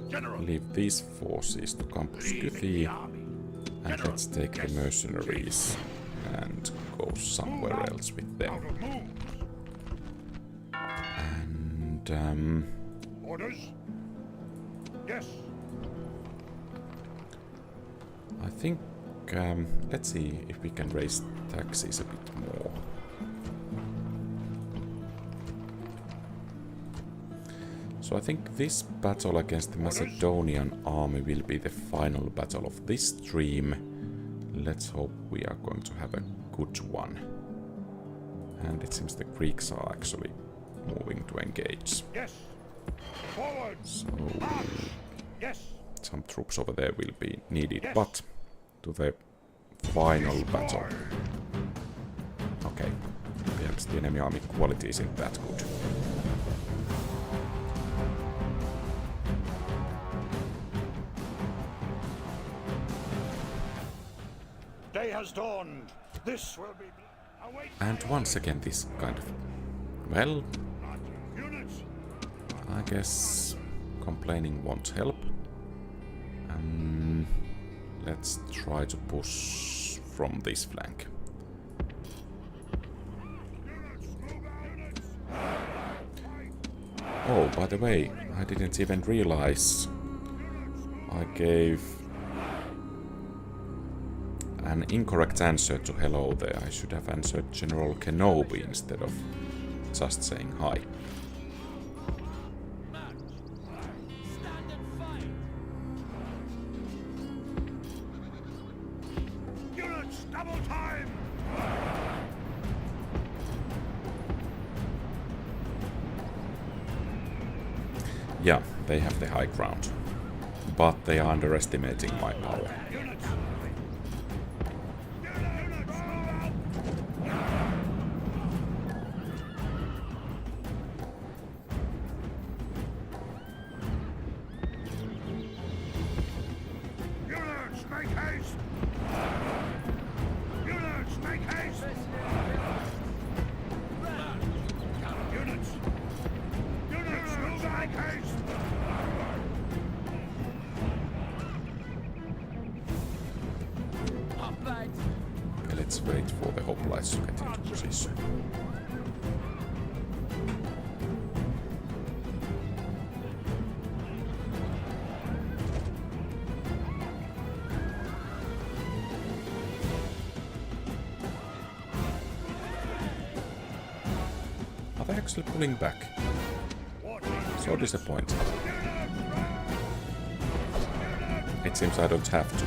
General. leave these forces to Campus Lead the Skythi, army. and General. let's take the Yes. mercenaries and go somewhere else with them. Out of moves. And Orders. Yes. I think let's see if we can raise taxes a bit more. So I think this battle against the Macedonian army will be the final battle of this stream. Let's hope we are going to have a good one. And it seems the Greeks are actually moving to engage. Yes. Forward. So March. Yes. some troops over there will be needed, Yes. but to the final battle. Okay, perhaps the enemy army quality isn't that good. Day has dawned. This will be. Await And once again this kind of... Well, units. I guess complaining won't help. Let's try to push from this flank. Oh, by the way, I didn't even realize I gave an incorrect answer to hello there. I should have answered General Kenobi instead of just saying hi. Units. Double time. Yeah, they have the high ground. But they are underestimating my power. Units. Units, make haste! Units, make haste! Units! Units, move out! Make haste! Okay, let's wait for the hoplites to get into position. Are they actually pulling back? So disappointing. It seems I don't have to.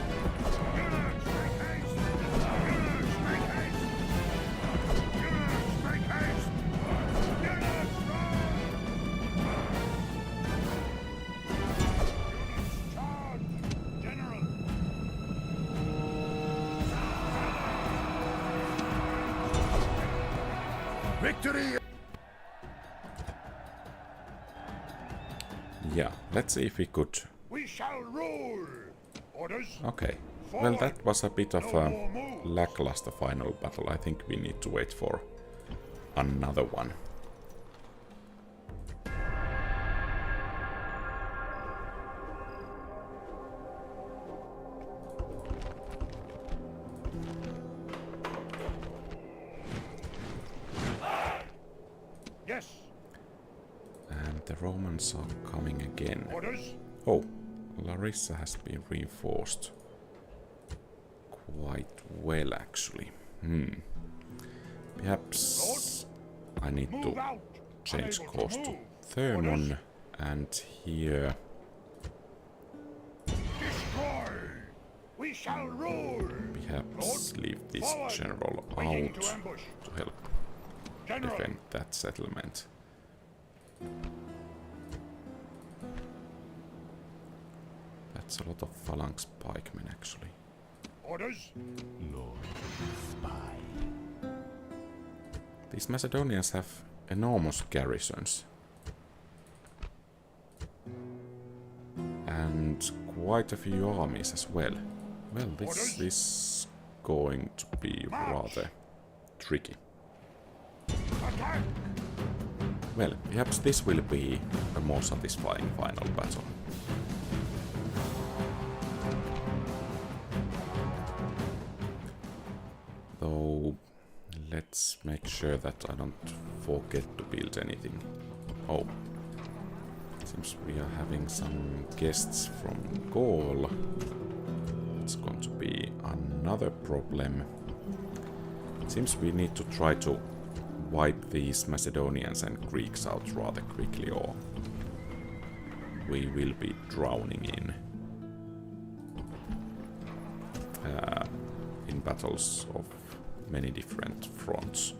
Victory! Yeah, let's see if we could... We shall rule! Orders? Okay, Well, that was a bit of a lackluster final battle. I think we need to wait for another one. Yes. And the Romans are coming again. Orders. Oh, Larissa has been reinforced quite well, actually. Perhaps I need to change course to Thermon, and here Destroy. We shall rule. perhaps leave this general Waiting out to ambush. to help General. defend that settlement. That's a lot of phalanx pikemen, actually. Orders. These Macedonians have enormous garrisons. And quite a few armies as well. Well, this is going to be rather tricky. Attack. Well, perhaps this will be a more satisfying final battle. Though, let's make sure that I don't forget to build anything. Oh, seems we are having some guests from Gaul. It's going to be another problem. Seems we need to try to wipe these Macedonians and Greeks out rather quickly, or we will be drowning in battles of many different fronts.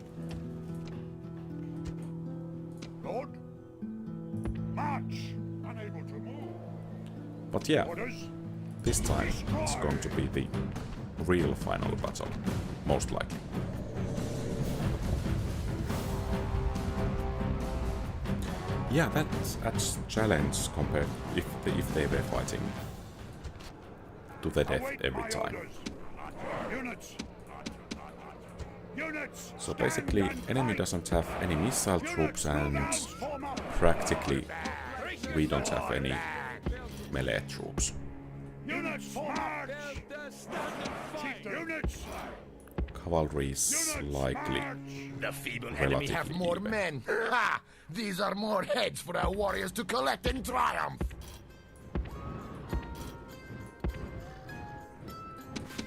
Lord. March. Unable to move. But yeah, Orders. this time it's going to be the real final battle, most likely. Yeah, that's a challenge compared if they were fighting to the death Await every my time. orders. Units. Units. So basically, enemy doesn't have any missile troops, and practically we don't have any melee troops. Units. March. Units. Cavalry is likely The feeble enemy have relatively more even. men. Ha! These are more heads for our warriors to collect in triumph.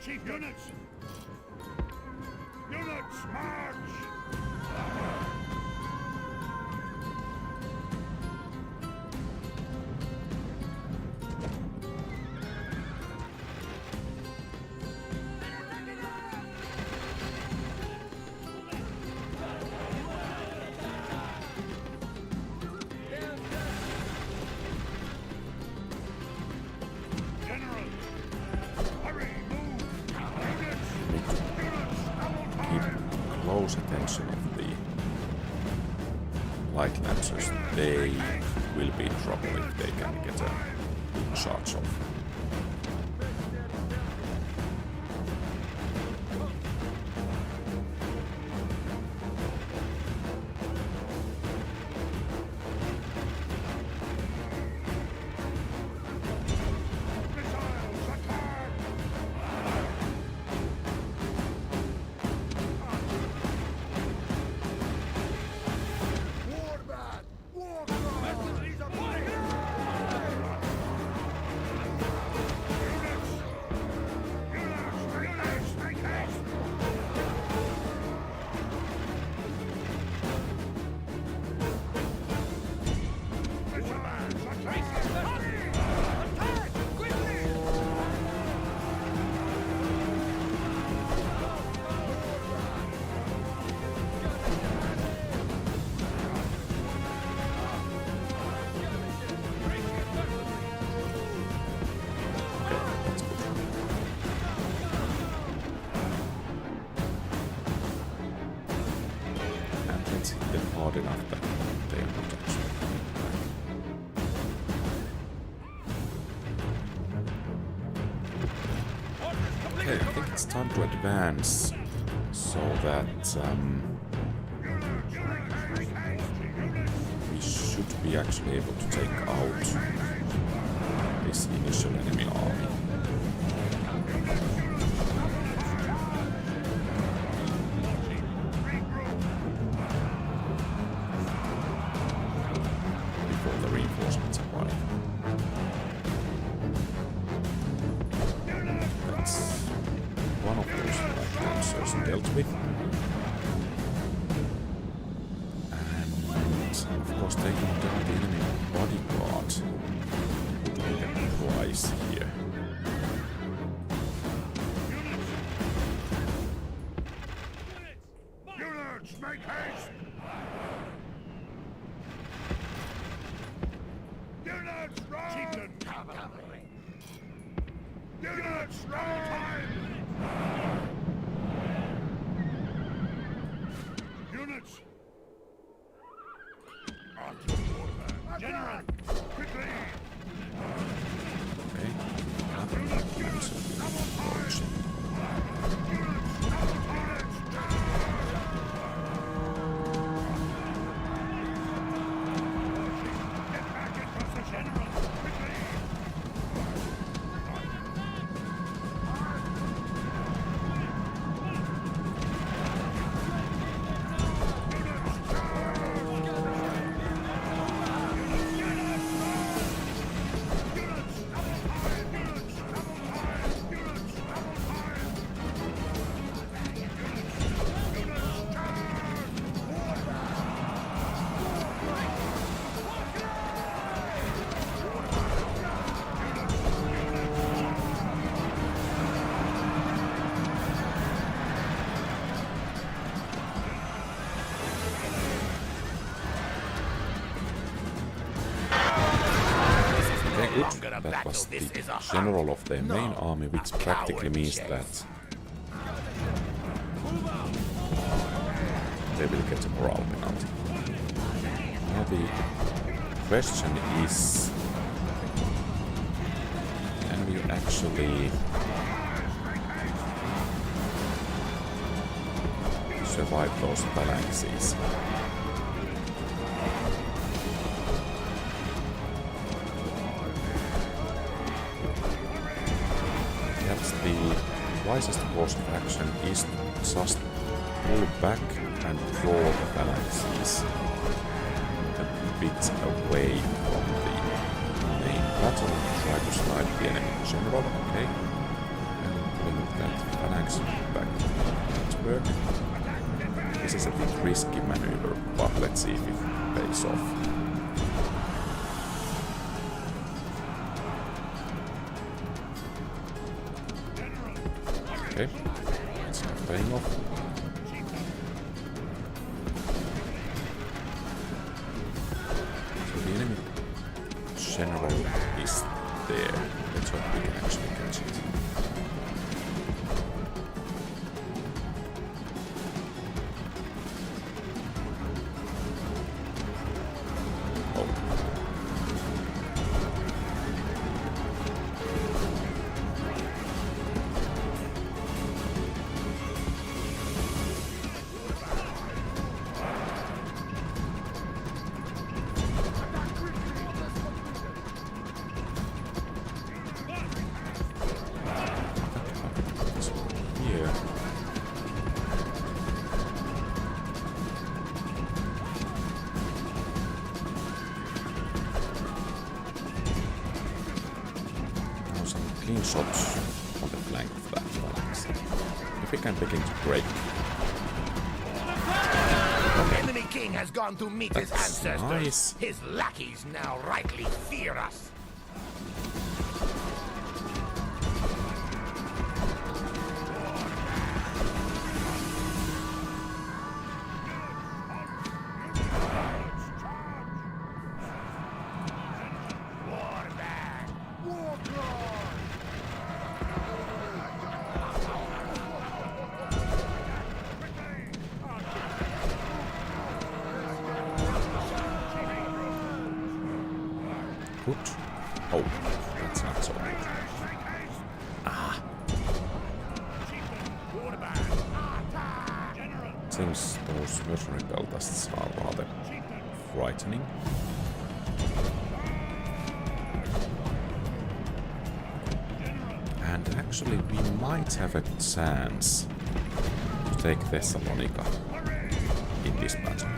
Chief units. Units. March. General. Hurry. Move. Units. Units. Keep close attention of the light lancers. They will be in trouble if they can get a good charge off. Missiles. Attack. War bad. War cry. Okay, I think it's time to advance so that we should be actually able to take out this initial enemy army. Before the reinforcements arrive. That's one of those lancers dealt with. And of course taking down the enemy bodyguard would be a prize here. Units, make haste! Units, run! Chieftain, cavalry! Units, run! Units! On to warfare! General, quickly! Okay, another units approaching. Get back in position! General, quickly! That was the general of their main army, which practically means that they will get a morale penalty. Now the question is, can we actually survive those phalanxes? The wisest course of action is to just pull back and draw the phalanxes a bit away from the main battle and try to slide the enemy general, okay? And pulling that phalanx back to work. This is a bit risky maneuver, but let's see if it pays off. Okay, it's not paying off. So the enemy general is there. Let's hope we can actually catch it. Oh. Clean shots on the flank of that phalanx. If we can begin to break. The enemy king has gone to meet his That's ancestors. nice. His lackeys now rightly fear us. Good. Oh, that's not so good. Ah. seems those mercenary peltasts are rather frightening. And actually we might have a chance to take Thessalonica in this battle.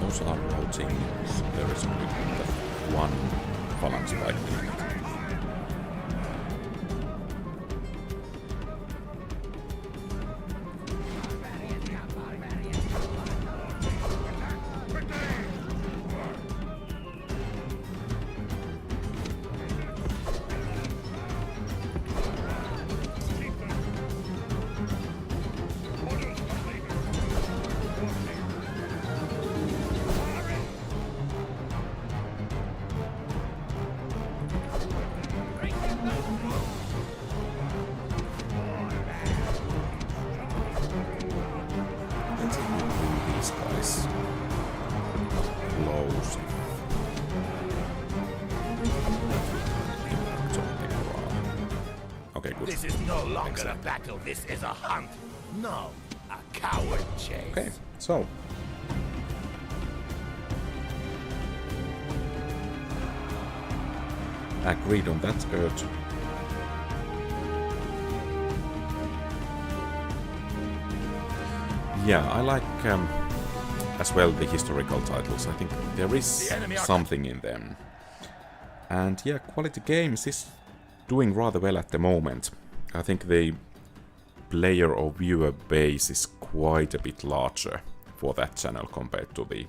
Those are routing, so there is only one phalanx pikeman. These guys close. Okay, good. This is no longer a battle, this is a hunt. No, a coward chase. Okay, so agreed on that, Earth. Yeah, I like as well the historical titles. I think there is something in them. And yeah, QualityOldGames is doing rather well at the moment. I think the player or viewer base is quite a bit larger for that channel compared to the,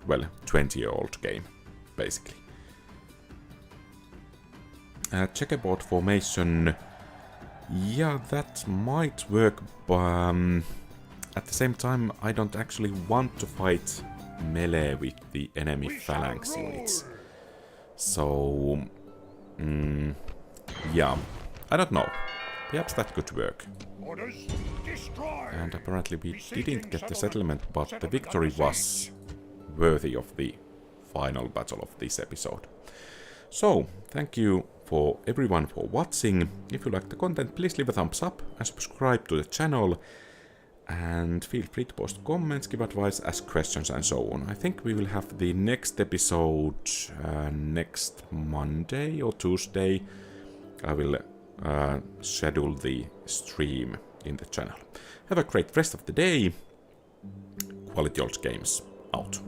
well, 20-year-old game, basically. Checkerboard formation, yeah, that might work, but at the same time I don't actually want to fight melee with the enemy phalanx units. So, yeah, I don't know. Perhaps that could work. And apparently we didn't get the settlement, but the victory was worthy of the final battle of this episode. So, thank you for everyone for watching. If you like the content, please leave a thumbs up and subscribe to the channel. And feel free to post comments, give advice, ask questions and so on. I think we will have the next episode next Monday or Tuesday. I will schedule the stream in the channel. Have a great rest of the day. QualityOldGames out.